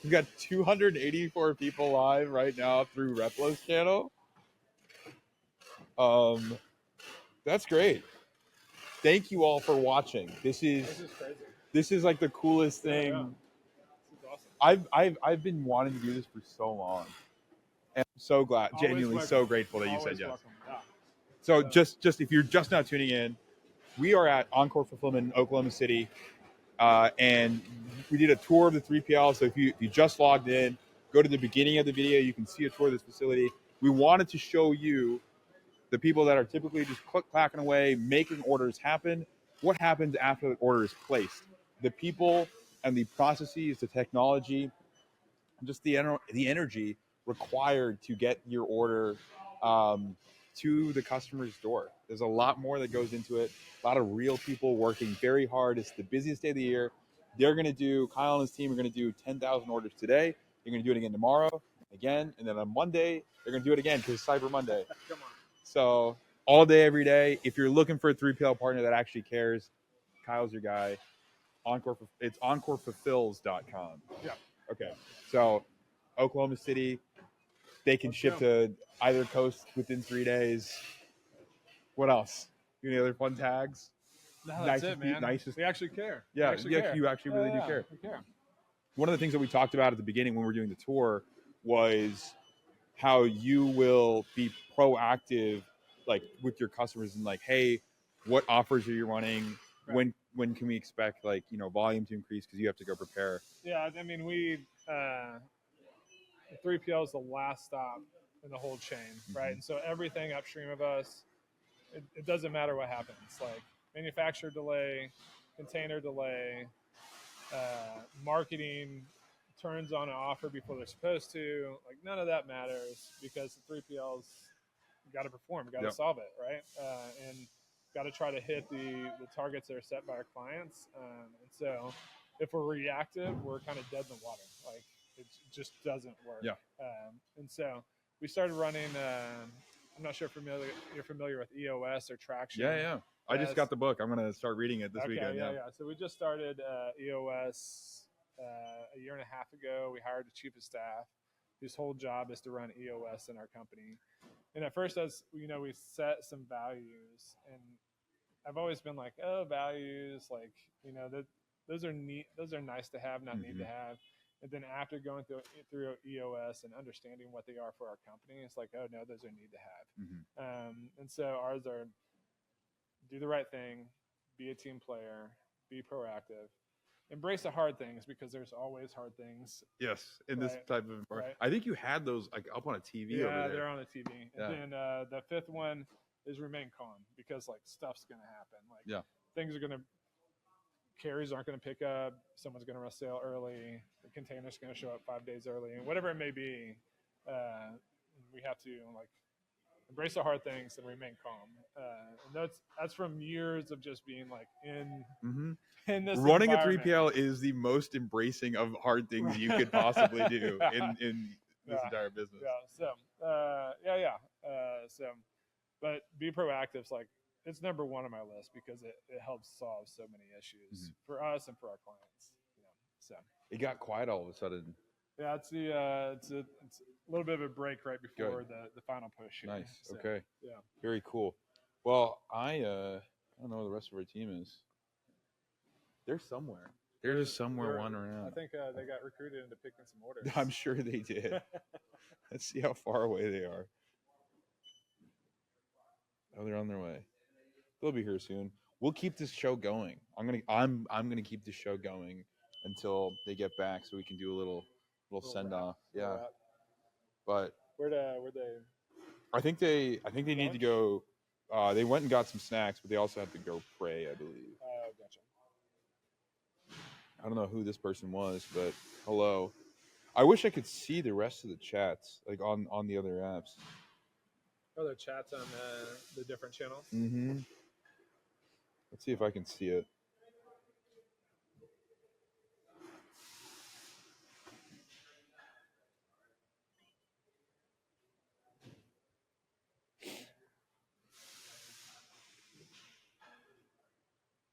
We got 284 people live right now through Replo's channel. That's great. Thank you all for watching. This is crazy. This is like the coolest thing. Yeah. This is awesome. I've been wanting to do this for so long. And I'm so glad, Always genuinely welcome. so grateful that you Always said yes. welcome. Yeah. So just if you're just now tuning in, we are at Encore Fulfillment in Oklahoma City, and we did a tour of the 3PL. So if you just logged in, go to the beginning of the video. You can see a tour of this facility. We wanted to show you the people that are typically just clacking away, making orders happen. What happens after the order is placed? The people and the processes, the technology, just the energy required to get your order to the customer's door. There's a lot more that goes into it. A lot of real people working very hard. It's the busiest day of the year. Kyle and his team are going to do 10,000 orders today. They're going to do it again tomorrow, again, and then on Monday, they're going to do it again because it's Cyber Monday. Come on. So all day, every day. If you're looking for a 3PL partner that actually cares, Kyle's your guy. It's encorefulfills.com. Yeah. Okay. So Oklahoma City, they can ship to either coast within 3 days. What else? Any other fun tags? No, that's it, man. We actually care. Yeah, you actually really do care. We care. One of the things that we talked about at the beginning when we were doing the tour was how you will be proactive, like with your customers, and like, hey, what offers are you running? Right. When can we expect volume to increase because you have to go prepare? Yeah, I mean, we 3PL is the last stop in the whole chain, right? And so everything upstream of us, it doesn't matter what happens, like manufacturer delay, container delay, marketing turns on an offer before they're supposed to, like none of that matters because the 3PL's got to perform, got to solve it, right? And got to try to hit the targets that are set by our clients. And so if we're reactive, we're kind of dead in the water. Like it just doesn't work. Yeah. And so we started running, I'm not sure if you're familiar with EOS or Traction. Yeah. I just got the book. I'm going to start reading it this weekend. Yeah. So we just started EOS a year and a half ago. We hired the chief of staff whose whole job is to run EOS in our company. And at first, we set some values, and I've always been like, oh, values, like, those are neat. Those are nice to have, not need to have. And then after going through EOS and understanding what they are for our company, it's like, oh no, those are need to have. And so ours are do the right thing, be a team player, be proactive, embrace the hard things because there's always hard things. Yes, in this type of environment. Right. I think you had those like up on a TV over there. Yeah, they're on a TV. And then the fifth one is remain calm because like stuff's going to happen. Like things are going to, carriers aren't going to pick up. Someone's going to run a sale early. The container's going to show up 5 days early, and whatever it may be, we have to like embrace the hard things and remain calm. And that's from years of just being like in this running a 3PL is the most embracing of hard things you could possibly do in this entire business. But be proactive. It's like it's number one on my list because it helps solve so many issues for us and for our clients. So it got quiet all of a sudden. Yeah, it's a little bit of a break right before the final push here. Nice. So, okay. Yeah. Very cool. Well, I don't know where the rest of our team is. They're somewhere. They're just somewhere wandering I around. think they got recruited into picking some orders. I'm sure they did. Let's see how far away they are. Oh, they're on their way. They'll be here soon. We'll keep this show going. I'm gonna keep this show going until they get back, so we can do a little send off. Yeah. But Where'd they? I think they need to go. They went and got some snacks, but they also have to go pray, I believe. Oh, gotcha. I don't know who this person was, but hello. I wish I could see the rest of the chats, like on the other apps. Oh, the chats on the different channels. Mm-hmm. Let's see if I can see it.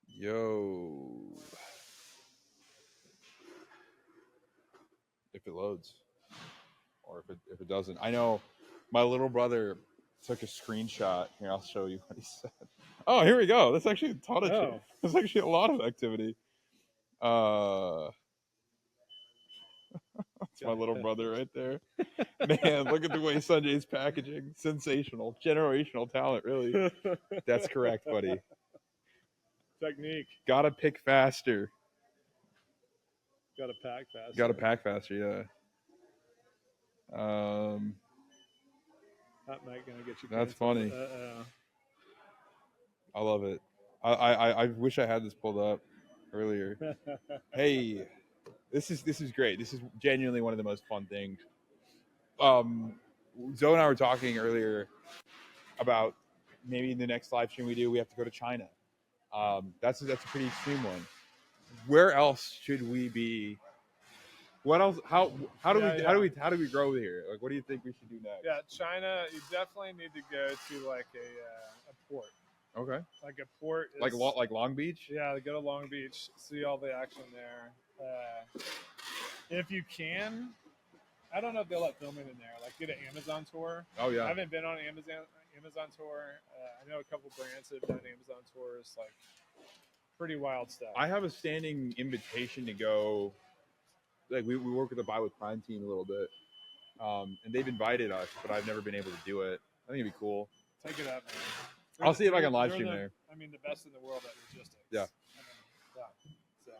Yo. If it loads. Or if it doesn't. I know my little brother took a screenshot. Here, I'll show you what he said. Oh, here we go. That's actually a ton of shit. That's actually a lot of activity. That's my little brother right there. Man, look at the way Sanjay's packaging. Sensational. Generational talent, really. That's correct, buddy. Technique. Gotta pick faster. Gotta pack faster. Gotta pack faster, yeah. That might gonna get you. That's funny. I love it. I wish I had this pulled up earlier. Hey, this is great. This is genuinely one of the most fun things. Zoe and I were talking earlier about maybe in the next live stream we do, we have to go to China. That's a pretty extreme one. Where else should we be? What else? How do we grow here? Like, what do you think we should do next? Yeah, China. You definitely need to go to like a port. Okay. Like a port. Is, like Long Beach. Yeah, go to Long Beach, see all the action there. If you can, I don't know if they'll let filming in there. Like, get an Amazon tour. Oh yeah. I haven't been on an Amazon tour. I know a couple brands that have done Amazon tours. Like, pretty wild stuff. I have a standing invitation to go. Like, we work with the Buy with Prime team a little bit, and they've invited us, but I've never been able to do it. I think it'd be cool. Take it up, man. I'll see if I can live stream there. I mean, the best in the world at logistics. Yeah. Yeah. So.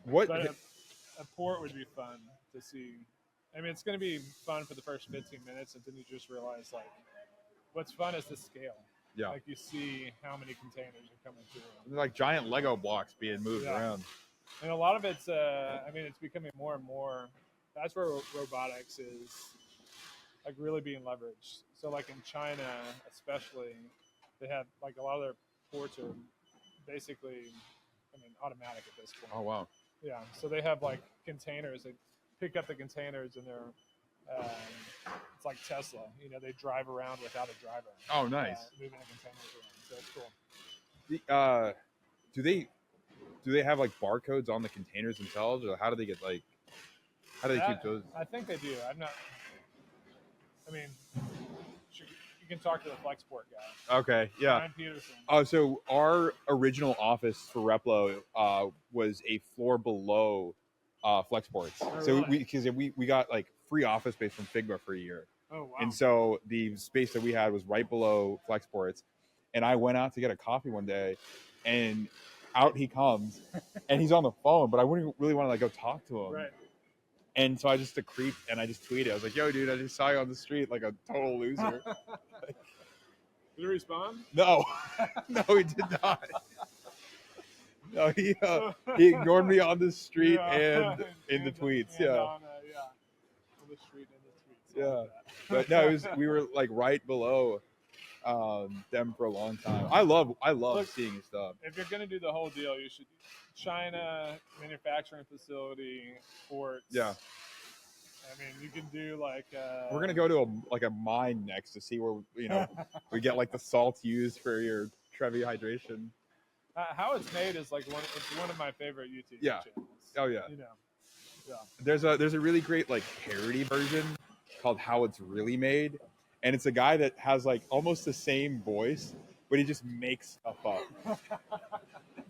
What? But a port would be fun to see. I mean, it's going to be fun for the first 15 minutes, and then you just realize, like, what's fun is the scale. Yeah. Like, you see how many containers are coming through. They're like giant Lego blocks being moved around. And a lot of it's, I mean, it's becoming more and more. That's where robotics is, like, really being leveraged. So, like, in China, especially, they have, like, a lot of their ports are basically, I mean, automatic at this point. Oh, wow. Yeah. So they have, like, containers. They pick up the containers, and they're, it's like Tesla. You know, they drive around without a driver. Oh, nice. Moving the containers around. So it's cool. Do they have like barcodes on the containers themselves, or how do they get like? How do they keep those? I think they do. I'm not. I mean, you can talk to the Flexport guy. Okay, yeah. Ryan Peterson. Oh, so our original office for Replo was a floor below Flexports. Oh, so really? we got like free office space from Figma for a year. Oh, wow. And so the space that we had was right below Flexports. And I went out to get a coffee one day, and out he comes, and he's on the phone, but I wouldn't really want to like go talk to him. Right. And so I just a creep, and I just tweeted. I was like, "Yo, dude, I just saw you on the street like a total loser." Did he respond? No, no, he did not. No, he ignored me on the street and in the tweets. And yeah. on the street and the tweets. Yeah. But no, we were like right below them for a long time. I love seeing his stuff. If you're gonna do the whole deal, you should China manufacturing facility, ports. Yeah. I mean, you can do like. We're gonna go to a mine next to see where we get like the salt used for your Trevi hydration. How it's made is like one of my favorite YouTube channels. Oh yeah. You know. Yeah. There's a really great like parody version called How It's Really Made, and it's a guy that has like almost the same voice, but he just makes stuff up.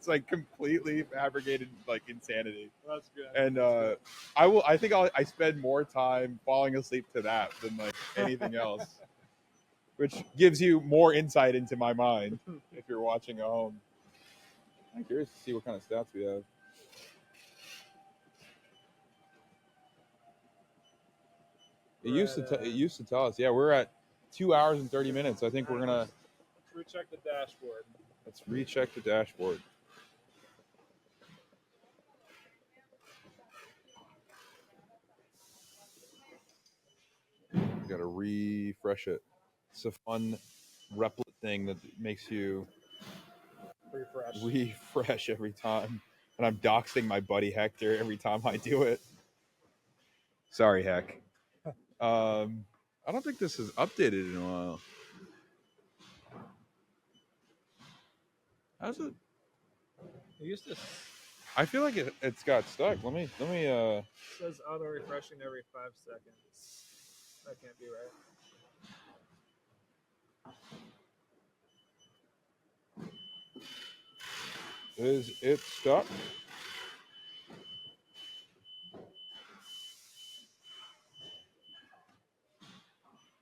It's like completely fabricated, like insanity. That's good. And I think I spend more time falling asleep to that than like anything else, which gives you more insight into my mind if you're watching at home. I'm curious to see what kind of stats we have. It used to tell us. Yeah, we're at 2 hours and 30 minutes. I think we're gonna. Let's recheck the dashboard. Let's recheck the dashboard. You gotta refresh it. It's a fun Replo thing that makes you refresh every time. And I'm doxing my buddy Hector every time I do it. Sorry, Heck. I don't think this is updated in a while. How's it? It used to. I feel like it's got stuck. Let me. It says auto refreshing every 5 seconds. That can't be right. Is it stuck?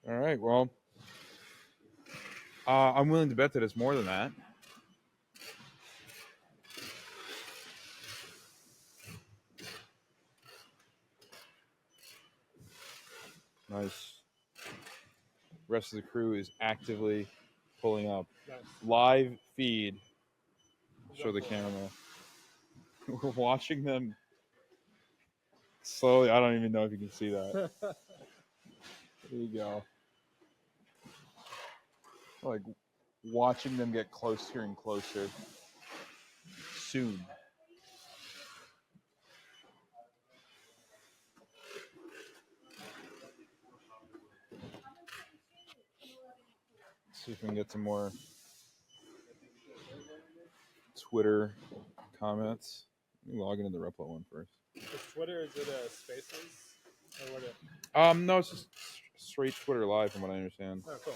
All right. Well, I'm willing to bet that it's more than that. Nice. Rest of the crew is actively pulling up. Nice. Live feed. Show the camera. We're watching them slowly. I don't even know if you can see that. There you go. Like watching them get closer and closer. Soon. See if we can get some more Twitter comments. Let me log into the Replo one first. Is Twitter, is it Spaces? Or what No, it's just straight Twitter Live from what I understand. Oh, cool.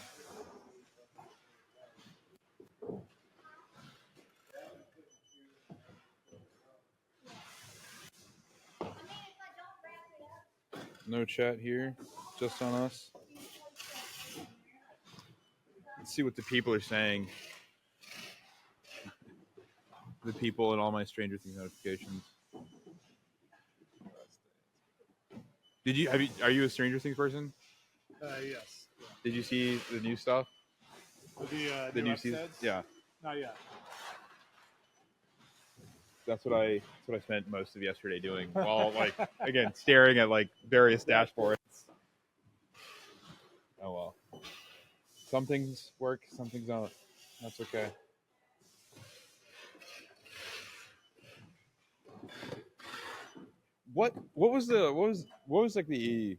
No chat here, just on us. Let's see what the people are saying. The people and all my Stranger Things notifications. Are you a Stranger Things person? Yes. Yeah. Did you see the new stuff? The new episodes? season? Yeah. Not yet. That's what I spent most of yesterday doing while like again staring at like various dashboards. Oh well. Some things work, some things don't. That's okay. What was like the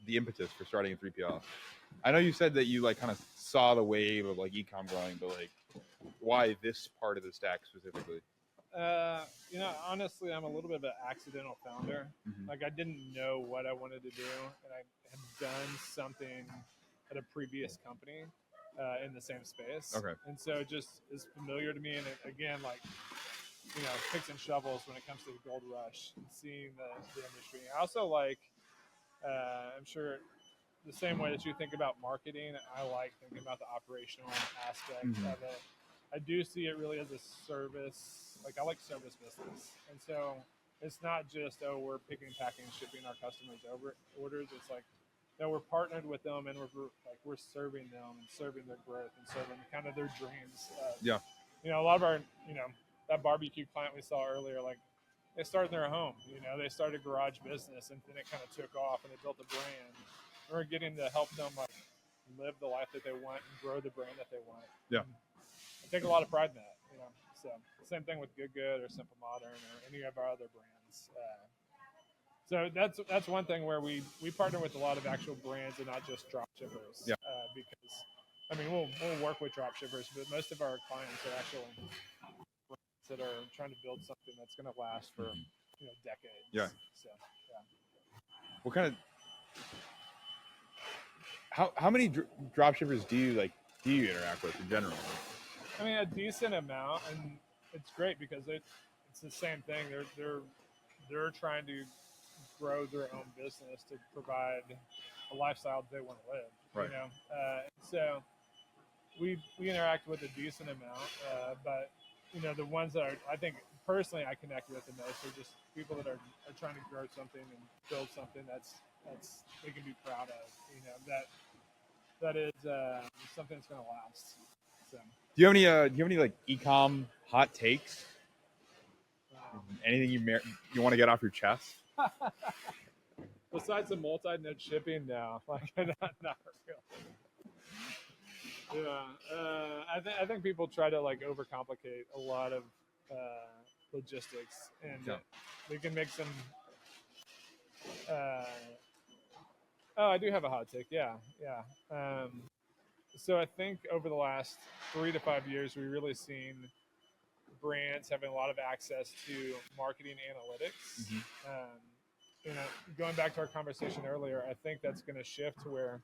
impetus for starting a 3PL? I know you said that you like kind of saw the wave of like e-com growing, but like why this part of the stack specifically? Honestly, I'm a little bit of an accidental founder. Mm-hmm. Like I didn't know what I wanted to do, and I had done something at a previous company in the same space. Okay. And so it just is familiar to me. And again, like, picks and shovels when it comes to the gold rush and seeing the industry. I also like, I'm sure the same way that you think about marketing, I like thinking about the operational aspect of it. I do see it really as a service. Like I like service business. And so it's not just, we're picking, packing, shipping our customers orders. It's like, no, we're partnered with them and we're serving them and serving their growth and serving kind of their dreams. Yeah. A lot of our, that barbecue client we saw earlier, like they started in their home, they started a garage business and then it kind of took off and they built a brand. And we're getting to help them like live the life that they want and grow the brand that they want. Yeah. And I take a lot of pride in that, So same thing with Good Good or Simple Modern or any of our other brands. So that's one thing where we partner with a lot of actual brands and not just drop shippers. Yeah. Because we'll work with drop shippers, but most of our clients are actual brands that are trying to build something that's going to last for decades. Yeah. So yeah. What kind of how many drop shippers do you interact with in general? I mean, a decent amount, and it's great because it's the same thing. They're trying to grow their own business to provide a lifestyle they want to live. Right. You know, so we interact with a decent amount, but you know, the ones that I think personally I connect with the most are just people that are trying to grow something and build something that's they can be proud of. You know, that is something that's going to last. So. Do you have any like ecom hot takes? Anything you want to get off your chest? Besides the multi-node shipping now, like not real. Yeah, I think people try to like overcomplicate a lot of logistics, and they can make some. Oh, I do have a hot take. Yeah. So I think over the last 3 to 5 years, we've really seen brands having a lot of access to marketing analytics. Mm-hmm. You know, going back to our conversation earlier, I think that's going to shift to where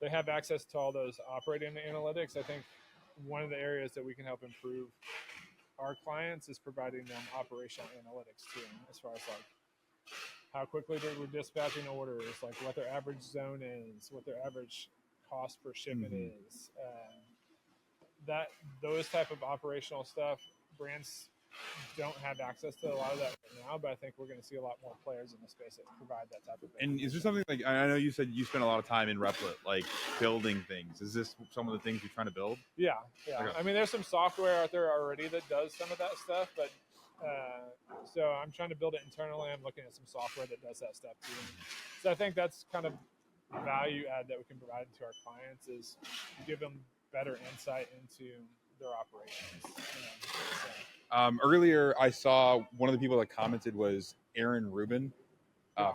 they have access to all those operating analytics. I think one of the areas that we can help improve our clients is providing them operational analytics too, as far as like how quickly we're dispatching orders, like what their average zone is, what their average cost per shipment is. Those type of operational stuff, brands don't have access to a lot of that right now, but I think we're going to see a lot more players in the space that provide that type of thing. And is there something like, I know you said you spent a lot of time in Replo, like building things. Is this some of the things you're trying to build? Yeah. Okay. I mean, there's some software out there already that does some of that stuff, but so I'm trying to build it internally. I'm looking at some software that does that stuff too. So I think that's kind of value add that we can provide to our clients is give them better insight into their operations. You know, so. Earlier, I saw one of the people that commented was Aaron Rubin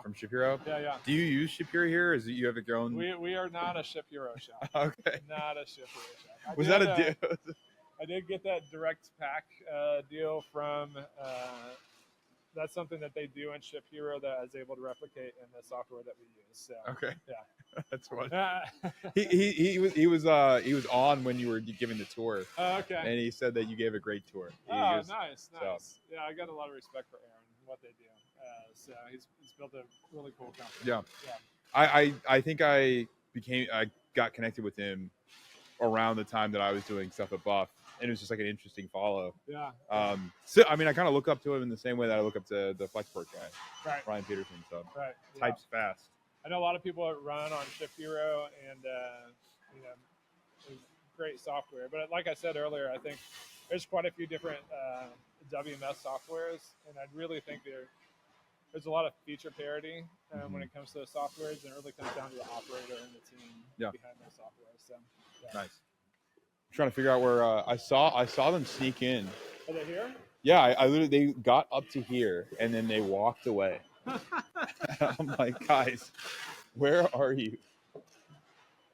from Shapiro. Yeah. Do you use Shapiro here? Is it you have your own? We are not a Shapiro shop. Okay. Not a Shapiro shop. Was that a deal? I did get that direct pack deal from. That's something that they do in Shapiro that I was able to replicate in the software that we use. So, okay. Yeah. That's funny. he was on when you were giving the tour. Oh, okay. And he said that you gave a great tour. Nice. So. Yeah, I got a lot of respect for Aaron and what they do. So he's built a really cool company. Yeah. I think I got connected with him around the time that I was doing stuff at Buff, and it was just like an interesting follow. Yeah. So I mean, I kind of look up to him in the same way that I look up to the Flexport guy, right? Ryan Peterson. So Types fast. I know a lot of people that run on Shapiro, and you know, it's great software. But like I said earlier, I think there's quite a few different WMS softwares, and I really think there's a lot of feature parity when it comes to the softwares, and it really comes down to the operator and the team behind those software. So nice. I'm trying to figure out where I saw them sneak in. Are they here? Yeah, I literally they got up to here and then they walked away. I'm like, guys, where are you?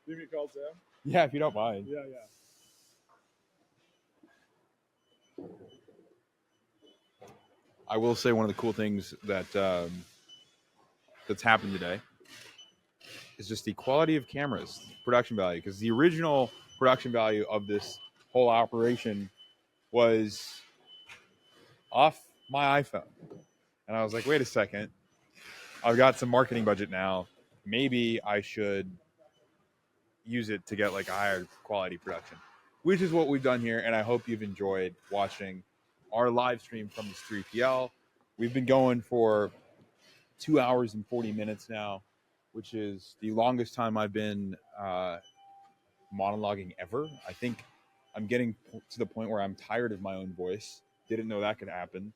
Give me a call, Sam. Yeah, if you don't mind. Yeah. I will say one of the cool things that that's happened today is just the quality of cameras, production value. Because the original production value of this whole operation was off my iPhone, and I was like, wait a second, I've got some marketing budget now. Maybe I should use it to get like a higher quality production, which is what we've done here. And I hope you've enjoyed watching our live stream from this 3PL. We've been going for 2 hours and 40 minutes now, which is the longest time I've been monologuing ever. I think I'm getting to the point where I'm tired of my own voice. Didn't know that could happen.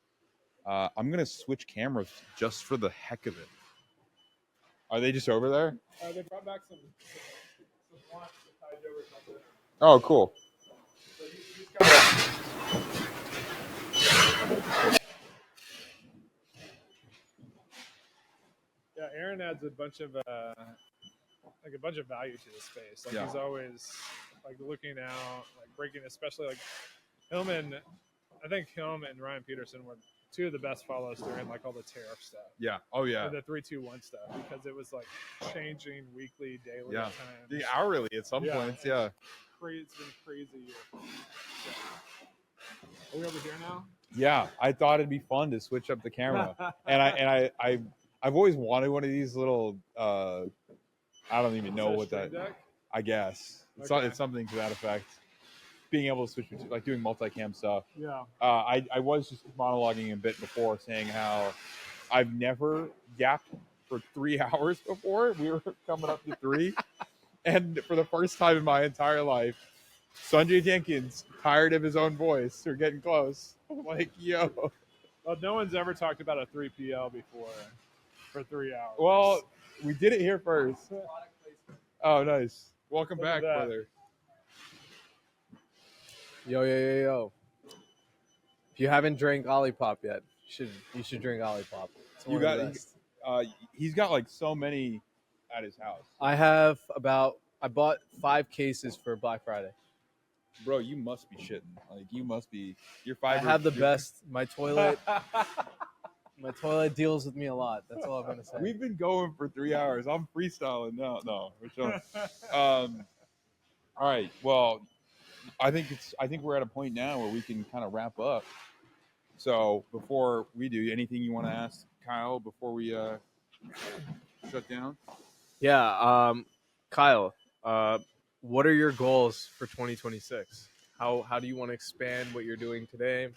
I'm going to switch cameras just for the heck of it. Are they just over there? They brought back some wants to tide over something. Oh, cool. So he's got Yeah, Aaron adds a bunch of value to the space. Like he's always like looking out, like breaking, especially like I think him and Ryan Peterson were two of the best follows during like all the tariff stuff. Yeah. Oh yeah. And the 3-2-1 stuff, because it was like changing weekly, daily yeah. times. The hourly at some points. Yeah. It's been a crazy year. Are we over here now? Yeah, I thought it'd be fun to switch up the camera, and I've always wanted one of these little. I don't even know what that. Deck? I guess it's, Okay. it's something to that effect. Being able to switch between, like doing multicam stuff. Yeah. I was just monologuing a bit before, saying how I've never yapped for 3 hours before. We were coming up to 3, and for the first time in my entire life, Sanjay Jenkins, tired of his own voice, we're getting close. I'm like, yo. Well, no one's ever talked about a 3PL before for 3 hours. Well, we did it here first. Oh, nice. Welcome Look at back, that. brother. Yo. If you haven't drank Olipop yet, you should drink Olipop. It's one of the best. He's got like so many at his house. I bought 5 cases for Black Friday. Bro, you must be shitting. Like you must be. Your I fiber. have the best. My toilet deals with me a lot. That's all I'm gonna say. We've been going for 3 hours. I'm freestyling now. No, we're chilling. All right. Well, I think we're at a point now where we can kind of wrap up. So before we do, anything you want to ask Kyle before we shut down? Yeah, Kyle, what are your goals for 2026? How do you want to expand what you're doing today,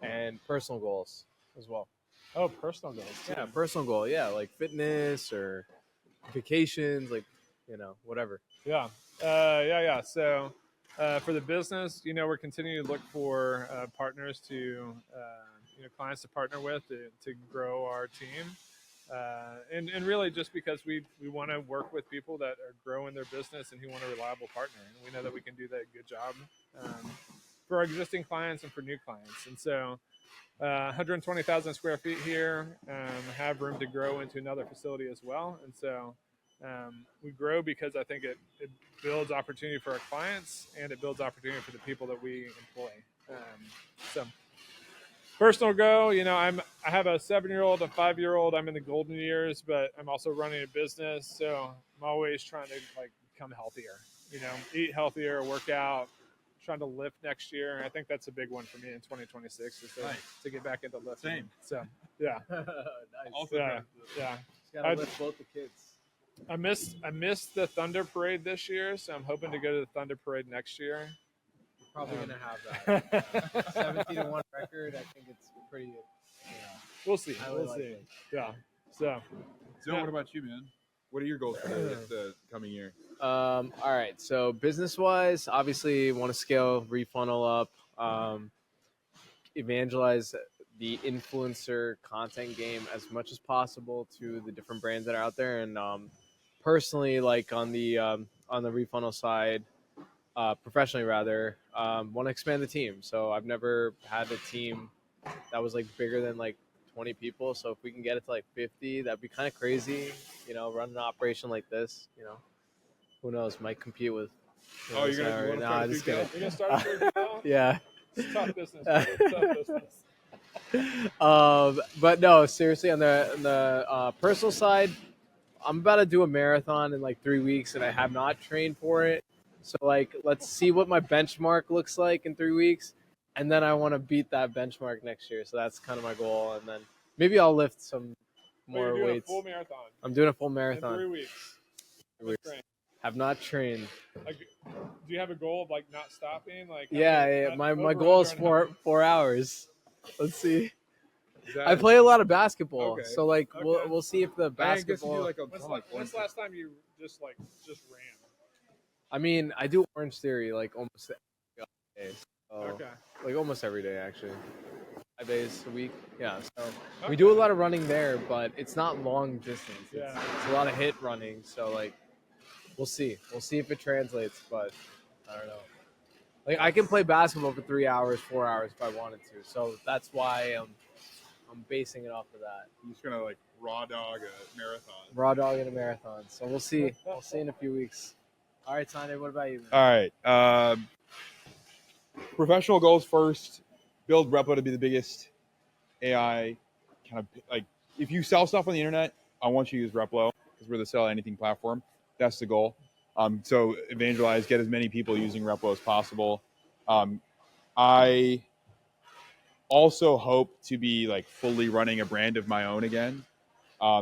and personal goals as well? Oh, personal goals. Yeah, personal goal. Yeah, like fitness or vacations, like whatever. Yeah. So for the business, we're continuing to look for partners to, clients to partner with to grow our team. And really just because we want to work with people that are growing their business and who want a reliable partner. And we know that we can do that good job for our existing clients and for new clients. And so 120,000 square feet here, have room to grow into another facility as well. And so we grow because I think it builds opportunity for our clients and it builds opportunity for the people that we employ. So personal goal, I have a 7-year-old, a 5-year-old. I'm in the golden years, but I'm also running a business. So I'm always trying to become healthier, eat healthier, work out, trying to lift next year. I think that's a big one for me in 2026 is to get back into lifting. Same. So, yeah. Nice. Also, Yeah. Just gotta lift both the kids. I missed the Thunder Parade this year, so I'm hoping to go to the Thunder Parade next year. Probably gonna have that 17-1 record. I think it's pretty. We'll see. Highly We'll see. likely. Yeah. So, What about you, man? What are your goals for the coming year? All right. So business-wise, obviously, want to scale, refunnel up, evangelize the influencer content game as much as possible to the different brands that are out there, and personally, like on the refunnel side, professionally rather, want to expand the team. So I've never had a team that was bigger than 20 people. So if we can get it to 50, that'd be kind of crazy. Run an operation like this. Who knows? Might compete with. You're gonna no, just kidding. you're gonna start a 3PL? Yeah. It's tough business. Bro. It's tough business. But no, seriously, on the personal side, I'm about to do a marathon in 3 weeks, and I have not trained for it. So let's see what my benchmark looks like in 3 weeks, and then I want to beat that benchmark next year. So that's kind of my goal, and then maybe I'll lift some more You're doing weights. a full marathon. I'm doing a full In marathon. 3 weeks. 3 weeks. Train. Have not trained. Do you have a goal of not stopping? Yeah. My over goal is under 4 hours. Let's see. That, I play a lot of basketball, Okay. so we'll see if the basketball. When's the last time you just ran? I mean, I do Orange Theory almost every day. So, Okay. almost every day actually. 5 days a week. Yeah. So we do a lot of running there, but it's not long distance. It's a lot of hit running. So we'll see. We'll see if it translates, but I don't know. I can play basketball for 3 hours, 4 hours if I wanted to. So that's why I'm basing it off of that. I'm just gonna raw dog a marathon. Raw dog in a marathon. So we'll see. We'll see in a few weeks. All right, Tanya, what about you, man? All right. Professional goals first. Build Replo to be the biggest AI kind of if you sell stuff on the internet, I want you to use Replo because we're the sell anything platform. That's the goal. So evangelize, get as many people using Replo as possible. I also hope to be like fully running a brand of my own again.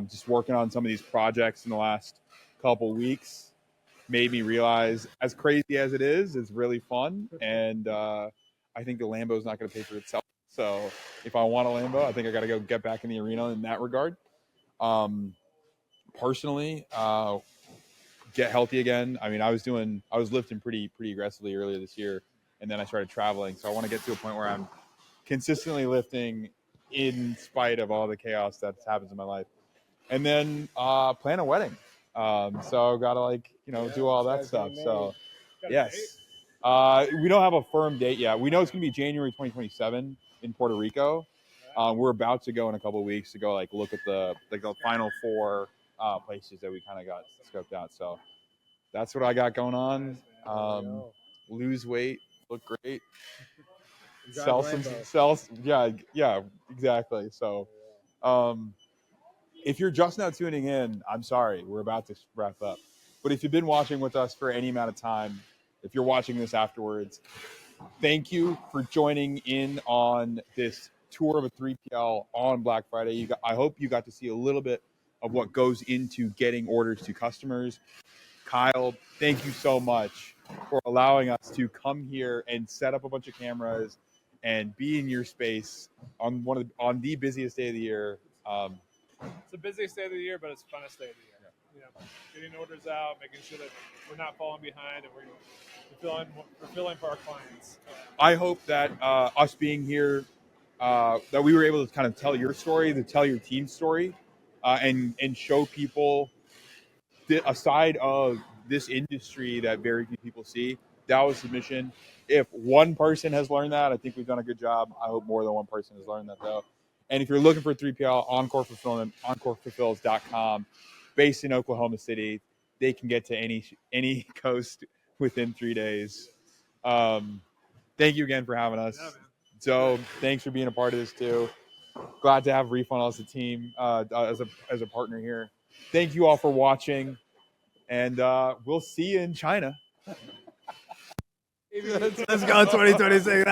Just working on some of these projects in the last couple weeks made me realize, as crazy as it is, it's really fun. And I think the Lambo is not going to pay for itself. So if I want a Lambo, I think I got to go get back in the arena in that regard. Personally, get healthy again. I mean, I was lifting pretty aggressively earlier this year, and then I started traveling. So I want to get to a point where I'm consistently lifting in spite of all the chaos that happens in my life. And then plan a wedding. So gotta do all that stuff. So yes. We don't have a firm date yet. We know it's gonna be January 2027 in Puerto Rico. We're about to go in a couple of weeks to go look at the final 4 places that we kind of got scoped out. So that's what I got going on. Lose weight, look great. Yeah, exactly. So if you're just now tuning in, I'm sorry, we're about to wrap up. But if you've been watching with us for any amount of time, if you're watching this afterwards, thank you for joining in on this tour of a 3PL on Black Friday. I hope you got to see a little bit of what goes into getting orders to customers. Kyle, thank you so much for allowing us to come here and set up a bunch of cameras and be in your space on the busiest day of the year. It's the busiest day of the year, but it's the funnest day of the year. You know, getting orders out, making sure that we're not falling behind, and we're fulfilling for our clients. I hope that us being here, that we were able to kind of tell your story, to tell your team's story, and show people a side of this industry that very few people see. That was the mission. If one person has learned that, I think we've done a good job. I hope more than one person has learned that, though. And if you're looking for 3PL, Encore Fulfillment, EncoreFulfills.com, based in Oklahoma City. They can get to any coast within 3 days. Thank you again for having us. Yeah, So thanks for being a part of this too. Glad to have Refund as a team, as a partner here. Thank you all for watching, and we'll see you in China. Let's go 2026.